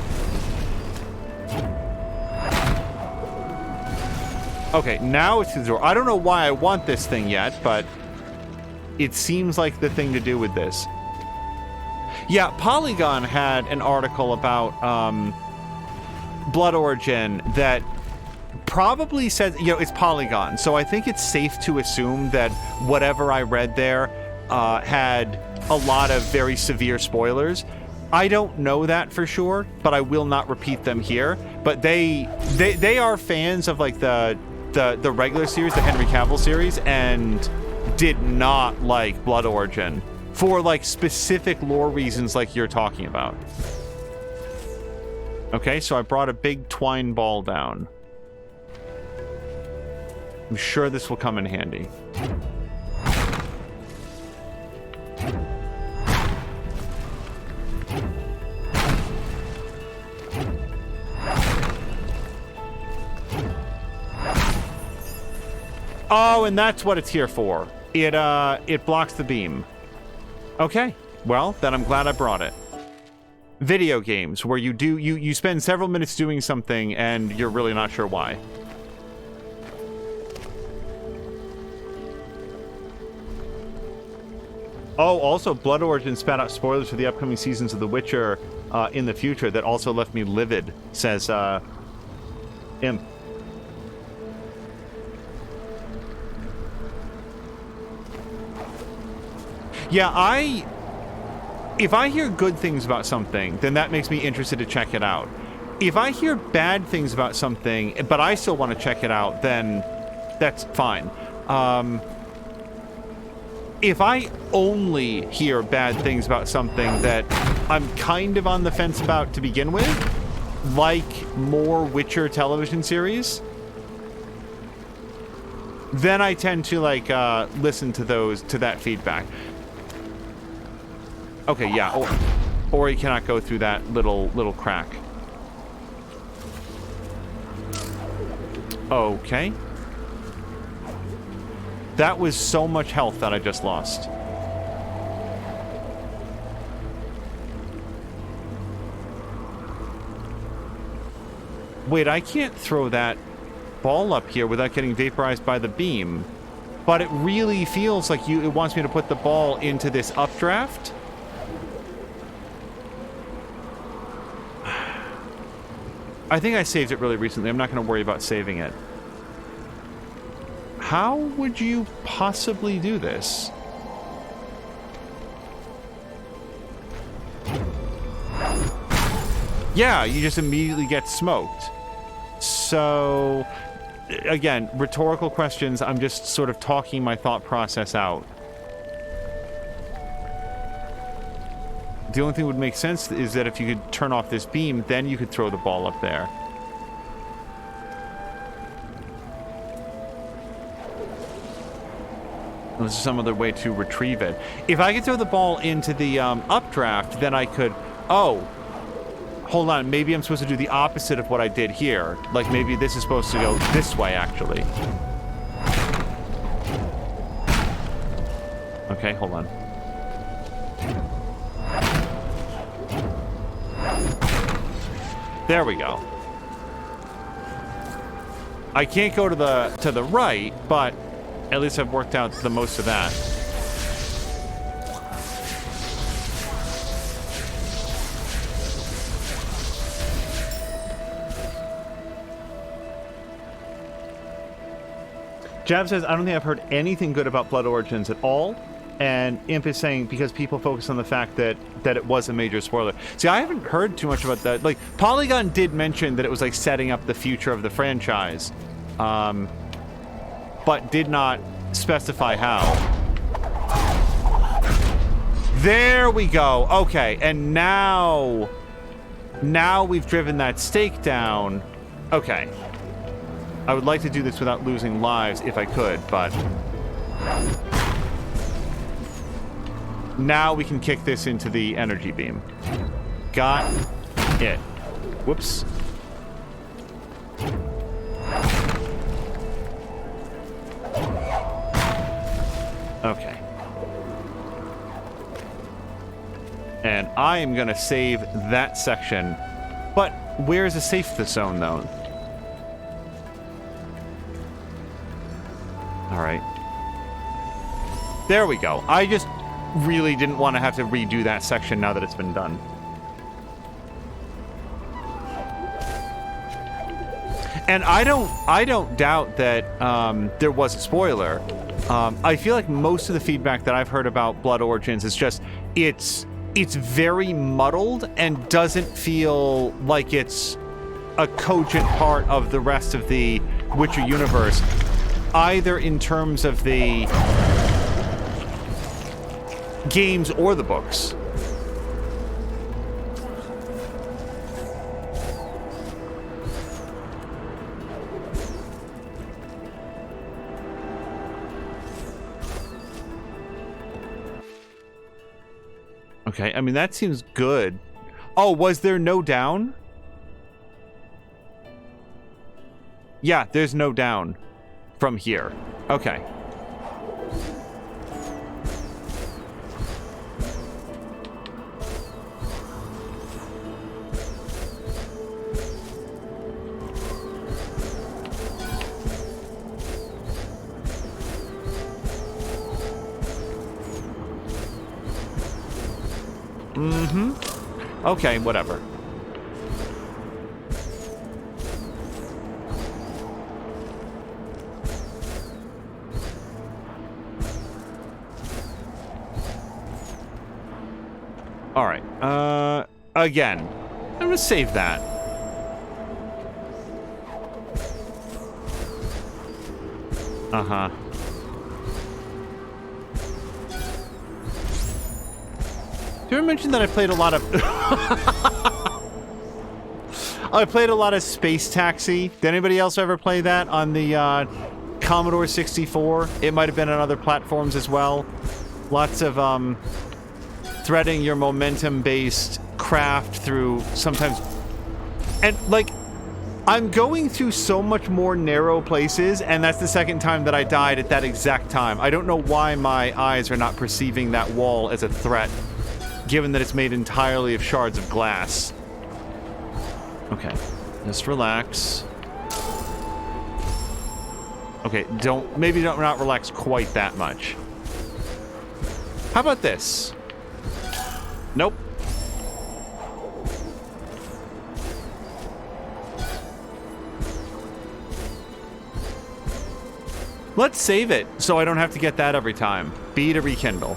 Okay, now it's the door. I don't know why I want this thing yet, but... It seems like the thing to do with this. Yeah, Polygon had an article about Blood Origin that probably says, it's Polygon. So I think it's safe to assume that whatever I read there had a lot of very severe spoilers. I don't know that for sure, but I will not repeat them here. But they are fans of like the regular series, the Henry Cavill series, and did not like Blood Origin for like specific lore reasons like you're talking about. Okay, so I brought a big twine ball down. I'm sure this will come in handy. Oh, and that's what it's here for. It blocks the beam. Okay, well, then I'm glad I brought it. Video games, where you spend several minutes doing something and you're really not sure why. Oh, also, Blood Origin spat out spoilers for the upcoming seasons of The Witcher in the future that also left me livid, says Imp. Yeah, if I hear good things about something, then that makes me interested to check it out. If I hear bad things about something, but I still want to check it out, then that's fine. If I only hear bad things about something that I'm kind of on the fence about to begin with, like more Witcher television series, then I tend to like listen to that feedback. Okay, yeah, Ori cannot go through that little crack. Okay. That was so much health that I just lost. Wait, I can't throw that ball up here without getting vaporized by the beam. But it really feels like it wants me to put the ball into this updraft. I think I saved it really recently. I'm not going to worry about saving it. How would you possibly do this? Yeah, you just immediately get smoked. So, again, rhetorical questions. I'm just sort of talking my thought process out. The only thing that would make sense is that if you could turn off this beam, then you could throw the ball up there. This is some other way to retrieve it. If I could throw the ball into the updraft, then I could... Oh, hold on. Maybe I'm supposed to do the opposite of what I did here. Like, maybe this is supposed to go this way, actually. Okay, hold on. There we go. I can't go to the right, but at least I've worked out the most of that. Jav says, I don't think I've heard anything good about Blood Origins at all. And Imp is saying, because people focus on the fact that it was a major spoiler. See, I haven't heard too much about that. Like, Polygon did mention that it was, like, setting up the future of the franchise. But did not specify how. There we go. Okay, and now we've driven that stake down. Okay. I would like to do this without losing lives if I could, but... Now we can kick this into the energy beam. Got it. Whoops. Okay. And I am going to save that section. But where's the safe zone, though? All right. There we go. I just really didn't want to have to redo that section now that it's been done. And I don't doubt that there was a spoiler. I feel like most of the feedback that I've heard about Blood Origins is just it's very muddled and doesn't feel like it's a cogent part of the rest of the Witcher universe, either in terms of the games or the books. Okay, I mean, that seems good. Oh, was there no down? Yeah, there's no down from here. Okay. Mm-hmm. Okay, whatever. All right. Again, I'm gonna save that. Uh-huh. Did I mention that I played a lot of... I played a lot of Space Taxi. Did anybody else ever play that on the Commodore 64? It might have been on other platforms as well. Lots of threading your momentum-based craft through sometimes... And, like, I'm going through so much more narrow places, and that's the second time that I died at that exact time. I don't know why my eyes are not perceiving that wall as a threat, given that it's made entirely of shards of glass. Okay, just relax. Okay, maybe don't not relax quite that much. How about this? Nope. Let's save it so I don't have to get that every time. B to rekindle.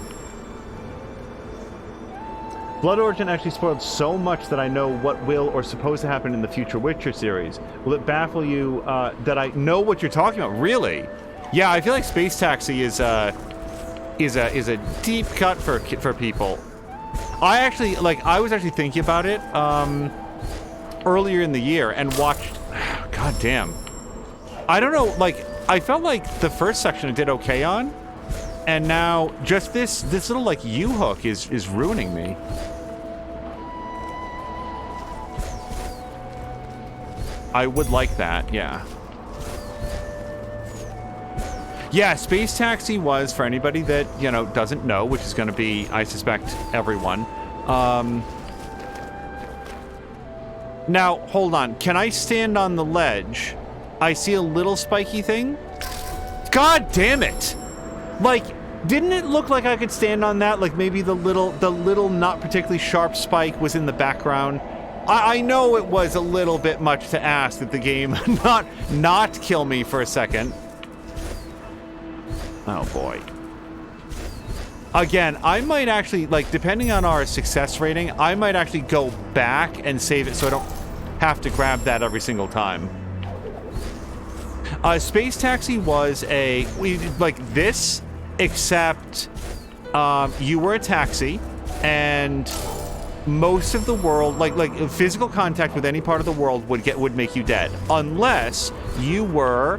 Blood Origin actually spoiled so much that I know what will or supposed to happen in the future Witcher series. Will it baffle you that I know what you're talking about? Really? Yeah, I feel like Space Taxi is a deep cut for people. I was actually thinking about it earlier in the year and watched. God damn. I don't know. Like, I felt like the first section I did okay on, and now just this little like U-hook is ruining me. I would like that, yeah. Yeah, Space Taxi was, for anybody that, you know, doesn't know, which is going to be, I suspect, everyone. Now, hold on. Can I stand on the ledge? I see a little spiky thing. God damn it! Like, didn't it look like I could stand on that? Like maybe the little not particularly sharp spike was in the background. I know it was a little bit much to ask that the game not kill me for a second. Oh, boy. Again, I might actually, like, depending on our success rating, I might actually go back and save it so I don't have to grab that every single time. Space Taxi was like this, except you were a taxi, and most of the world, like physical contact with any part of the world would make you dead, unless you were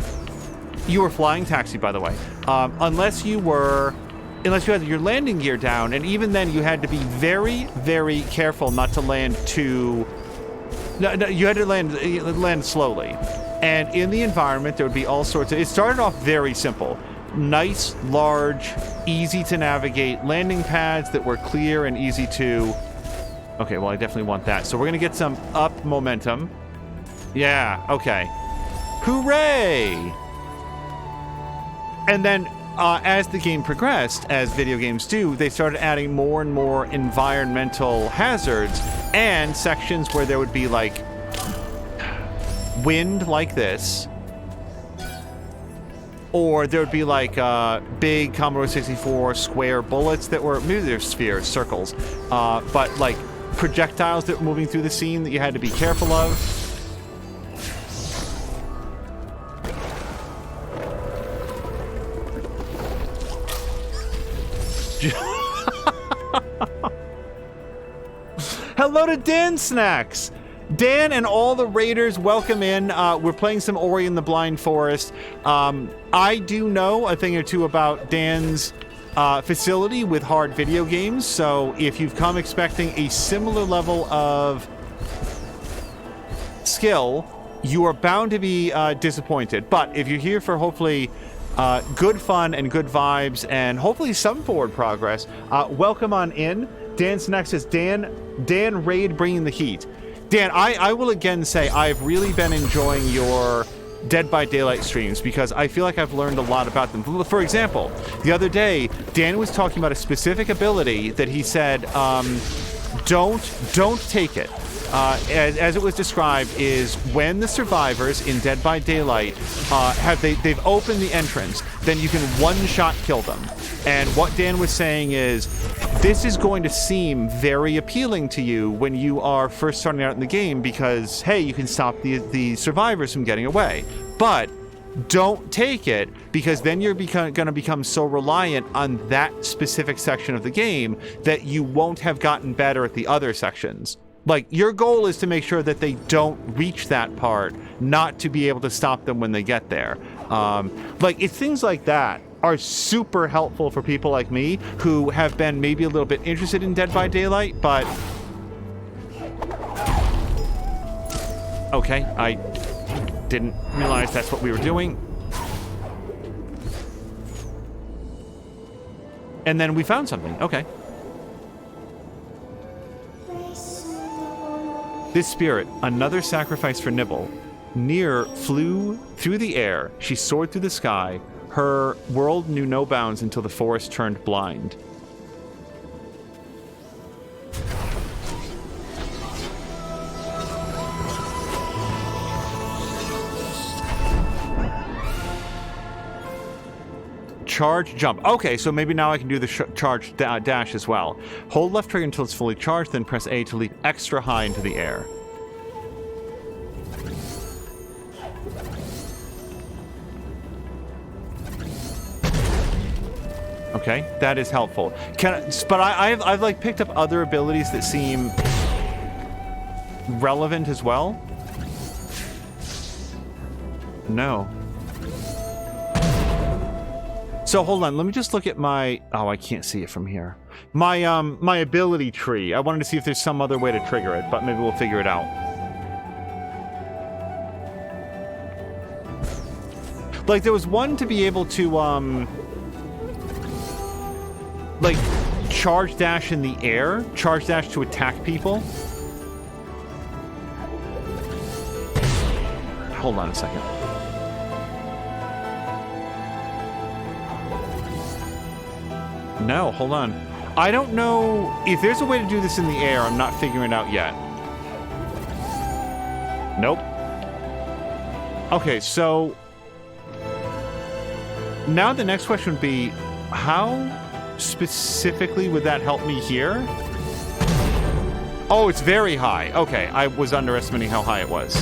flying taxi, by the way. Unless you had your landing gear down, and even then you had to be very, very careful not to land too. No, you had to land slowly. And in the environment, there would be all sorts of... It started off very simple. Nice, large, easy to navigate landing pads that were clear and easy to... Okay, well, I definitely want that. So we're going to get some up momentum. Yeah, okay. Hooray! And then, as the game progressed, as video games do, they started adding more and more environmental hazards and sections where there would be, like... wind like this, or there would be like big Commodore 64 square bullets that were, maybe they're spheres, circles, but like projectiles that were moving through the scene that you had to be careful of. Hello to Dan Snacks! Dan and all the raiders, welcome in. We're playing some Ori and the Blind Forest. I do know a thing or two about Dan's facility with hard video games, so if you've come expecting a similar level of skill, you are bound to be disappointed. But if you're here for hopefully good fun and good vibes and hopefully some forward progress, welcome on in. Dan's next is Dan Raid bringing the heat. Dan, I will again say I've really been enjoying your Dead by Daylight streams because I feel like I've learned a lot about them. For example, the other day, Dan was talking about a specific ability that he said, don't take it. As it was described, is when the survivors in Dead by Daylight they've opened the entrance, then you can one-shot kill them. And what Dan was saying is, this is going to seem very appealing to you when you are first starting out in the game because, hey, you can stop the survivors from getting away. But don't take it, because then you're going to become so reliant on that specific section of the game that you won't have gotten better at the other sections. Like, your goal is to make sure that they don't reach that part, not to be able to stop them when they get there. Like, it's things like that are super helpful for people like me who have been maybe a little bit interested in Dead by Daylight, but... Okay, I didn't realize that's what we were doing. And then we found something. Okay. This spirit, another sacrifice for Nibble. Nier flew through the air. She soared through the sky. Her world knew no bounds until the forest turned blind. Charge, jump. Okay, so maybe now I can do the charge dash as well. Hold left trigger until it's fully charged, then press A to leap extra high into the air. Okay, that is helpful. But I've like picked up other abilities that seem relevant as well. No. So hold on, let me just look at my... Oh, I can't see it from here. My ability tree. I wanted to see if there's some other way to trigger it, but maybe we'll figure it out. Like, there was one to be able to, like, charge dash in the air. Charge dash to attack people. Hold on a second. No, hold on. I don't know if there's a way to do this in the air. I'm not figuring it out yet. Nope. Okay, so Now the next question would be, how specifically would that help me here? Oh, it's very high. Okay, I was underestimating how high it was.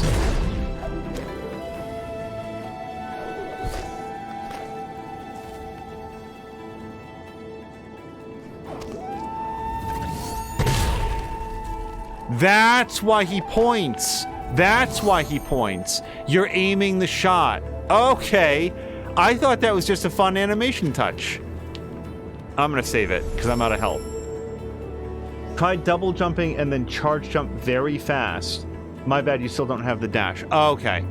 That's why he points. That's why he points. You're aiming the shot. Okay. I thought that was just a fun animation touch. I'm gonna save it, because I'm out of health. Try double jumping and then charge jump very fast. My bad, you still don't have the dash. Okay.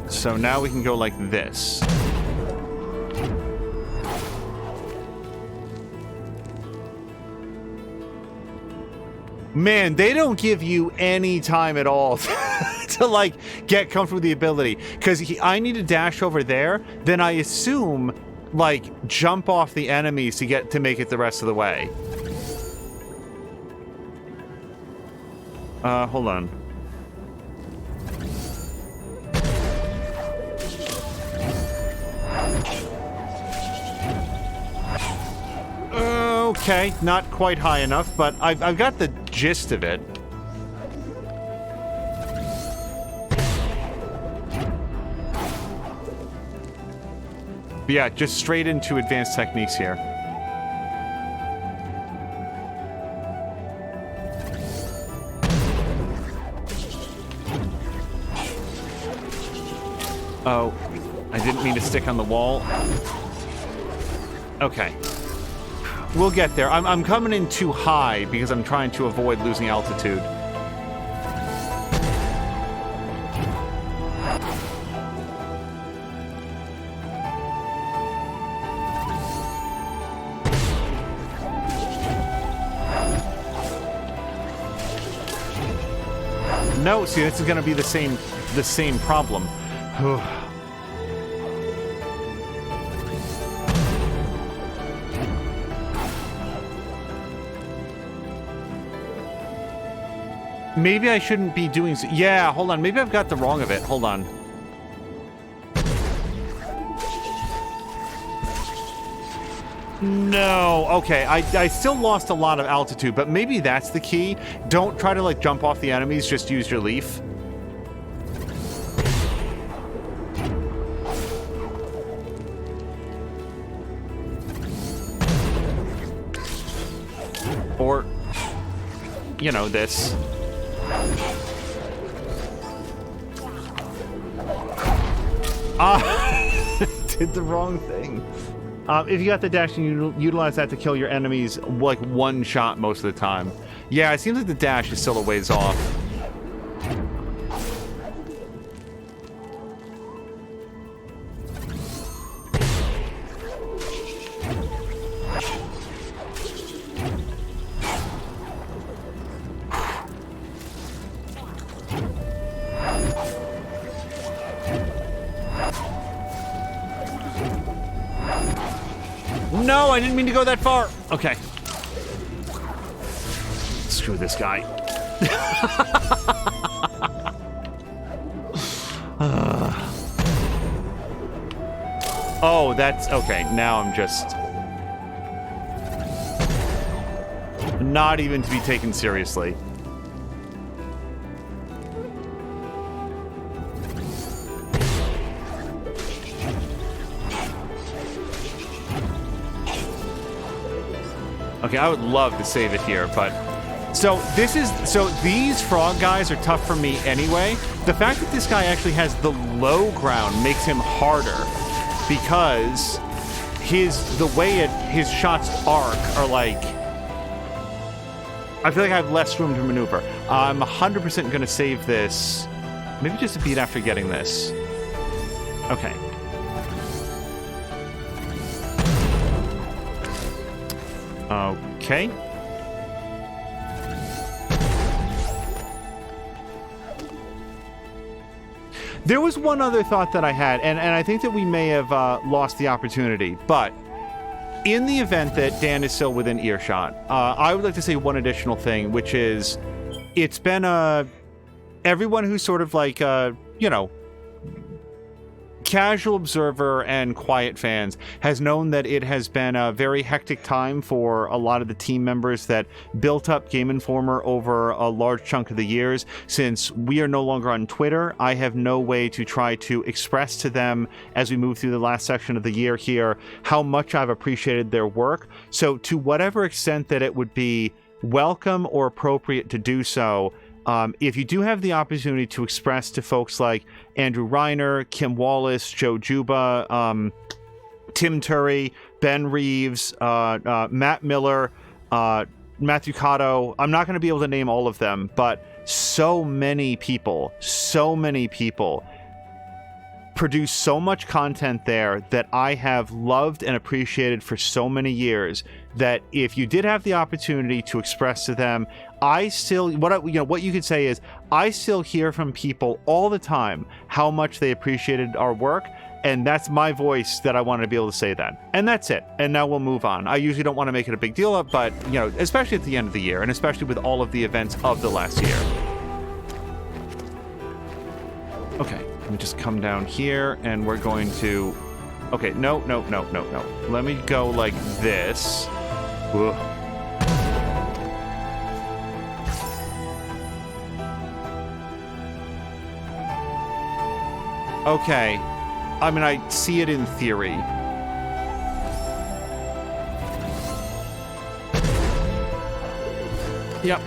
So now we can go like this. Man, they don't give you any time at all to like get comfortable with the ability. Because I need to dash over there, then I assume like jump off the enemies to make it the rest of the way. Hold on. Okay, not quite high enough, but I've got the gist of it. But yeah, just straight into advanced techniques here. Oh, I didn't mean to stick on the wall. Okay. We'll get there. I'm coming in too high because I'm trying to avoid losing altitude. No, see, this is going to be the same problem. Maybe I shouldn't be doing... Yeah, hold on. Maybe I've got the wrong of it. Hold on. No. Okay, I still lost a lot of altitude, but maybe that's the key. Don't try to, like, jump off the enemies. Just use your leaf. Or, you know, this. Did the wrong thing. If you got the dash, you utilize that to kill your enemies like one shot most of the time. Yeah, it seems like the dash is still a ways off. No, I didn't mean to go that far. Okay. Screw this guy. Oh, that's... Okay, now I'm just... not even to be taken seriously. Okay, I would love to save it here, but... So, these frog guys are tough for me anyway. The fact that this guy actually has the low ground makes him harder, because the way his shots arc are like... I feel like I have less room to maneuver. I'm 100% going to save this. Maybe just a beat after getting this. Okay. Okay. There was one other thought that I had, and I think that we may have lost the opportunity, but in the event that Dan is still within earshot, I would like to say one additional thing, which is it's been everyone who's sort of like, you know, casual observer and quiet fans has known that it has been a very hectic time for a lot of the team members that built up Game Informer over a large chunk of the years. Since we are no longer on Twitter, I have no way to try to express to them as we move through the last section of the year here how much I've appreciated their work. So to whatever extent that it would be welcome or appropriate to do so, if you do have the opportunity to express to folks like Andrew Reiner, Kim Wallace, Joe Juba, Tim Turry, Ben Reeves, Matt Miller, Matthew Cotto, I'm not going to be able to name all of them, but so many people produce so much content there that I have loved and appreciated for so many years, that if you did have the opportunity to express to them, I still, what you could say is, I still hear from people all the time how much they appreciated our work, and that's my voice that I wanted to be able to say that. And that's it. And now we'll move on. I usually don't want to make it a big deal of, but, especially at the end of the year, and especially with all of the events of the last year. Okay, let me just come down here, and we're going to... Okay, no. Let me go like this. Ugh. Okay. I mean, I see it in theory. Yep.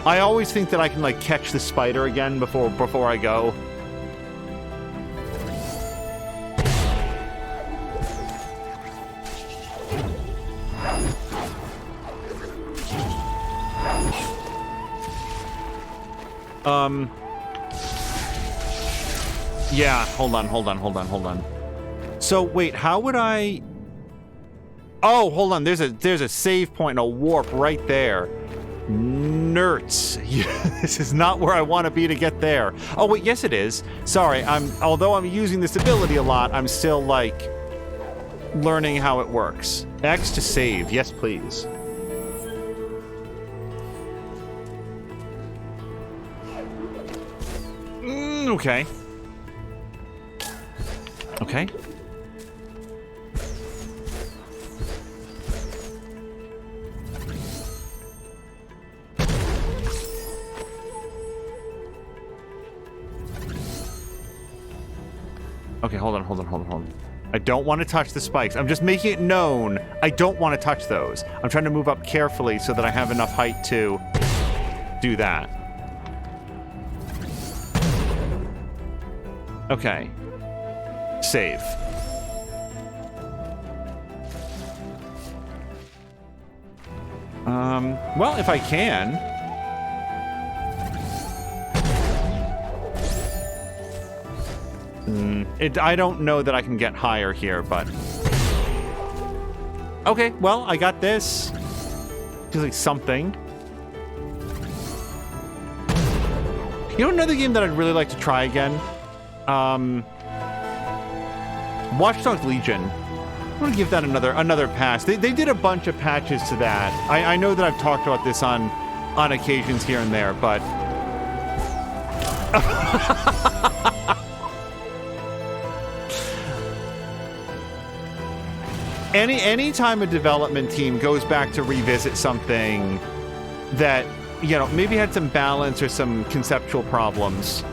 I always think that I can, like, catch the spider again before I go. Yeah, hold on. So, wait, how would I... Oh, hold on, there's a save point and a warp right there. Nerds. This is not where I want to be to get there. Oh, wait, yes it is. Sorry, although I'm using this ability a lot, I'm still, like, learning how it works. X to save. Yes, please. Okay. Okay. Okay, hold on. I don't want to touch the spikes. I'm just making it known I don't want to touch those. I'm trying to move up carefully so that I have enough height to do that. Okay. Save. Well, if I can. I don't know that I can get higher here, but... Okay, well, I got this. Feels like something. You know another game that I'd really like to try again? Watch Dogs Legion. I'm gonna give that another pass. They did a bunch of patches to that. I know that I've talked about this on occasions here and there, but... Any time a development team goes back to revisit something that, maybe had some balance or some conceptual problems,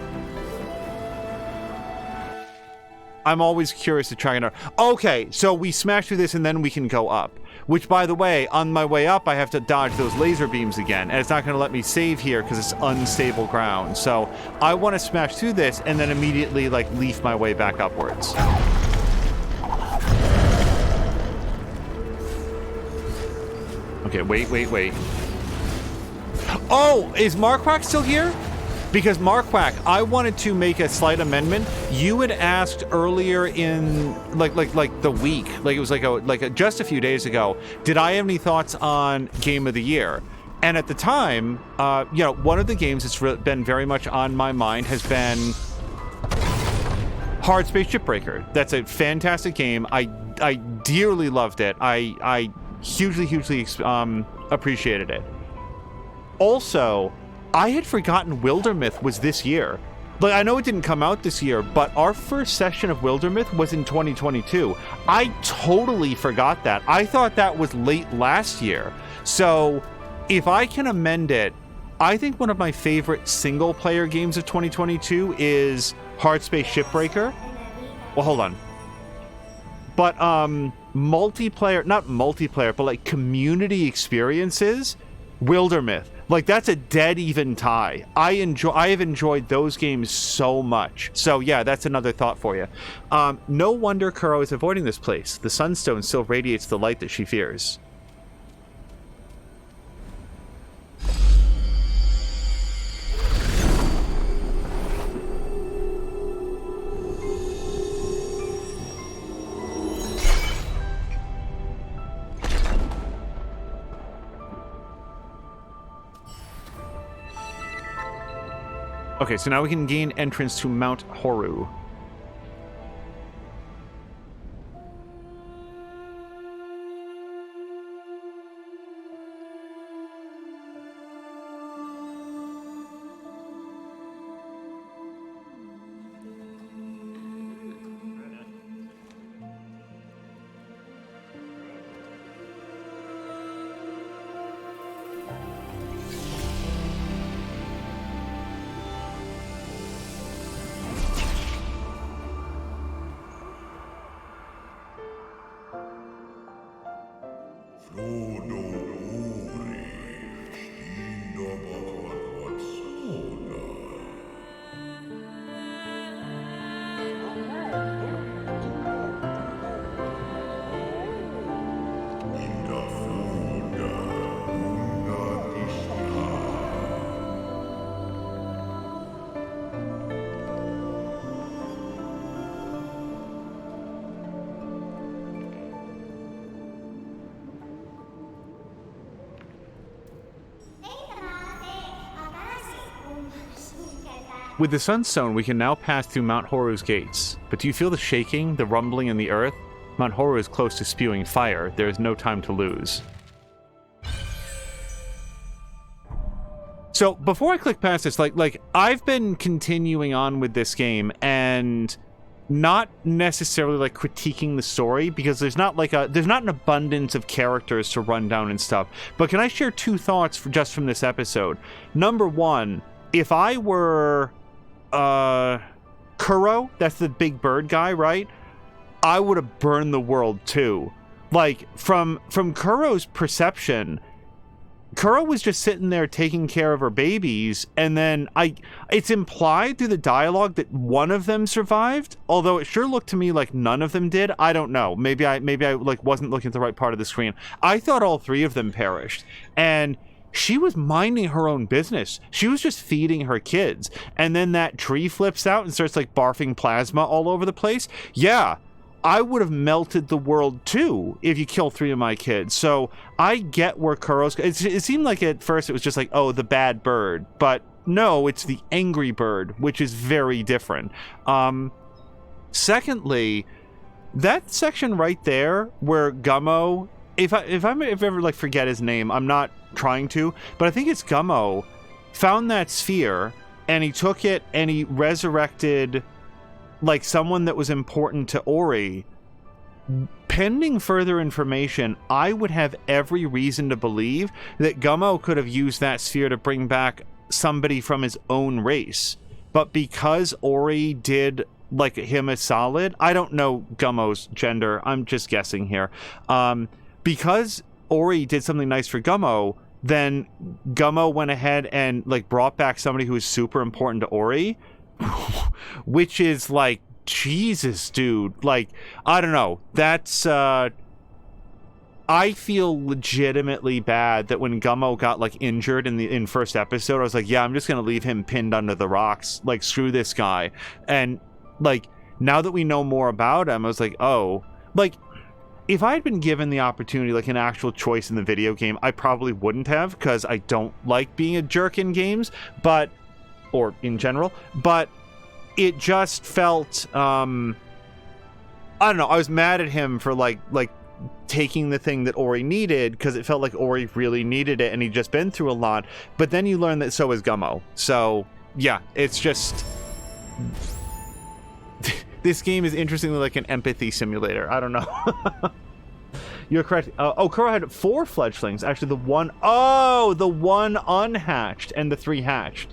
I'm always curious to try and... Okay, so we smash through this and then we can go up. Which, by the way, on my way up, I have to dodge those laser beams again. And it's not going to let me save here because it's unstable ground. So I want to smash through this and then immediately, like, leaf my way back upwards. Okay, wait. Oh, is Marquack still here? Because Marquack, I wanted to make a slight amendment. You had asked earlier in like the week, like it was just a few days ago, did I have any thoughts on Game of the Year? And at the time, one of the games that's been very much on my mind has been Hard Space Shipbreaker. That's a fantastic game. I dearly loved it. I hugely appreciated it. Also, I had forgotten Wildermyth was this year. Like, I know it didn't come out this year, but our first session of Wildermyth was in 2022. I totally forgot that. I thought that was late last year. So, if I can amend it, I think one of my favorite single-player games of 2022 is Hardspace Shipbreaker. Well, hold on. But, multiplayer, not multiplayer, but like community experiences, Wildermyth. Like, that's a dead even tie. I have enjoyed those games so much. So yeah, that's another thought for you. No wonder Kuro is avoiding this place. The sunstone still radiates the light that she fears. Okay, so now we can gain entrance to Mount Horu. With the Sunstone, we can now pass through Mount Horu's gates. But do you feel the shaking, the rumbling in the earth? Mount Horu is close to spewing fire. There is no time to lose. So, before I click past this, like I've been continuing on with this game and not necessarily like critiquing the story because there's not an abundance of characters to run down and stuff. But can I share two thoughts just from this episode? Number one, if I were Kuro, that's the big bird guy, right? I would have burned the world too. Like, from Kuro's perception, Kuro was just sitting there taking care of her babies, and then it's implied through the dialogue that one of them survived, although it sure looked to me like none of them did. I don't know. Maybe I like wasn't looking at the right part of the screen. I thought all three of them perished, and she was minding her own business. She was just feeding her kids. And then that tree flips out and starts like barfing plasma all over the place. Yeah, I would have melted the world too if you kill three of my kids. So I get where Kuro's... It seemed like at first it was just like, oh, the bad bird. But no, it's the angry bird, which is very different. Secondly, that section right there where Gummo... If I ever like forget his name, I'm not trying to, but I think it's Gummo, found that sphere and he took it and he resurrected like someone that was important to Ori. Pending further information, I would have every reason to believe that Gummo could have used that sphere to bring back somebody from his own race. But because Ori did like him a solid, I don't know Gummo's gender, I'm just guessing here. Because Ori did something nice for Gummo, then Gummo went ahead and like brought back somebody who was super important to Ori, which is like, Jesus, dude. Like, I don't know. That's, I feel legitimately bad that when Gummo got like injured in first episode, I was like, yeah, I'm just gonna leave him pinned under the rocks. Like, screw this guy. And like, now that we know more about him, I was like, oh, like, if I had been given the opportunity, like an actual choice in the video game, I probably wouldn't have, because I don't like being a jerk in games, but, or in general, but it just felt, I don't know, I was mad at him for like taking the thing that Ori needed, because it felt like Ori really needed it, and he'd just been through a lot. But then you learn that so is Gummo. So, yeah, it's just... This game is interestingly like an empathy simulator. I don't know. You're correct. Oh, Kuro had 4 fledglings. Actually, the one unhatched and the 3 hatched.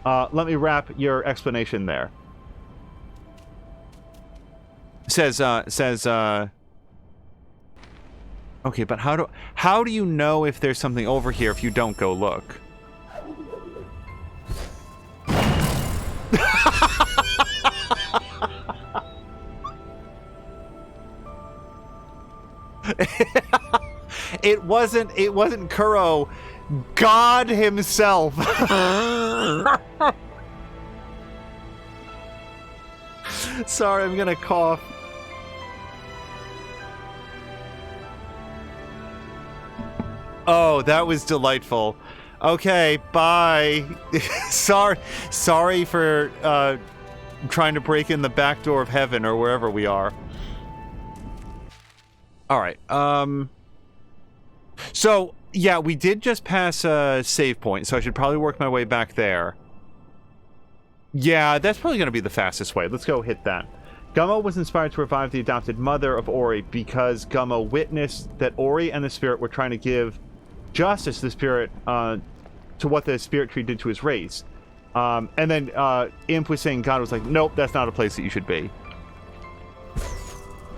Let me wrap your explanation there. Says, okay, but how do you know if there's something over here if you don't go look? It wasn't Kuro, God himself. Sorry, I'm gonna cough. Oh, that was delightful. Okay, bye. Sorry for trying to break in the back door of heaven or wherever we are. All right. So yeah, we did just pass a save point, so I should probably work my way back there. Yeah, that's probably going to be the fastest way. Let's go hit that. Gummo was inspired to revive the adopted mother of Ori because Gummo witnessed that Ori and the spirit were trying to give justice to the spirit, to what the spirit tree did to his race. And then Imp was saying, God was like, nope, that's not a place that you should be.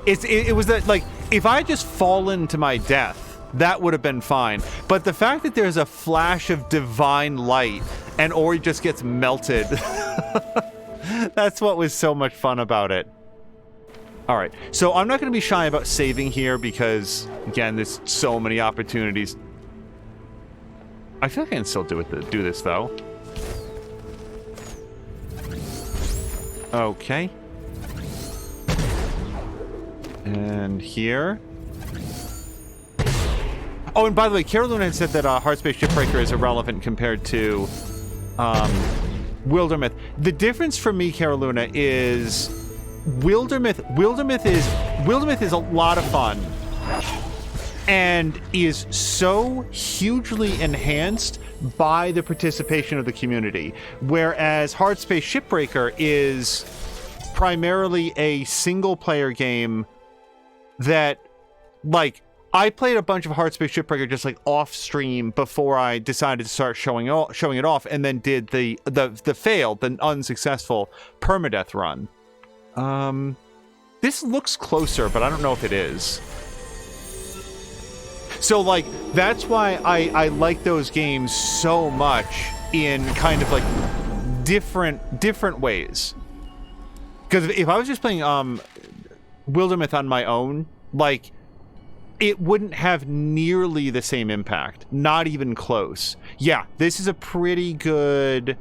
It was that, like, if I had just fallen to my death, that would have been fine. But the fact that there's a flash of divine light and Ori just gets melted, that's what was so much fun about it. All right, so I'm not going to be shy about saving here because, again, there's so many opportunities. I feel like I can still do this, though. Okay. And here. Oh, and by the way, Kara Luna had said that Hardspace Shipbreaker is irrelevant compared to Wildermyth. The difference for me, Kara Luna, is Wildermyth is a lot of fun and is so hugely enhanced by the participation of the community, whereas Hardspace Shipbreaker is primarily a single-player game that, like, I played a bunch of Hardspace Shipbreaker just like off stream before I decided to start showing it off, and then did the failed, the unsuccessful permadeath run. This looks closer, but I don't know if it is. So, like, that's why I like those games so much in kind of like different ways. Because if I was just playing Wildermyth on my own, like, it wouldn't have nearly the same impact. Not even close. Yeah, this is a pretty good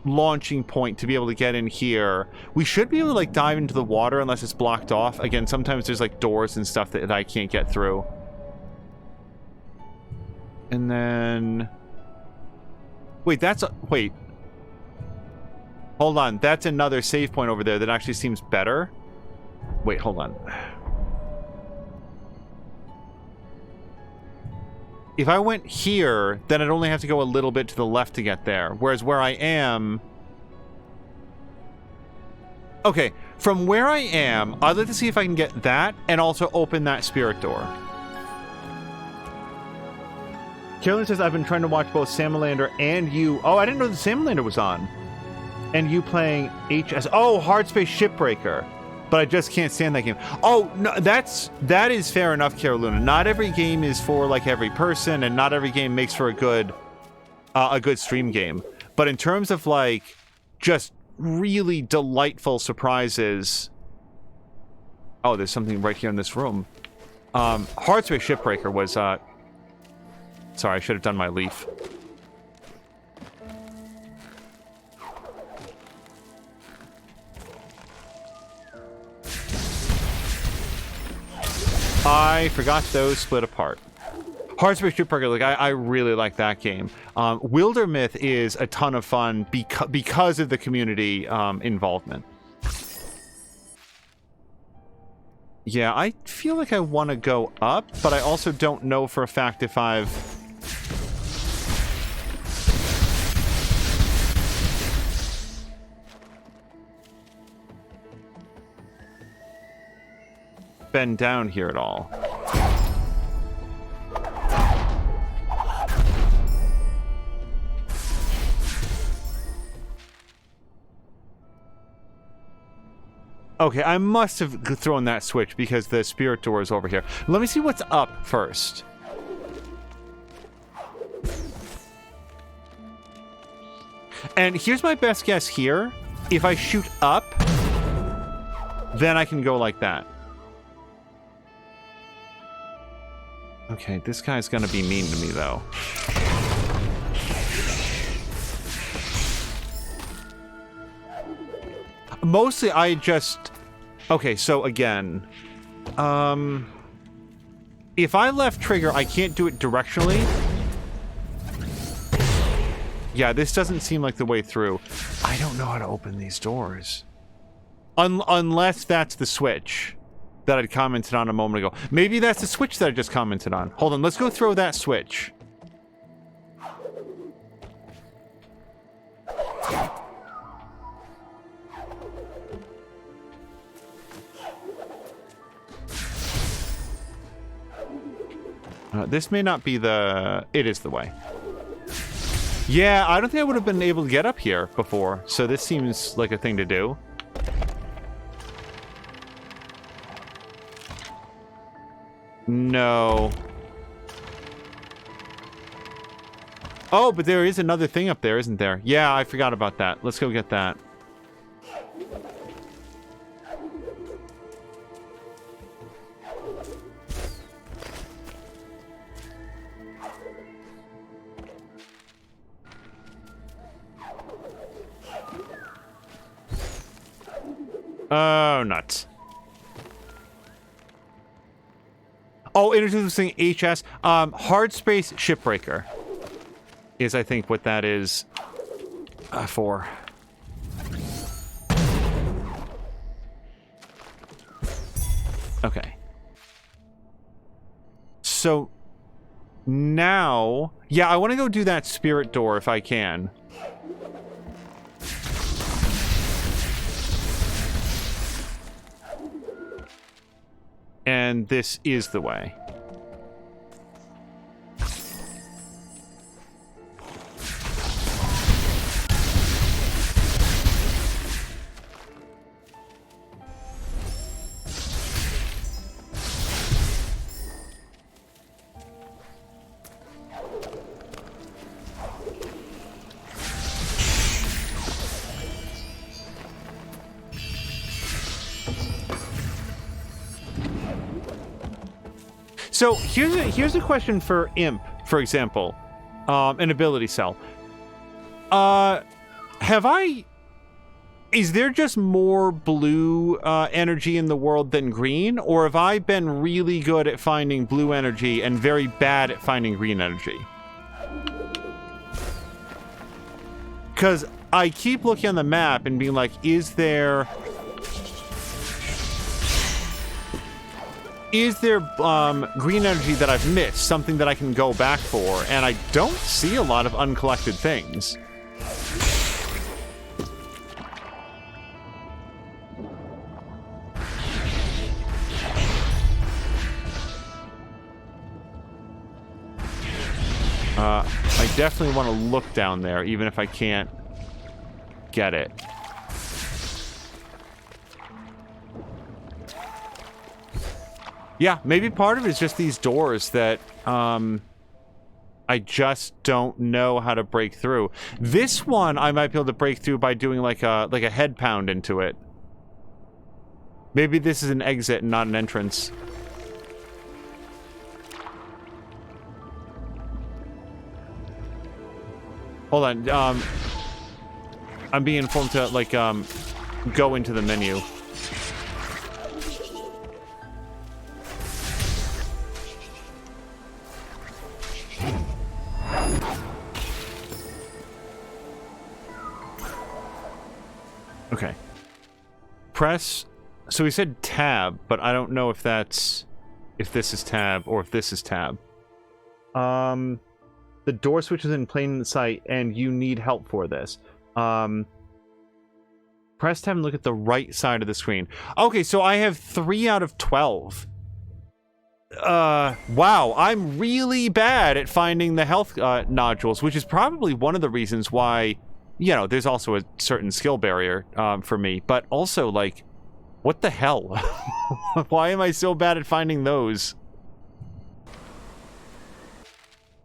launching point to be able to get in here. We should be able to, like, dive into the water unless it's blocked off. Again, sometimes there's, like, doors and stuff that I can't get through. And then... Wait, wait. Hold on. That's another save point over there that actually seems better. Wait, hold on. If I went here, then I'd only have to go a little bit to the left to get there. Whereas where I am... Okay, from where I am, I'd like to see if I can get that and also open that spirit door. Carolyn says, I've been trying to watch both Salamander and you... Oh, I didn't know the Salamander was on. And you playing HS... Oh, Hardspace Shipbreaker. But I just can't stand that game. Oh, no, that is fair enough, Carolina. Not every game is for, like, every person, and not every game makes for a good stream game. But in terms of, like, just really delightful surprises... Oh, there's something right here in this room. Hardspace Shipbreaker was, Sorry, I should have done my leaf. I forgot those split apart. Hardspace Shipbreaker, like, I really like that game. Wildermyth is a ton of fun because of the community involvement. Yeah, I feel like I want to go up, but I also don't know for a fact if I've... been down here at all. Okay, I must have thrown that switch because the spirit door is over here. Let me see what's up first. And here's my best guess here. If I shoot up, then I can go like that. Okay, this guy's gonna be mean to me, though. Mostly, I just... Okay, so again... if I left trigger, I can't do it directionally. Yeah, this doesn't seem like the way through. I don't know how to open these doors. Unless that's the switch that I'd commented on a moment ago. Maybe that's the switch that I just commented on. Hold on, let's go throw that switch. This may not be the... It is the way. Yeah, I don't think I would have been able to get up here before, so this seems like a thing to do. No. Oh, but there is another thing up there, isn't there? Yeah, I forgot about that. Let's go get that. Oh, nuts. Oh, introducing HS. Hard space shipbreaker is, I think, what that is for. Okay. So now, yeah, I want to go do that spirit door if I can. And this is the way. So here's a question for Imp, for example, an ability cell. Is there just more blue energy in the world than green, or have I been really good at finding blue energy and very bad at finding green energy? Because I keep looking on the map and being like, is there green energy that I've missed, something that I can go back for? And I don't see a lot of uncollected things. I definitely want to look down there, even if I can't get it. Yeah, maybe part of it is just these doors that I just don't know how to break through. This one I might be able to break through by doing like a head pound into it. Maybe this is an exit and not an entrance. Hold on, I'm being informed to like go into the menu. Okay. Press So we said tab, but I don't know if that's... if this is tab or if this is tab. The door switch is in plain sight, and you need help for this. Press tab and look at the right side of the screen. Okay, so I have 3 out of 12. Wow, I'm really bad at finding the health nodules, which is probably one of the reasons why, you know, there's also a certain skill barrier for me. But also, like, what the hell? Why am I so bad at finding those?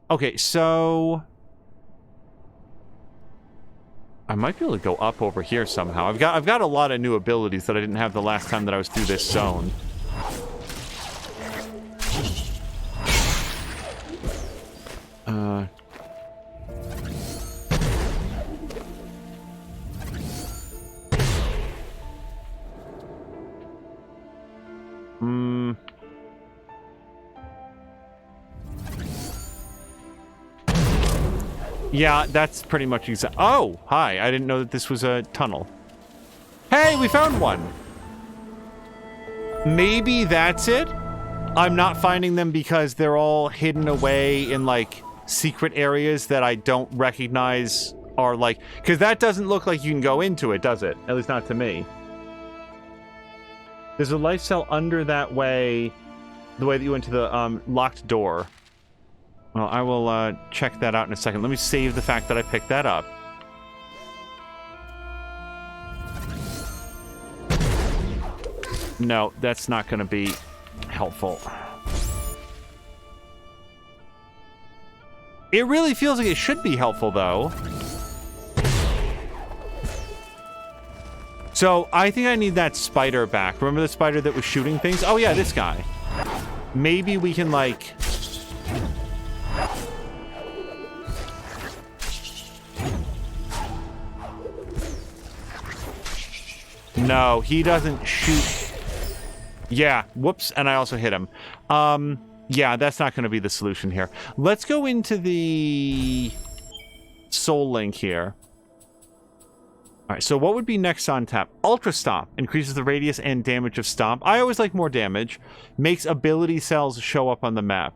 Okay, so... I might be able to go up over here somehow. I've got a lot of new abilities that I didn't have the last time that I was through this zone. Yeah, that's pretty much exact. Oh, hi. I didn't know that this was a tunnel. Hey, we found one. Maybe that's it? I'm not finding them because they're all hidden away in, like, secret areas that I don't recognize are, like... Because that doesn't look like you can go into it, does it? At least not to me. There's a life cell under that way, the way that you went to the locked door. Well, I will check that out in a second. Let me save the fact that I picked that up. No, that's not going to be helpful. It really feels like it should be helpful, though. So, I think I need that spider back. Remember the spider that was shooting things? Oh, yeah, this guy. Maybe we can, like... No, he doesn't shoot. Yeah, whoops, and I also hit him. Yeah, that's not going to be the solution here. Let's go into the soul link here. All right, so what would be next on tap? Ultra Stomp increases the radius and damage of Stomp. I always like more damage. Makes ability cells show up on the map.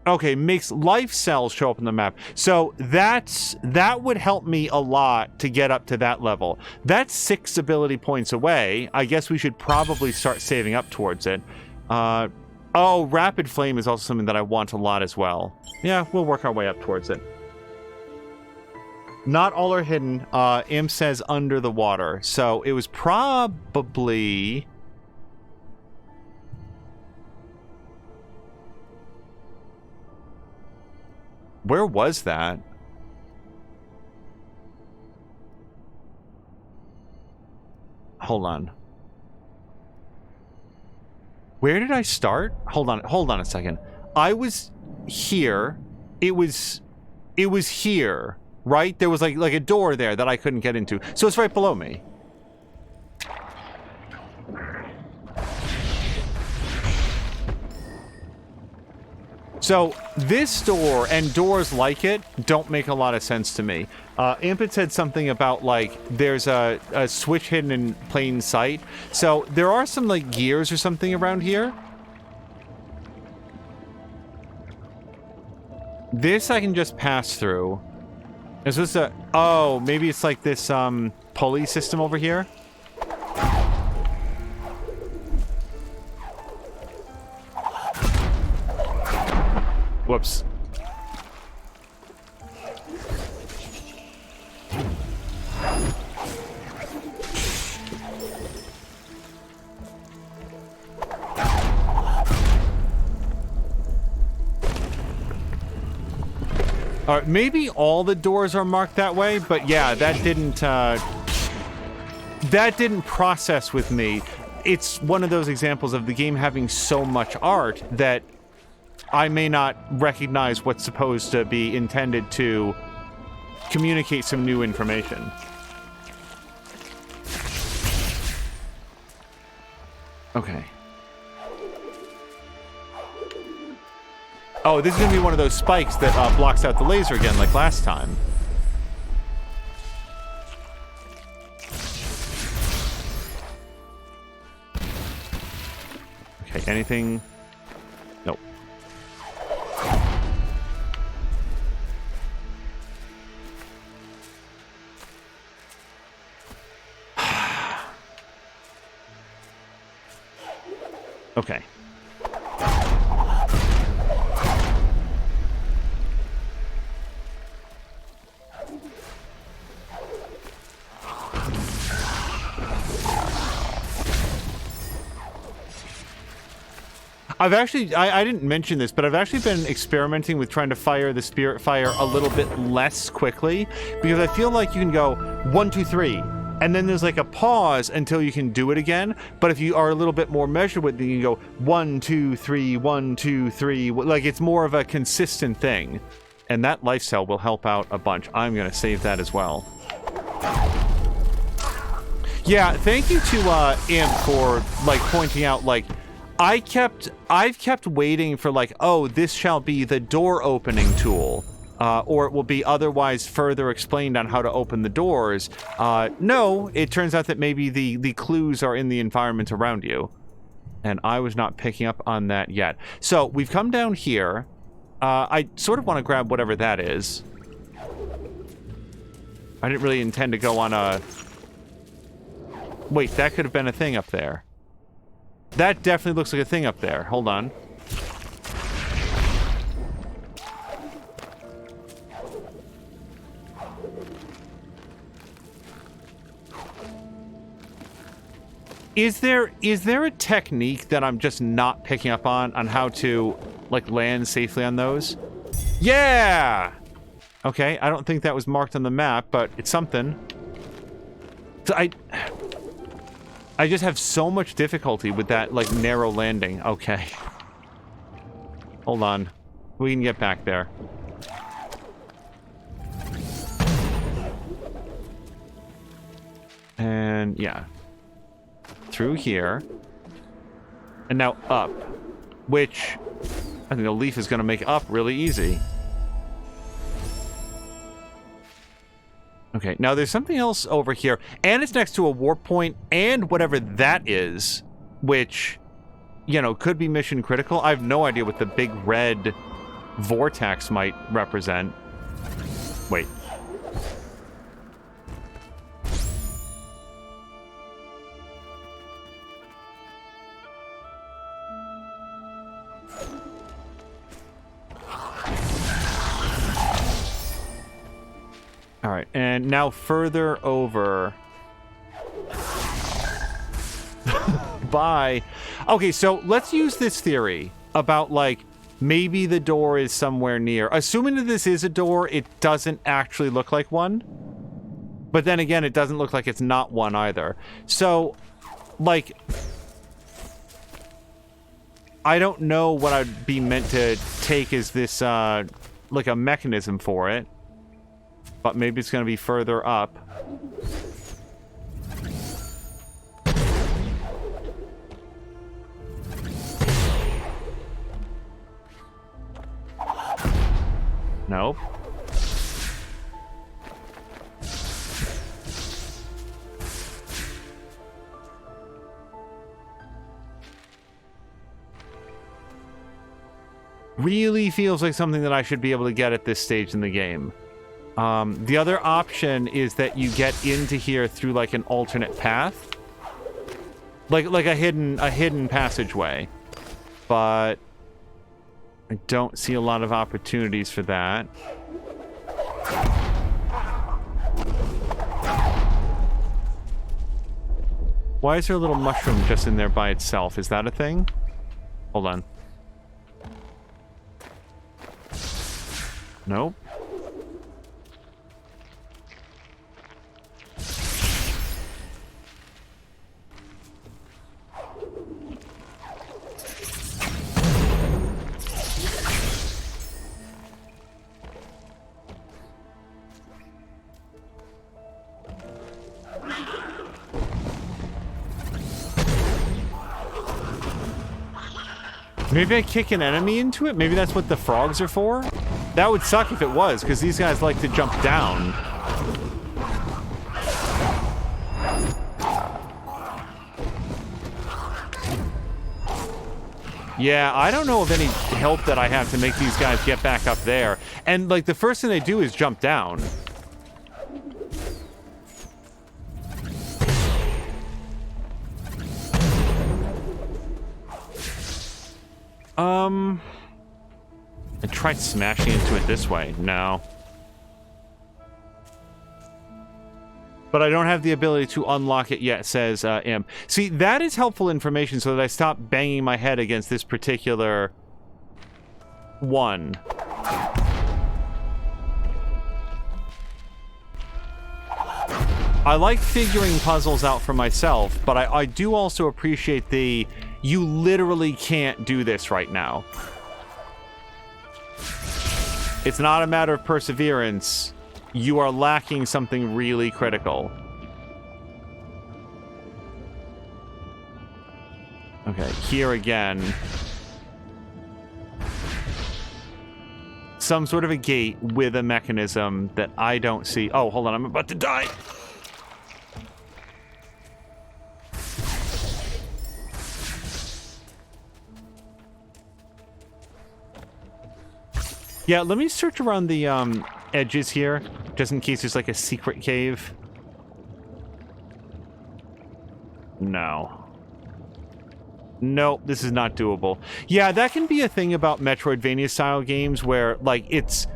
Okay, makes life cells show up on the map. So that would help me a lot to get up to that level. That's 6 ability points away. I guess we should probably start saving up towards it. Oh, Rapid Flame is also something that I want a lot as well. Yeah, we'll work our way up towards it. Not all are hidden. Imp says under the water. So it was probably... Where was that? Hold on. Where did I start? Hold on a second. I was here. It was here, right? There was like a door there that I couldn't get into. So it's right below me. So this door and doors like it don't make a lot of sense to me. Impet said something about, like, there's a switch hidden in plain sight. So there are some, like, gears or something around here. This I can just pass through. Is this a... Oh, maybe it's like this pulley system over here? Whoops. All right, maybe all the doors are marked that way, but yeah, that didn't process with me. It's one of those examples of the game having so much art that I may not recognize what's supposed to be intended to communicate some new information. Okay. Oh, this is going to be one of those spikes that blocks out the laser again, like last time. anything? Nope. Okay. I've actually, I didn't mention this, but I've actually been experimenting with trying to fire the Spirit Fire a little bit less quickly, because I feel like you can go 1, 2, 3, and then there's like a pause until you can do it again. But if you are a little bit more measured with it, you can go 1, 2, 3, 1, 2, 3. Like, it's more of a consistent thing. And that life cell will help out a bunch. I'm going to save that as well. Yeah, thank you to Imp for, like, pointing out, like, I've kept waiting for, like, oh, this shall be the door opening tool. Or it will be otherwise further explained on how to open the doors. No, it turns out that maybe the clues are in the environment around you. And I was not picking up on that yet. So, we've come down here. I sort of want to grab whatever that is. I didn't really intend to go on a... Wait, that could have been a thing up there. That definitely looks like a thing up there. Hold on. Is there a technique that I'm just not picking up on how to, like, land safely on those? Yeah! Okay, I don't think that was marked on the map, but it's something. So I just have so much difficulty with that, like, narrow landing. Okay. Hold on. We can get back there. And, yeah. Through here. And now up. Which, I think the leaf is going to make up really easy. Okay, now there's something else over here, and it's next to a warp point, and whatever that is, which, you know, could be mission critical. I have no idea what the big red vortex might represent. Wait. All right, and now further over. Bye. Okay, so let's use this theory about, like, maybe the door is somewhere near. Assuming that this is a door, it doesn't actually look like one. But then again, it doesn't look like it's not one either. So, like, I don't know what I'd be meant to take as this, like, a mechanism for it. But maybe it's going to be further up. Nope. Really feels like something that I should be able to get at this stage in the game. The other option is that you get into here through, like, an alternate path. Like a hidden passageway. But I don't see a lot of opportunities for that. Why is there a little mushroom just in there by itself? Is that a thing? Hold on. Nope. Maybe I kick an enemy into it? Maybe that's what the frogs are for? That would suck if it was, because these guys like to jump down. Yeah, I don't know of any help that I have to make these guys get back up there. And, like, the first thing they do is jump down. I tried smashing into it this way. No. But I don't have the ability to unlock it yet, says M. See, that is helpful information so that I stop banging my head against this particular one. I like figuring puzzles out for myself, but I do also appreciate the, you literally can't do this right now. It's not a matter of perseverance. You are lacking something really critical. Okay, here again. Some sort of a gate with a mechanism that I don't see. Oh, hold on, I'm about to die. Yeah, let me search around the edges here, just in case there's like a secret cave. No. Nope, this is not doable. Yeah, that can be a thing about Metroidvania-style games where, like, it's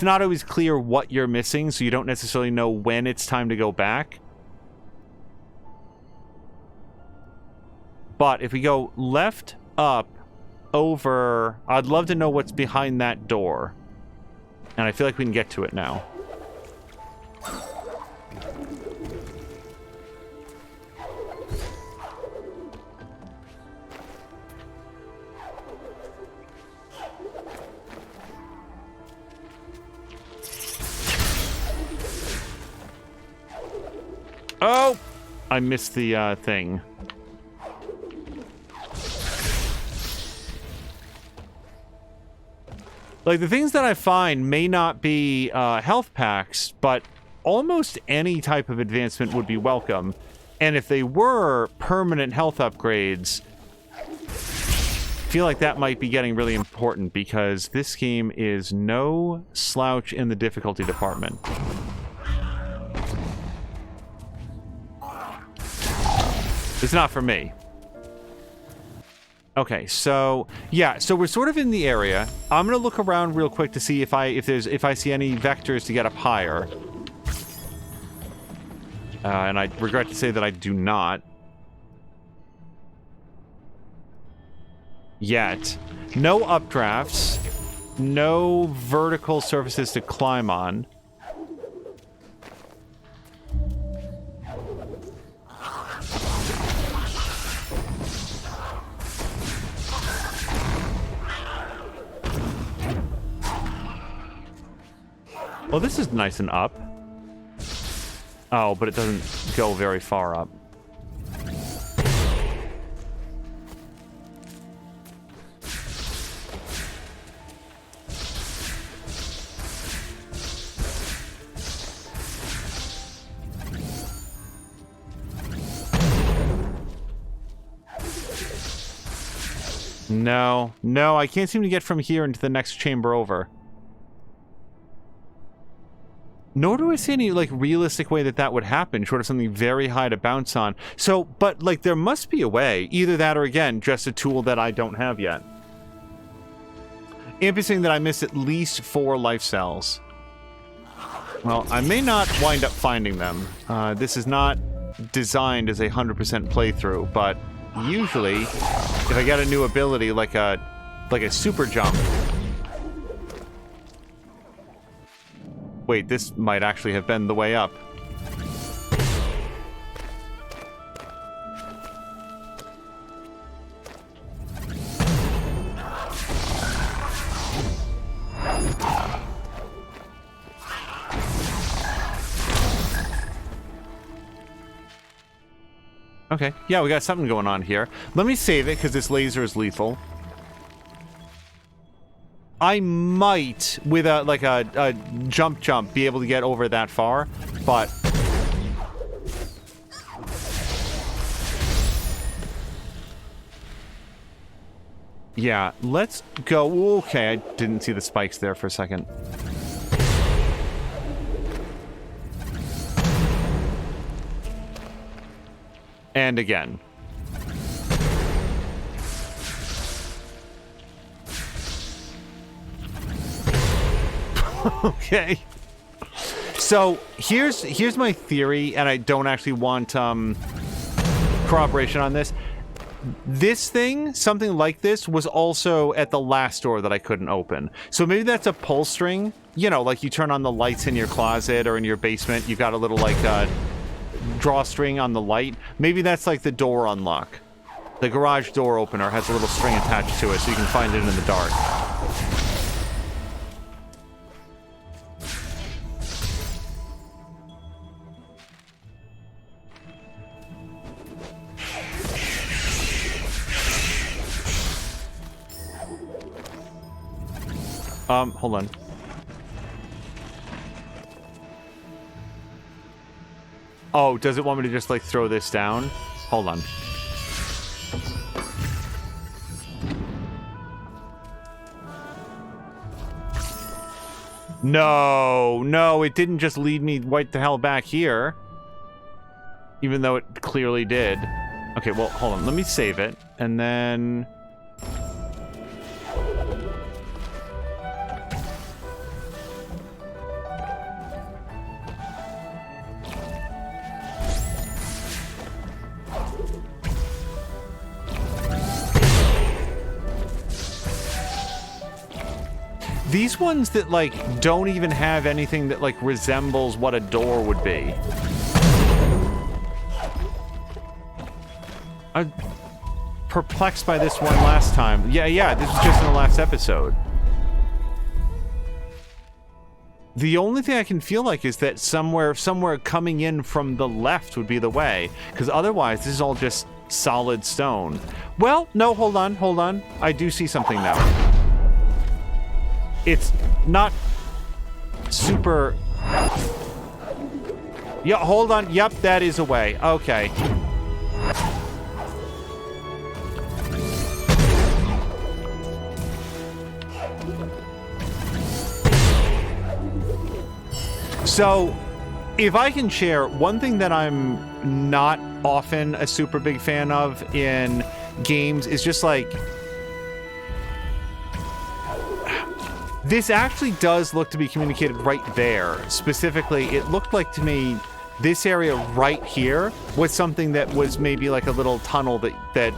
not always clear what you're missing, so you don't necessarily know when it's time to go back. But if we go left, up, over, I'd love to know what's behind that door. And I feel like we can get to it now. Oh! I missed the thing. Like, the things that I find may not be health packs, but almost any type of advancement would be welcome. And if they were permanent health upgrades, I feel like that might be getting really important, because this game is no slouch in the difficulty department. It's not for me. Okay, so yeah, so we're sort of in the area. I'm gonna look around real quick to see if I see any vectors to get up higher. And I regret to say that I do not. Yet. No updrafts. No vertical surfaces to climb on. Well, this is nice and up. Oh, but it doesn't go very far up. No, no, I can't seem to get from here into the next chamber over. Nor do I see any, like, realistic way that that would happen, short of something very high to bounce on. So, but, like, there must be a way. Either that or, again, just a tool that I don't have yet. Imp is saying that I missed at least 4 life cells. Well, I may not wind up finding them. This is not designed as a 100% playthrough, but usually, if I get a new ability, like a super jump... Wait, this might actually have been the way up. Okay, yeah, we got something going on here. Let me save it, because this laser is lethal. I might, with a jump, be able to get over that far, but... Yeah, let's go. Okay, I didn't see the spikes there for a second. And again. Okay. So here's my theory, and I don't actually want corroboration on this. This thing, something like this, was also at the last door that I couldn't open. So maybe that's a pull string. You know, like you turn on the lights in your closet or in your basement. You've got a little, like, drawstring on the light. Maybe that's like the door unlock. The garage door opener has a little string attached to it, so you can find it in the dark. Hold on. Oh, does it want me to just, like, throw this down? Hold on. No, it didn't just lead me right the hell back here. Even though it clearly did. Okay, well, hold on. Let me save it. And then... These ones that, like, don't even have anything that, like, resembles what a door would be. I'm perplexed by this one last time. Yeah, this was just in the last episode. The only thing I can feel like is that somewhere coming in from the left would be the way. Because otherwise, this is all just solid stone. Well, no, hold on. I do see something now. It's not super... Yeah, hold on. Yep, that is a way. Okay. So, if I can share, one thing that I'm not often a super big fan of in games is just like... This actually does look to be communicated right there. Specifically, it looked like to me this area right here was something that was maybe like a little tunnel that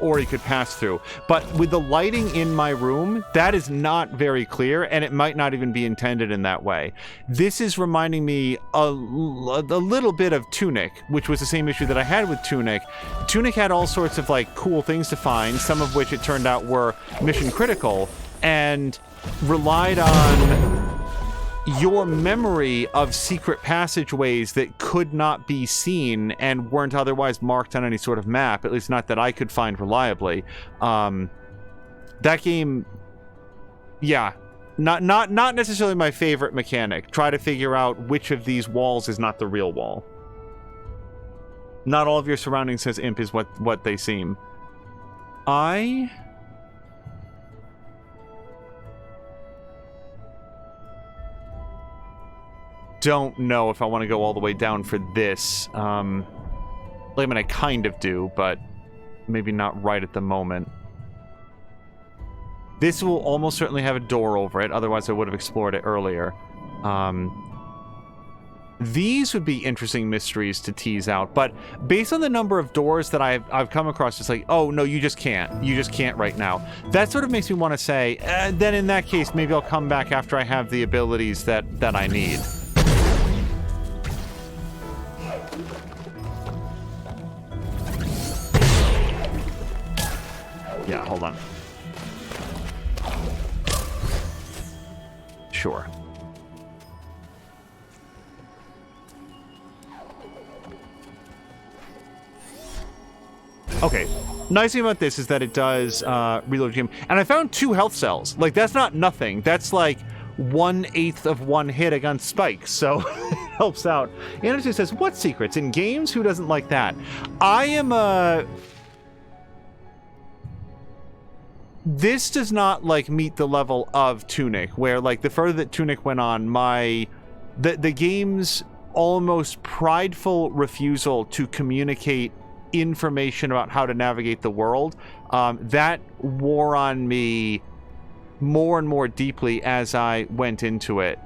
Ori could pass through. But with the lighting in my room, that is not very clear, and it might not even be intended in that way. This is reminding me a little bit of Tunic, which was the same issue that I had with Tunic. Tunic had all sorts of like cool things to find, some of which it turned out were mission critical, and relied on your memory of secret passageways that could not be seen and weren't otherwise marked on any sort of map, at least not that I could find reliably. That game, yeah, not necessarily my favorite mechanic. Try to figure out which of these walls is not the real wall. Not all of your surroundings, says Imp, is what they seem. I don't know if I want to go all the way down for this. I mean, I kind of do, but maybe not right at the moment. This will almost certainly have a door over it, otherwise I would have explored it earlier. These would be interesting mysteries to tease out, but based on the number of doors that I've come across, it's like, oh, no, you just can't. You just can't right now. That sort of makes me want to say, then in that case, maybe I'll come back after I have the abilities that I need. Yeah, hold on. Sure. Okay. Nice thing about this is that it does reload game. And I found 2 health cells. Like, that's not nothing. That's like 1/8 of one hit against spikes. So it helps out. Anderson says, what secrets? In games? Who doesn't like that? I am a... this does not, like, meet the level of Tunic, where, like, the further that Tunic went on, the game's almost prideful refusal to communicate information about how to navigate the world, that wore on me more and more deeply as I went into it.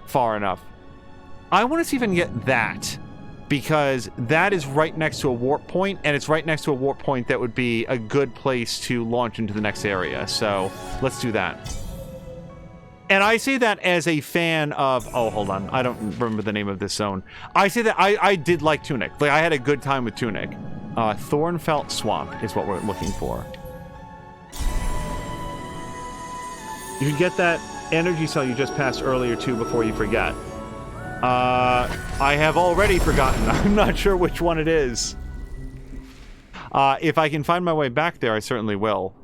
Far enough. I want to see if I can get that, because that is right next to a warp point, and it's right next to a warp point that would be a good place to launch into the next area. So let's do that. And I say that as a fan of... Oh, hold on. I don't remember the name of this zone. I say that I did like Tunic. Like, I had a good time with Tunic. Thornfelt Swamp is what we're looking for. You can get that energy cell you just passed earlier, too, before you forget. I have already forgotten. I'm not sure which one it is. If I can find my way back there, I certainly will.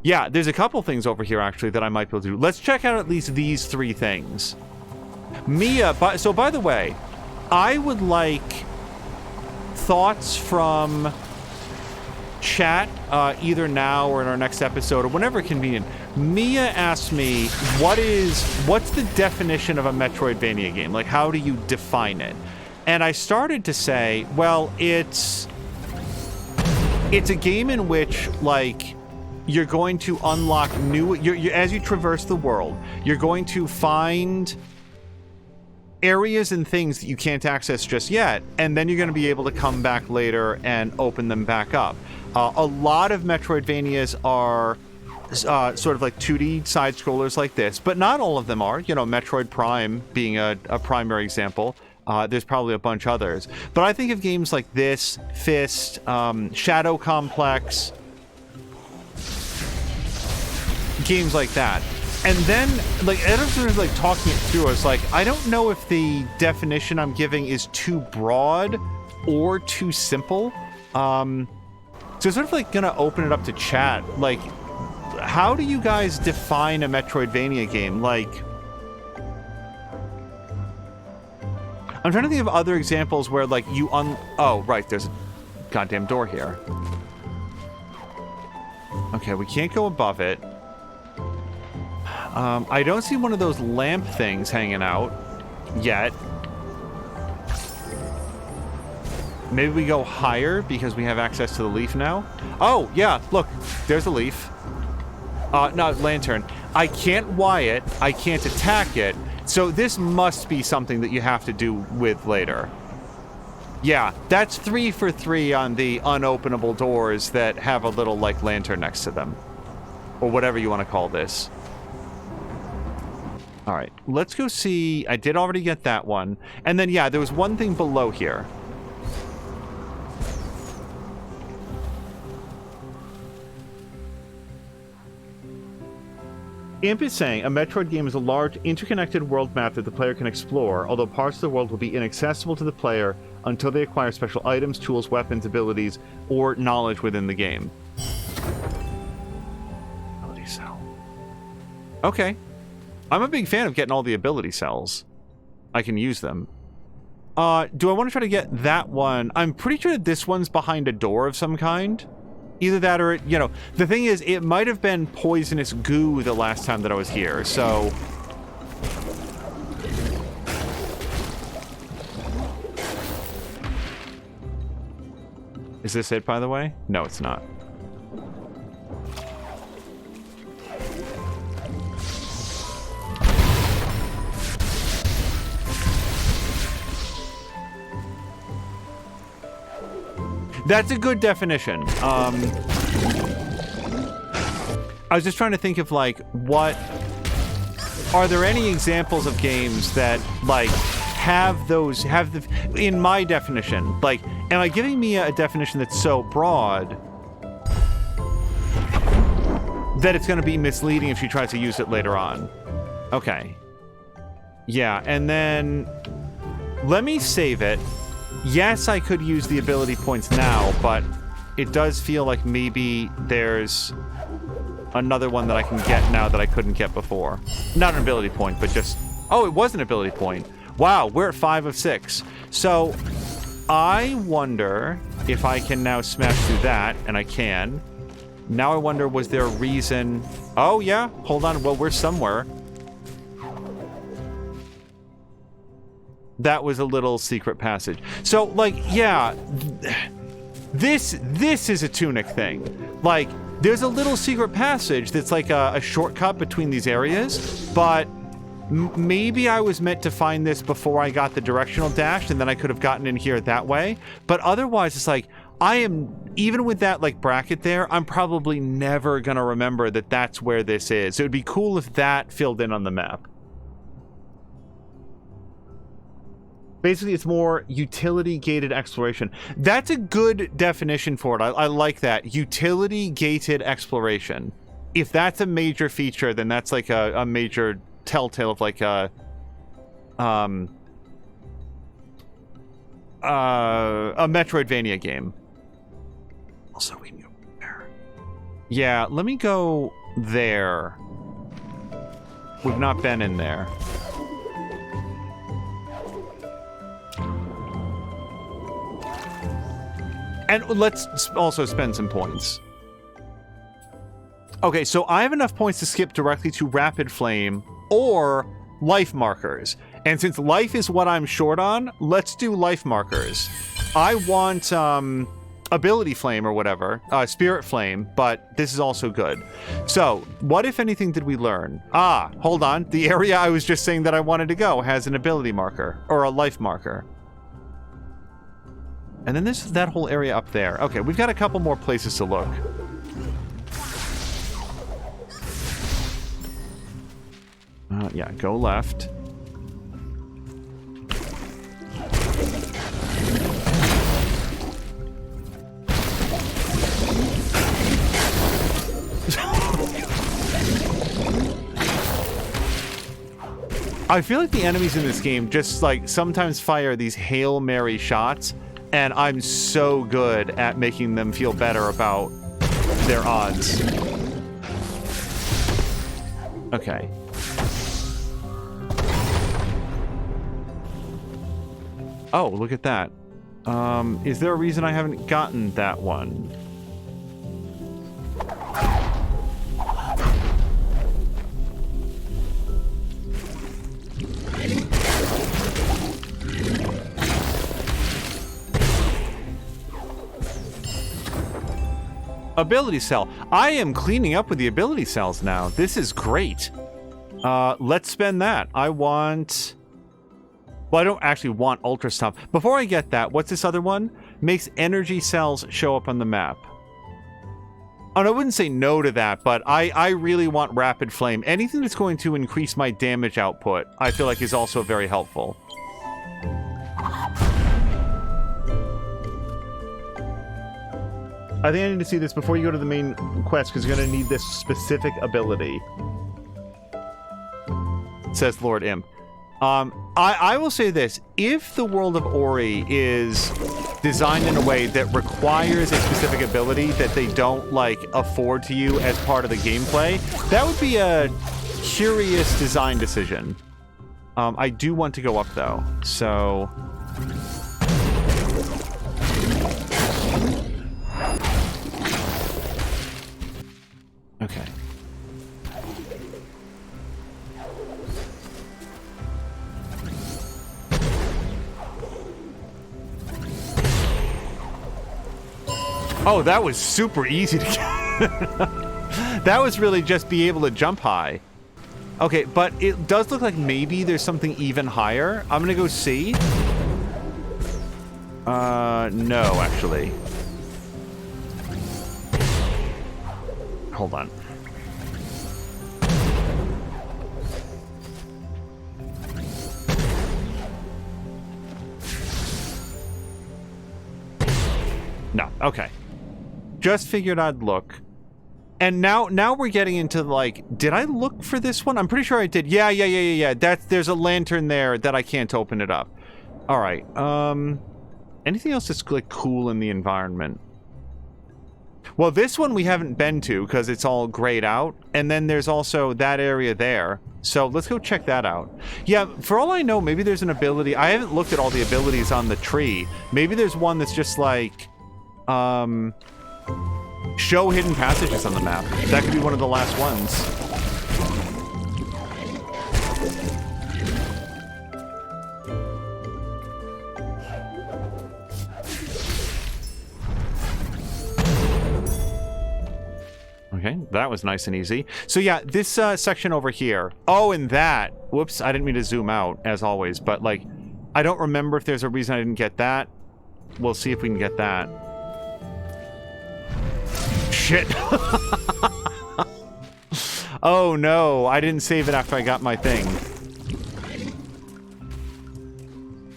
Yeah, there's a couple things over here, actually, that I might be able to do. Let's check out at least these 3 things. Mia, so by the way, I would like thoughts from chat, either now or in our next episode, or whenever convenient. Mia asked me, what's the definition of a Metroidvania game? Like, how do you define it? And I started to say, well, it's a game in which, like, you're going to unlock new... as you traverse the world, you're going to find areas and things that you can't access just yet, and then you're going to be able to come back later and open them back up. A lot of Metroidvanias are sort of like 2D side-scrollers like this, but not all of them are. You know, Metroid Prime being a primary example. There's probably a bunch others. But I think of games like this, Fist, Shadow Complex... games like that. And then, like, as I was like talking it through, I was like, I don't know if the definition I'm giving is too broad or too simple. So sort of like gonna open it up to chat. Like, how do you guys define a Metroidvania game? Like, I'm trying to think of other examples where, like, you oh, right, there's a goddamn door here. Okay, we can't go above it. I don't see one of those lamp things hanging out yet. Maybe we go higher because we have access to the leaf now. Oh, yeah, look, there's a leaf. No, lantern. I can't Y it. I can't attack it. So this must be something that you have to do with later. Yeah, that's 3 for 3 on the unopenable doors that have a little, like, lantern next to them. Or whatever you want to call this. All right, let's go see. I did already get that one. And then, yeah, there was one thing below here. Imp is saying, a Metroid game is a large, interconnected world map that the player can explore, although parts of the world will be inaccessible to the player until they acquire special items, tools, weapons, abilities, or knowledge within the game. Ability cell. Okay. I'm a big fan of getting all the ability cells. I can use them. Do I want to try to get that one? I'm pretty sure that this one's behind a door of some kind. Either that or, you know, the thing is, it might have been poisonous goo the last time that I was here, so... Is this it, by the way? No, it's not. That's a good definition. I was just trying to think of, like, what... Are there any examples of games that, like, have those... in my definition, like, am I giving me a definition that's so broad that it's going to be misleading if she tries to use it later on? Okay. Yeah, and then... Let me save it. Yes, I could use the ability points now, but it does feel like maybe there's another one that I can get now that I couldn't get before. Not an ability point, but just... Oh, it was an ability point. Wow, we're at 5 of 6. So, I wonder if I can now smash through that, and I can. Now I wonder, was there a reason... Oh, yeah. Hold on. Well, we're somewhere. That was a little secret passage. So, like, yeah, this is a Tunic thing. Like, there's a little secret passage that's like a shortcut between these areas, but maybe I was meant to find this before I got the directional dash, and then I could have gotten in here that way. But otherwise, it's like, I am, even with that, like, bracket there, I'm probably never gonna remember that that's where this is. It would be cool if that filled in on the map. Basically, it's more utility-gated exploration. That's a good definition for it. I like that. Utility-gated exploration. If that's a major feature, then that's like a major telltale of like a Metroidvania game. Also, we can go there. Yeah, let me go there. We've not been in there. And let's also spend some points. Okay, so I have enough points to skip directly to Rapid Flame or life markers. And since life is what I'm short on, let's do life markers. I want ability flame or whatever, spirit flame, but this is also good. So what, if anything, did we learn? Ah, hold on. The area I was just saying that I wanted to go has an ability marker or a life marker. And then there's that whole area up there. Okay, we've got a couple more places to look. Yeah, go left. I feel like the enemies in this game just, like, sometimes fire these Hail Mary shots, and I'm so good at making them feel better about their odds. Okay. Oh, look at that. Is there a reason I haven't gotten that one? Ability cell. I am cleaning up with the ability cells now. This is great. Let's spend that. I want... Well, I don't actually want Ultra Stomp. Before I get that, what's this other one? Makes energy cells show up on the map. Oh, and I wouldn't say no to that, but I really want Rapid Flame. Anything that's going to increase my damage output, I feel like is also very helpful. I think I need to see this before you go to the main quest, because you're going to need this specific ability. Says Lord Imp. I will say this. If the world of Ori is designed in a way that requires a specific ability that they don't, like, afford to you as part of the gameplay, that would be a curious design decision. I do want to go up, though. So... Okay. Oh, that was super easy to get. That was really just be able to jump high. Okay, but it does look like maybe there's something even higher. I'm gonna go see. No, actually. Hold on. No, okay. Just figured I'd look. And now we're getting into, like, did I look for this one? I'm pretty sure I did. Yeah. There's a lantern there that I can't open it up. All right. Anything else that's, like, cool in the environment? Well, this one we haven't been to because it's all grayed out. And then there's also that area there. So let's go check that out. Yeah, for all I know, maybe there's an ability. I haven't looked at all the abilities on the tree. Maybe there's one that's just like, show hidden passages on the map. That could be one of the last ones. Okay, that was nice and easy. So yeah, this section over here. Oh, and that. Whoops, I didn't mean to zoom out, as always. But, like, I don't remember if there's a reason I didn't get that. We'll see if we can get that. Shit. Oh, no. I didn't save it after I got my thing.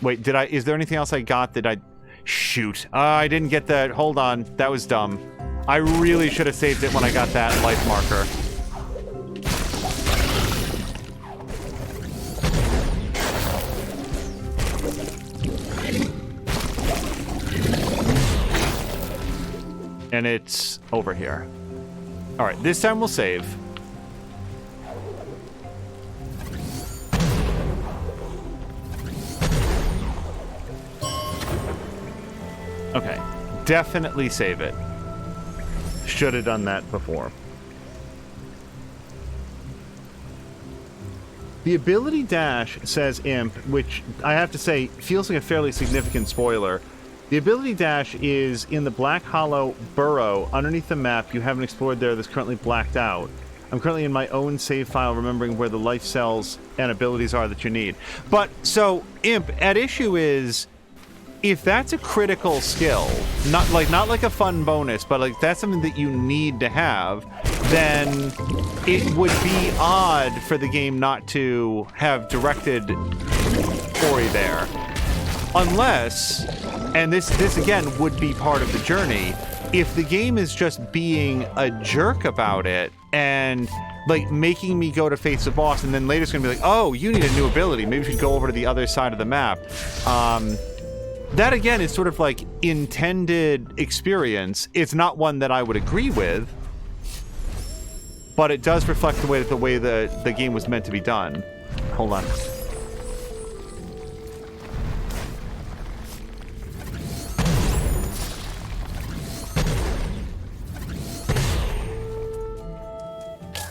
Wait, did I... Is there anything else I got that I... Shoot. I didn't get that. Hold on. That was dumb. I really should have saved it when I got that life marker. And it's over here. All right, this time we'll save. Okay, definitely save it. Should have done that before. The ability dash, says Imp, which I have to say feels like a fairly significant spoiler. The ability dash is in the Black Hollow burrow underneath the map you haven't explored there that's currently blacked out. I'm currently in my own save file remembering where the life cells and abilities are that you need. But, so, Imp, at issue is... If that's a critical skill, not like a fun bonus, but like that's something that you need to have, then it would be odd for the game not to have directed Ori there. Unless, and this again would be part of the journey, if the game is just being a jerk about it and like making me go to face the boss, and then later it's gonna be like, oh, you need a new ability, maybe you should go over to the other side of the map. That, again, is sort of like intended experience. It's not one that I would agree with, but it does reflect the way the game was meant to be done. Hold on.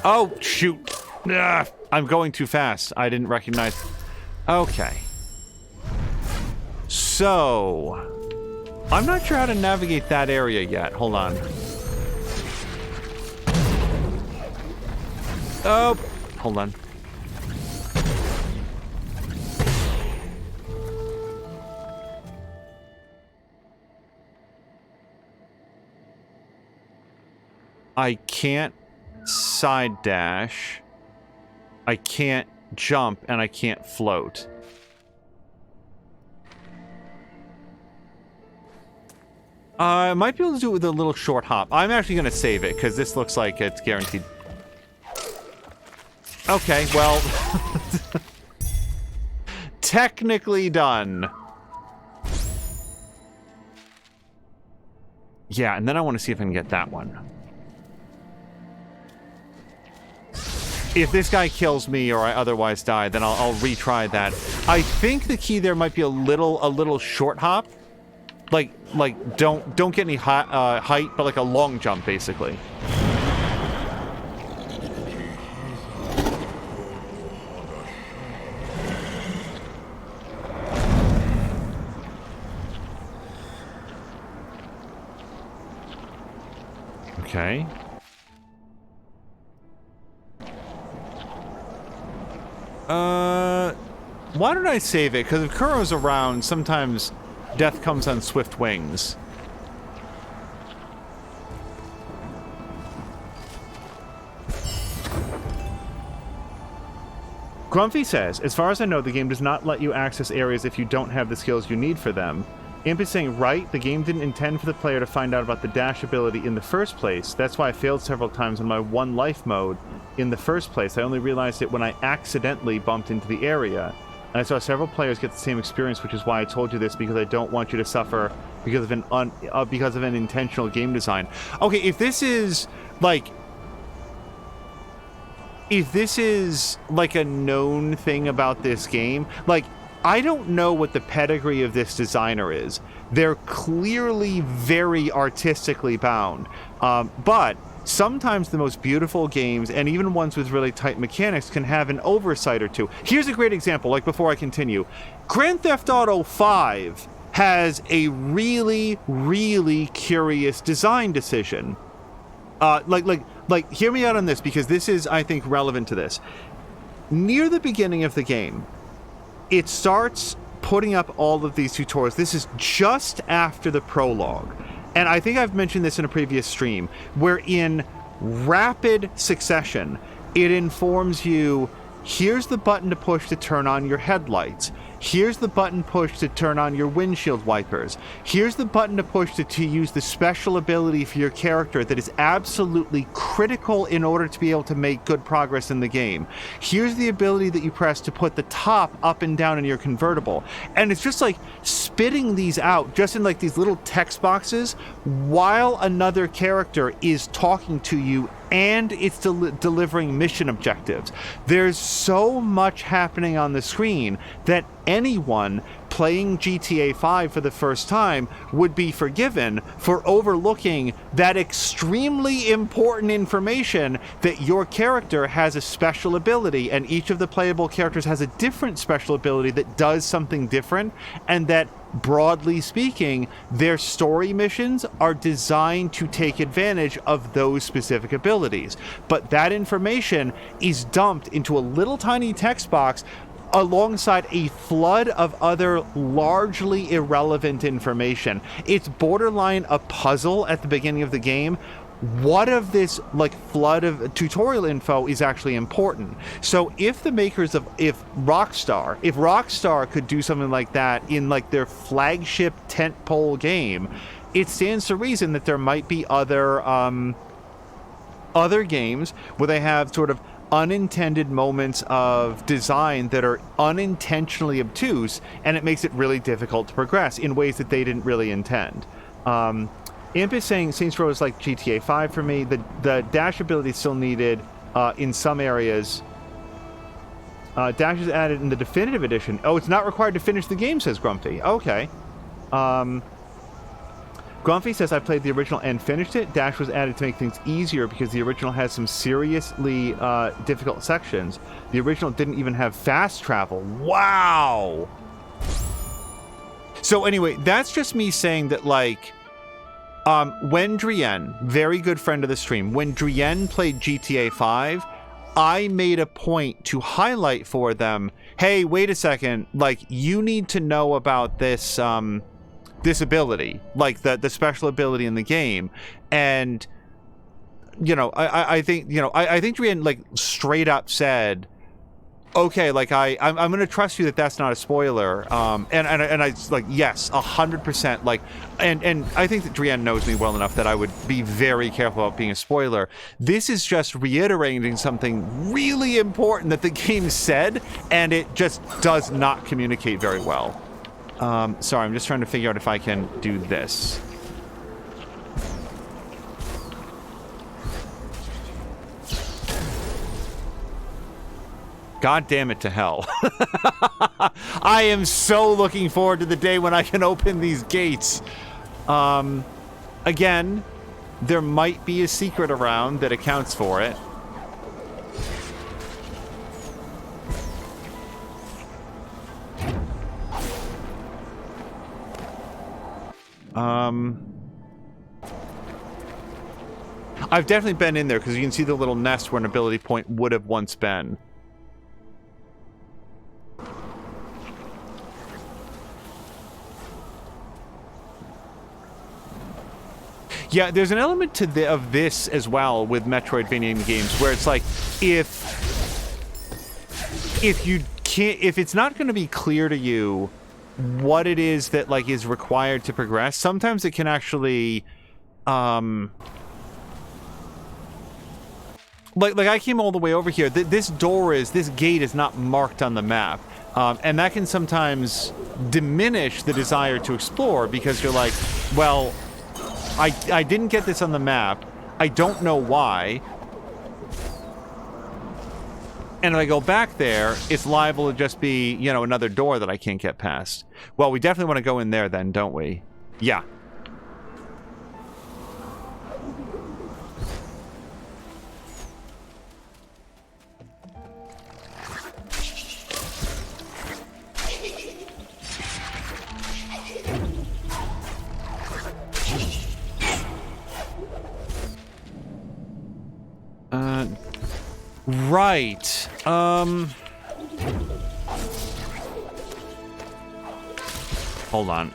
Oh, shoot. Ugh, I'm going too fast. I didn't recognize... Okay. So, I'm not sure how to navigate that area yet. Hold on. Oh, hold on. I can't side dash. I can't jump, and I can't float. I might be able to do it with a little short hop. I'm actually going to save it, because this looks like it's guaranteed. Okay, well... technically done. Yeah, and then I want to see if I can get that one. If this guy kills me or I otherwise die, then I'll retry that. I think the key there might be a little short hop. Like don't get any height, but like a long jump, basically. Okay. Why don't I save it? Because if Kuro's around, sometimes death comes on swift wings. Grumpy says, as far as I know, the game does not let you access areas if you don't have the skills you need for them. Imp is saying, right, the game didn't intend for the player to find out about the dash ability in the first place. That's why I failed several times in my one life mode in the first place. I only realized it when I accidentally bumped into the area. And I saw several players get the same experience, which is why I told you this, because I don't want you to suffer because of an intentional game design. Okay, if this is like a known thing about this game, like, I don't know what the pedigree of this designer is. They're clearly very artistically bound, but sometimes the most beautiful games, and even ones with really tight mechanics, can have an oversight or two. Here's a great example, like, before I continue. Grand Theft Auto 5 has a really, really curious design decision. Like, hear me out on this, because this is, I think, relevant to this. Near the beginning of the game, it starts putting up all of these tutorials. This is just after the prologue. And I think I've mentioned this in a previous stream, where in rapid succession, it informs you, here's the button to push to turn on your headlights. Here's the button push to turn on your windshield wipers. Here's the button to push to use the special ability for your character that is absolutely critical in order to be able to make good progress in the game. Here's the ability that you press to put the top up and down in your convertible. And it's just like spitting these out just in like these little text boxes while another character is talking to you and it's delivering mission objectives. There's so much happening on the screen that anyone playing GTA 5 for the first time would be forgiven for overlooking that extremely important information that your character has a special ability, and each of the playable characters has a different special ability that does something different, and that, broadly speaking, their story missions are designed to take advantage of those specific abilities. But that information is dumped into a little tiny text box alongside a flood of other largely irrelevant information. It's borderline a puzzle at the beginning of the game. What of this like flood of tutorial info is actually important? So if the makers of if Rockstar could do something like that in like their flagship tentpole game, it stands to reason that there might be other games where they have sort of unintended moments of design that are unintentionally obtuse, and it makes it really difficult to progress in ways that they didn't really intend. Imp is saying Saints Row is like GTA 5 for me. The dash ability is still needed in some areas. Dash is added in the definitive edition. Oh, it's not required to finish the game, says Grumpy. Okay. Grumpy says, I played the original and finished it. Dash was added to make things easier because the original has some seriously difficult sections. The original didn't even have fast travel. Wow! So anyway, that's just me saying that, like, when Drienne, very good friend of the stream, when Drienne played GTA 5, I made a point to highlight for them, hey, wait a second, like, you need to know about this, this ability, like the special ability in the game. And, you know, I think, you know, I think Drienne, like, straight up said, okay, like, I'm going to trust you that that's not a spoiler. And I like, yes, 100%. Like, and I think that Drienne knows me well enough that I would be very careful about being a spoiler. This is just reiterating something really important that the game said, and it just does not communicate very well. Sorry, I'm just trying to figure out if I can do this. God damn it to hell. I am so looking forward to the day when I can open these gates. Again, there might be a secret around that accounts for it. I've definitely been in there because you can see the little nest where an ability point would have once been. Yeah, there's an element to of this as well with Metroidvania games where it's like if it's not going to be clear to you what it is that like is required to progress, sometimes it can actually like I came all the way over here. This gate is not marked on the map. And that can sometimes diminish the desire to explore because you're like, well, I didn't get this on the map. I don't know why. And if I go back there, it's liable to just be, you know, another door that I can't get past. Well, we definitely want to go in there then, don't we? Yeah. Right. Hold on.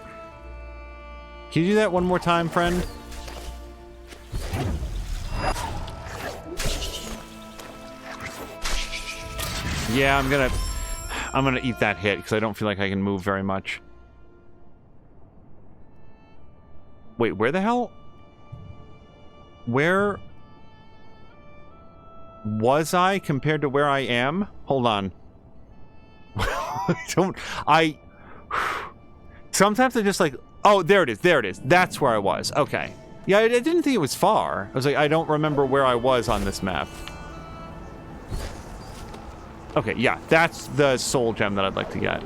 Can you do that one more time, friend? Yeah, I'm gonna eat that hit because I don't feel like I can move very much. Wait, where the hell? Where was I compared to where I am? Hold on. Sometimes I just like, oh, there it is, there it is. That's where I was. Okay. Yeah, I didn't think it was far. I was like, I don't remember where I was on this map. Okay, yeah, that's the soul gem that I'd like to get.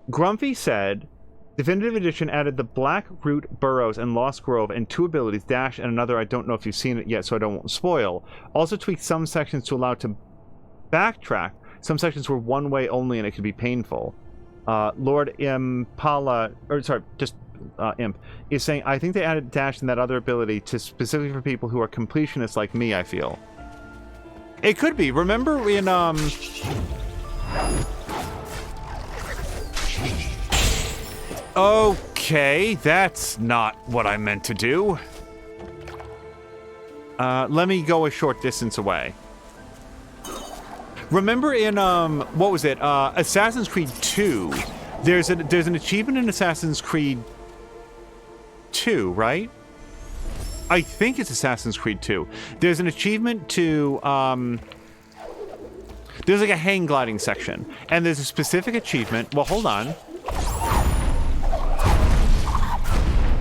Grumpy said, Definitive Edition added the Black Root Burrows and Lost Grove and 2 abilities, Dash and another I don't know if you've seen it yet, so I don't spoil. Also tweaked some sections to allow to backtrack. Some sections were one way only and it could be painful. Lord Impala, or sorry, just Imp, is saying, I think they added Dash and that other ability to specifically for people who are completionists like me, I feel. It could be. Remember in, Okay, that's not what I meant to do. Let me go a short distance away. Remember in, what was it? Assassin's Creed 2. There's an achievement in Assassin's Creed 2, right? I think it's Assassin's Creed 2. There's an achievement to, there's like a hang gliding section. And there's a specific achievement. Well, hold on.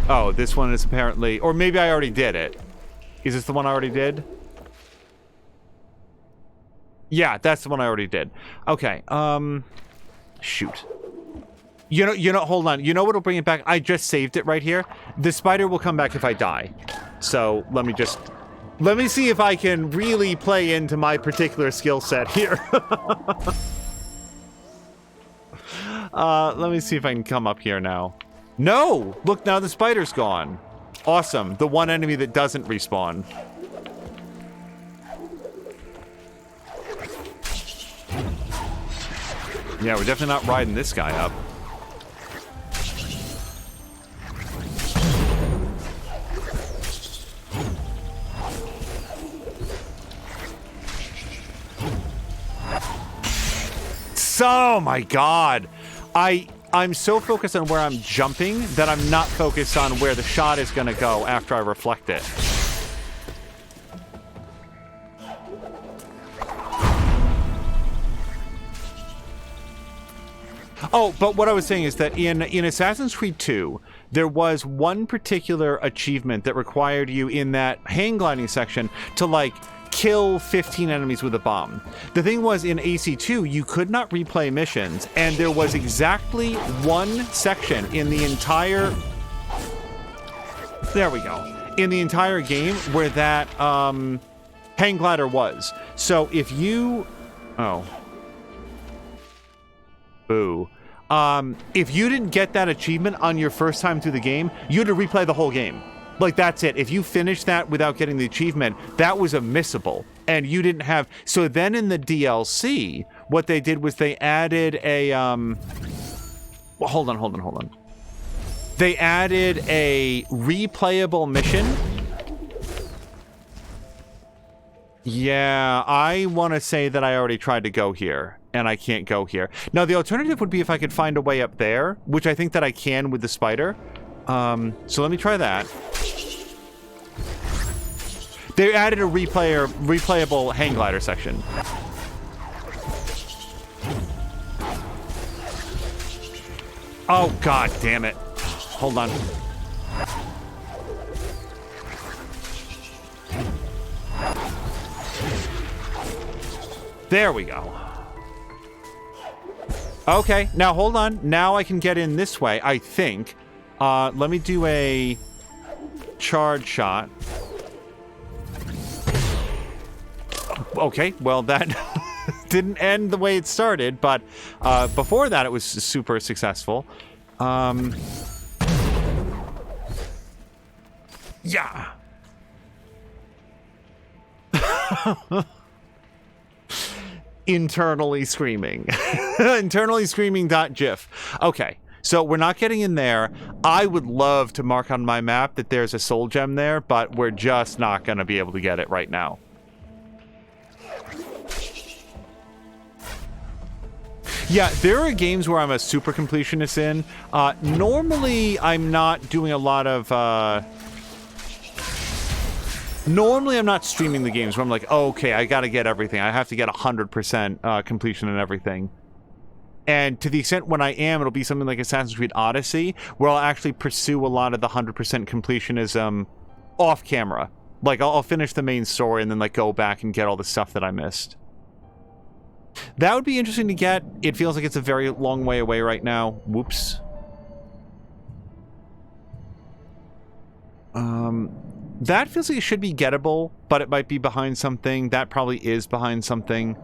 Oh, this one is apparently... Or maybe I already did it. Is this the one I already did? Yeah, that's the one I already did. Okay, shoot. You know, hold on. You know what'll bring it back? I just saved it right here. The spider will come back if I die. So, let me see if I can really play into my particular skill set here. Let me see if I can come up here now. No! Look, now the spider's gone. Awesome. The one enemy that doesn't respawn. Yeah, we're definitely not riding this guy up. So, my God. I'm so focused on where I'm jumping that I'm not focused on where the shot is going to go after I reflect it. Oh, but what I was saying is that in Assassin's Creed 2, there was one particular achievement that required you in that hang gliding section to, like, kill 15 enemies with a bomb. The thing was, in AC2, you could not replay missions, and there was exactly one section in the entire... There we go. In the entire game where that, hang glider was. So if you... Oh. Boo. If you didn't get that achievement on your first time through the game, you had to replay the whole game. Like, that's it. If you finished that without getting the achievement, that was a missable. And you didn't have... So then in the DLC, what they did was they added a, Well, hold on. They added a replayable mission. Yeah, I want to say that I already tried to go here, and I can't go here. Now, the alternative would be if I could find a way up there, which I think that I can with the spider. So let me try that. They added a replayable hang glider section. Oh, god damn it. Hold on. There we go. Okay, now hold on. Now I can get in this way, I think. Let me do a charge shot. Okay, well, that didn't end the way it started, but before that it was super successful. Yeah. Internally screaming. Internally screaming.gif. Okay, so we're not getting in there. I would love to mark on my map that there's a soul gem there, but we're just not going to be able to get it right now. Yeah, there are games where I'm a super completionist in. Normally, I'm not doing a lot of... Normally, I'm not streaming the games where I'm like, oh, okay, I gotta get everything. I have to get 100% completion and everything. And to the extent when I am, it'll be something like Assassin's Creed Odyssey, where I'll actually pursue a lot of the 100% completionism off camera. Like, I'll finish the main story and then, like, go back and get all the stuff that I missed. That would be interesting to get. It feels like it's a very long way away right now. Whoops. That feels like it should be gettable, but it might be behind something. That probably is behind something.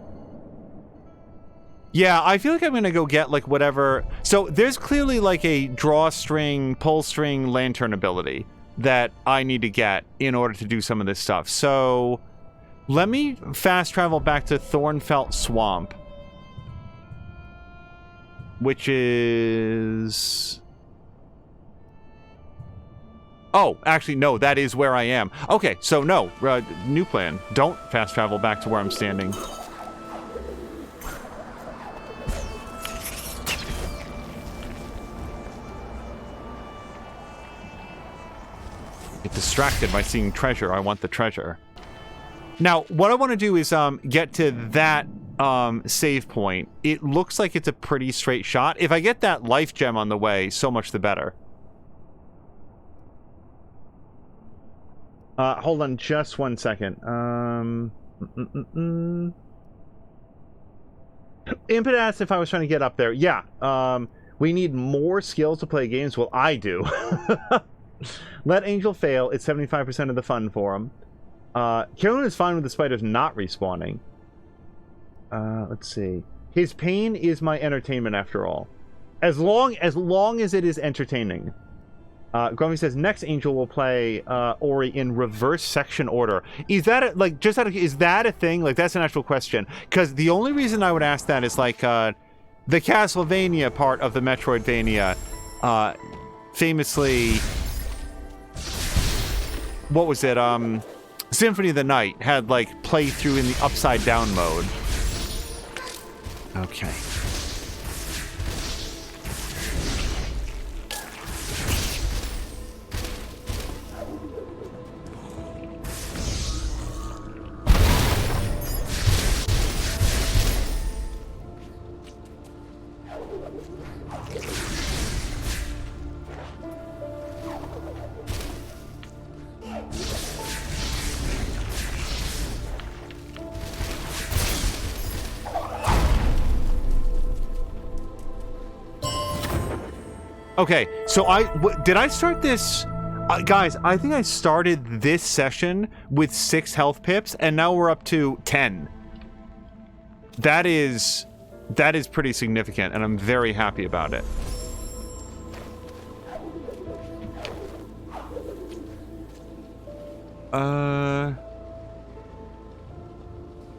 Yeah, I feel like I'm gonna go get, like, whatever... So, there's clearly, like, a drawstring, pull string, lantern ability that I need to get in order to do some of this stuff. So... let me fast travel back to Thornfelt Swamp. Which is... Oh, actually, no, that is where I am. Okay, so no, new plan. Don't fast travel back to where I'm standing. Get distracted by seeing treasure. I want the treasure. Now, what I want to do is get to that save point. It looks like it's a pretty straight shot. If I get that life gem on the way, so much the better. Hold on just one second. Impet asked if I was trying to get up there. Yeah. We need more skills to play games. Well, I do. Let Angel fail. It's 75% of the fun for him. Carolyn is fine with the spiders not respawning. Let's see. His pain is my entertainment after all. As long as it is entertaining. Grumpy says next Angel will play Ori in reverse section order. Is that is that a thing? Like, that's an actual question. Because the only reason I would ask that is like the Castlevania part of the Metroidvania famously, what was it? Symphony of the Night had, like, playthrough in the upside down mode. Okay. Okay, so did I start this? Guys, I think I started this session with 6 health pips, and now we're up to 10. That is pretty significant, and I'm very happy about it.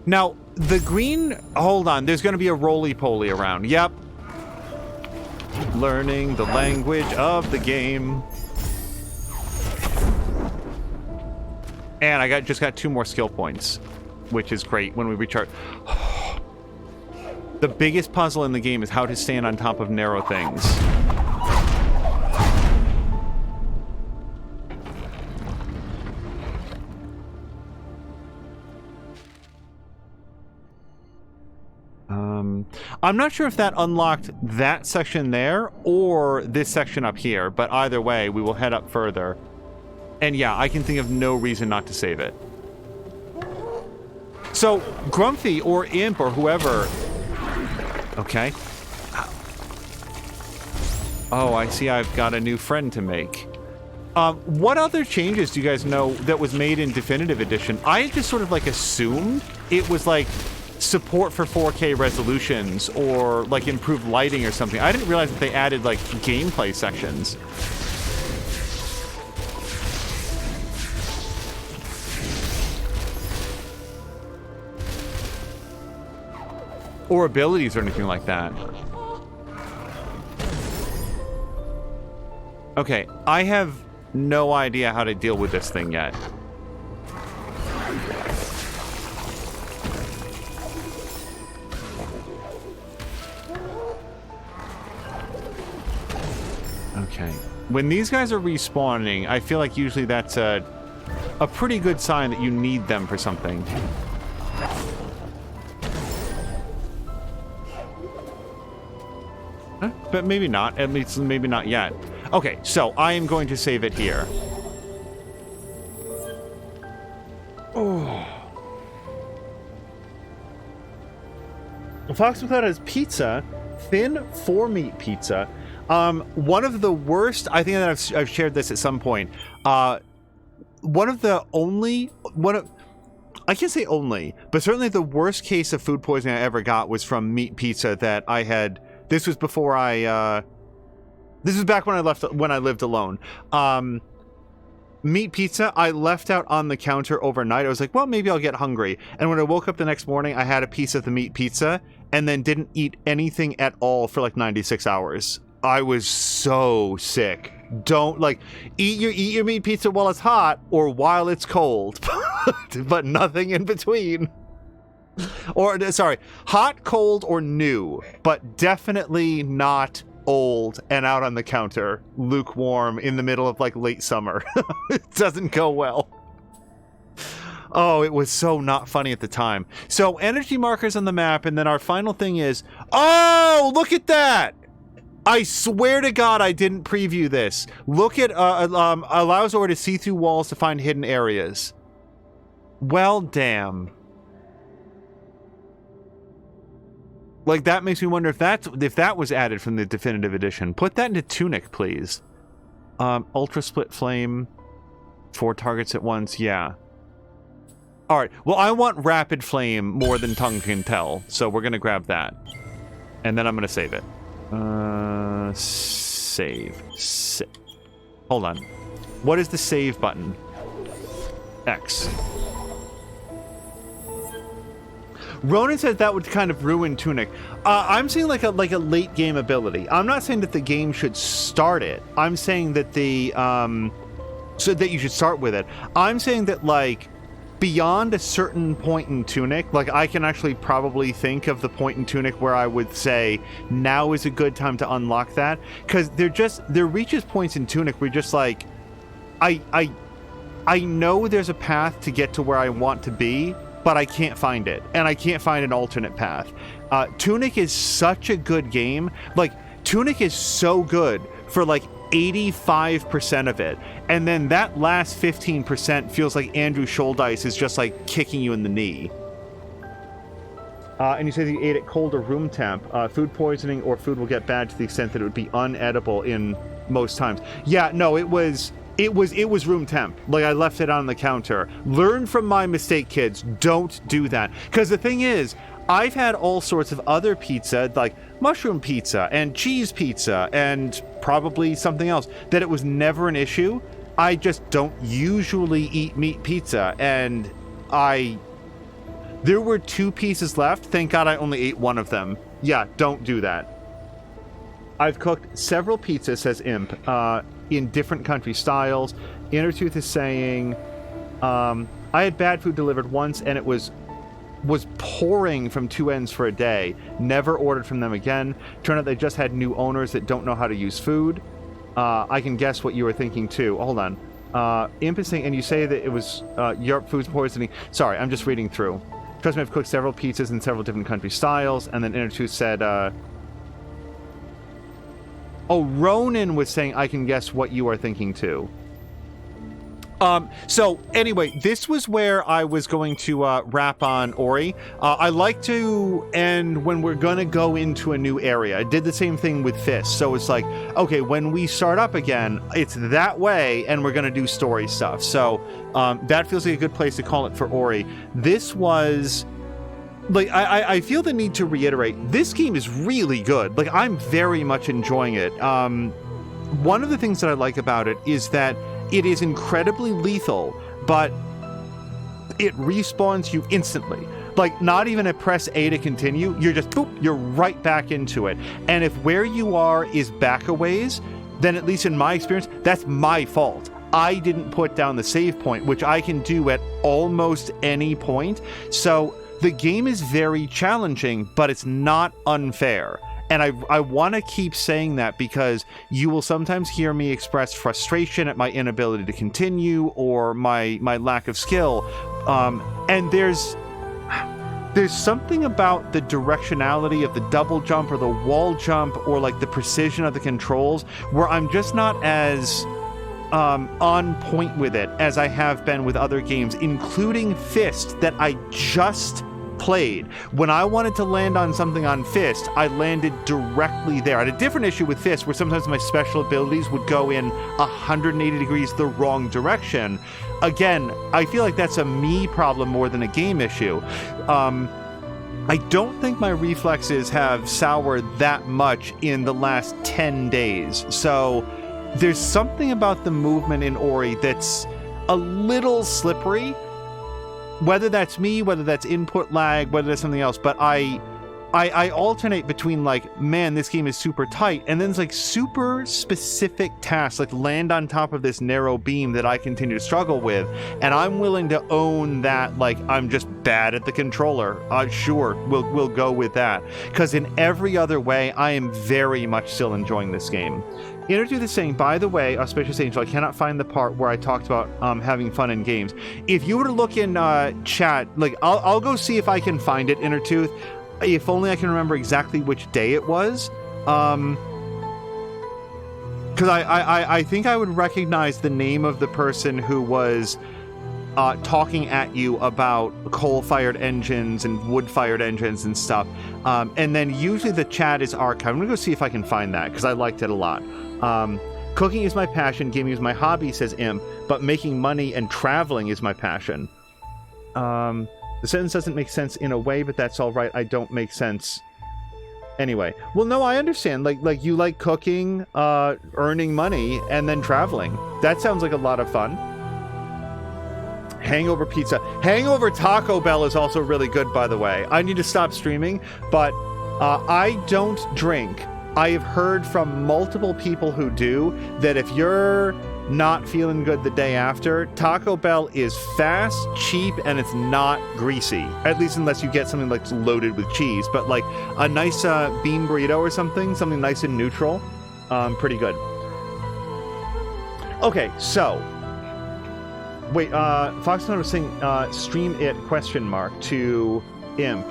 Now, the green... Hold on, there's going to be a roly-poly around. Yep. Learning the language of the game. And I just got 2 more skill points, which is great when we recharge. The biggest puzzle in the game is how to stand on top of narrow things. I'm not sure if that unlocked that section there or this section up here, but either way, we will head up further. And yeah, I can think of no reason not to save it. So, Grumpy or Imp or whoever... Okay. Oh, I see I've got a new friend to make. What other changes do you guys know that was made in Definitive Edition? I just sort of like assumed it was like support for 4K resolutions or like improved lighting or something. I didn't realize that they added like gameplay sections. Or abilities or anything like that. Okay, I have no idea how to deal with this thing yet. Okay. When these guys are respawning, I feel like usually that's a pretty good sign that you need them for something. But maybe not. At least maybe not yet. Okay, so I am going to save it here. Oh. Fox McCloud has pizza, thin 4-meat pizza. One of the worst, I think that I've shared this at some point. One of the only, I can't say only, but certainly the worst case of food poisoning I ever got was from meat pizza that I had. This was before this was back when I lived alone. Meat pizza, I left out on the counter overnight. I was like, well, maybe I'll get hungry. And when I woke up the next morning, I had a piece of the meat pizza and then didn't eat anything at all for like 96 hours. I was so sick. Don't, like, eat your meat pizza while it's hot or while it's cold, but nothing in between. Or, sorry, hot, cold, or new, but definitely not old and out on the counter, lukewarm in the middle of, like, late summer. It doesn't go well. Oh, it was so not funny at the time. So, energy markers on the map, and then our final thing is, oh, look at that! I swear to God I didn't preview this. Look at, allows Ore to see through walls to find hidden areas. Well, damn. Like, that makes me wonder if that was added from the Definitive Edition. Put that into Tunic, please. Ultra Split Flame. 4 targets at once, yeah. Alright, well, I want Rapid Flame more than tongue can tell, so we're gonna grab that. And then I'm gonna save it. Save. Hold on. What is the save button? X. Ronan said that would kind of ruin Tunic. I'm saying like a late game ability. I'm not saying that the game should start it. I'm saying that so that you should start with it. I'm saying that like beyond a certain point in Tunic, like I can actually probably think of the point in Tunic where I would say now is a good time to unlock that, because there reaches points in Tunic where you're just like, I know there's a path to get to where I want to be, but I can't find it, and I can't find an alternate path. Tunic is such a good game. Like, Tunic is so good for, like, 85% of it, and then that last 15% feels like Andrew Shouldice is just, like, kicking you in the knee. And you say that you ate at cold or room temp. Food poisoning or food will get bad to the extent that it would be unedible in most times. Yeah, no, it was room temp. Like, I left it on the counter. Learn from my mistake, kids. Don't do that. Because the thing is, I've had all sorts of other pizza, like mushroom pizza and cheese pizza and probably something else, that it was never an issue. I just don't usually eat meat pizza, and there were 2 pieces left. Thank God I only ate one of them. Yeah, don't do that. I've cooked several pizzas, says Imp, in different country styles. Innertooth is saying, I had bad food delivered once, and it was pouring from 2 ends for a day. Never ordered from them again. Turned out they just had new owners that don't know how to use food. I can guess what you were thinking too. Hold on. Imp is saying, and you say that it was Europe food poisoning. Sorry, I'm just reading through. Trust me, I've cooked several pizzas in several different country styles. And then Inner Tooth said, oh, Ronan was saying, I can guess what you are thinking too. So anyway, this was where I was going to wrap on Ori. I like to end when we're going to go into a new area. I did the same thing with Fist. So it's like, okay, when we start up again, it's that way and we're going to do story stuff. So that feels like a good place to call it for Ori. This was... Like, I feel the need to reiterate, this game is really good. Like, I'm very much enjoying it. One of the things that I like about it is that it is incredibly lethal, but it respawns you instantly. Like, not even a press A to continue, you're just, boop, you're right back into it. And if where you are is back a ways, then at least in my experience, that's my fault. I didn't put down the save point, which I can do at almost any point. So the game is very challenging, but it's not unfair. And I want to keep saying that because you will sometimes hear me express frustration at my inability to continue or my lack of skill. And there's something about the directionality of the double jump or the wall jump or like the precision of the controls where I'm just not as on point with it as I have been with other games, including Fist that I just played. When I wanted to land on something on Fist, I landed directly there. I had a different issue with Fist where sometimes my special abilities would go in 180 degrees the wrong direction. Again, I feel like that's a me problem more than a game issue. I don't think my reflexes have soured that much in the last 10 days. So there's something about the movement in Ori that's a little slippery. Whether that's me, whether that's input lag, whether that's something else, but I alternate between like, man, this game is super tight, and then it's like super specific tasks, like land on top of this narrow beam that I continue to struggle with, and I'm willing to own that, like, I'm just bad at the controller. Sure, we'll go with that. Because in every other way, I am very much still enjoying this game. Introduce is saying, by the way, Auspicious Angel, I cannot find the part where I talked about having fun in games. If you were to look in chat, like, I'll go see if I can find it, Intertooth. If only I can remember exactly which day it was. Because I think I would recognize the name of the person who was talking at you about coal-fired engines and wood-fired engines and stuff. And then usually the chat is archived. I'm going to go see if I can find that, because I liked it a lot. Cooking is my passion, gaming is my hobby, says Imp, but making money and traveling is my passion. The sentence doesn't make sense in a way, but that's all right. I don't make sense. Anyway. Well, no, I understand. Like you like cooking, earning money, and then traveling. That sounds like a lot of fun. Hangover pizza. Hangover Taco Bell is also really good, by the way. I need to stop streaming, but I don't drink. I have heard from multiple people who do that if you're not feeling good the day after, Taco Bell is fast, cheap, and it's not greasy. At least unless you get something like loaded with cheese. But like a nice bean burrito or something nice and neutral, pretty good. Okay, so wait, Foxconn was saying stream it ? To Imp.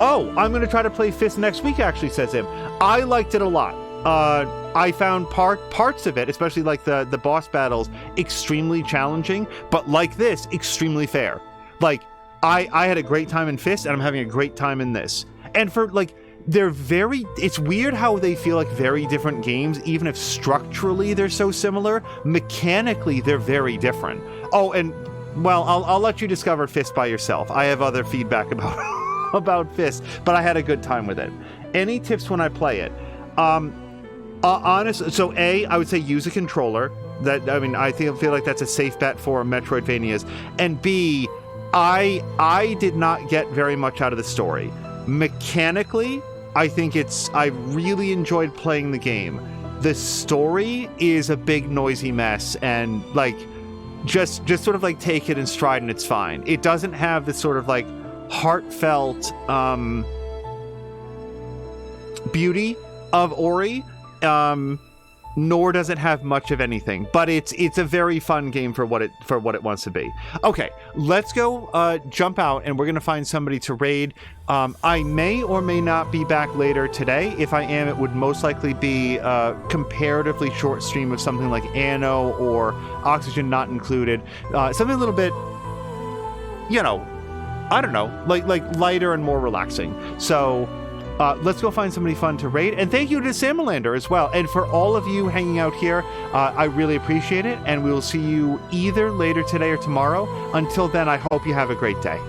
Oh, I'm going to try to play Fist next week, actually, says Imp. I liked it a lot. I found parts of it, especially like the boss battles, extremely challenging, but like this, extremely fair. Like, I had a great time in Fist, and I'm having a great time in this. And for, like, it's weird how they feel like very different games, even if structurally they're so similar. Mechanically, they're very different. Oh, and, well, I'll let you discover Fist by yourself. I have other feedback about Fist, but I had a good time with it. Any tips when I play it? Honest. So I would say use a controller. I feel like that's a safe bet for Metroidvanias. And B, I did not get very much out of the story. Mechanically, I really enjoyed playing the game. The story is a big noisy mess, and like just sort of like take it in stride and it's fine. It doesn't have this sort of like heartfelt beauty of Ori. nor does it have much of anything, but it's a very fun game for what it wants to be. Okay, let's go jump out, and we're gonna find somebody to raid. I may or may not be back later today. If I am, it would most likely be a comparatively short stream of something like Anno or Oxygen Not Included, something a little bit, you know, I don't know, like lighter and more relaxing. So let's go find somebody fun to raid. And thank you to Samalander as well. And for all of you hanging out here, I really appreciate it. And we will see you either later today or tomorrow. Until then, I hope you have a great day.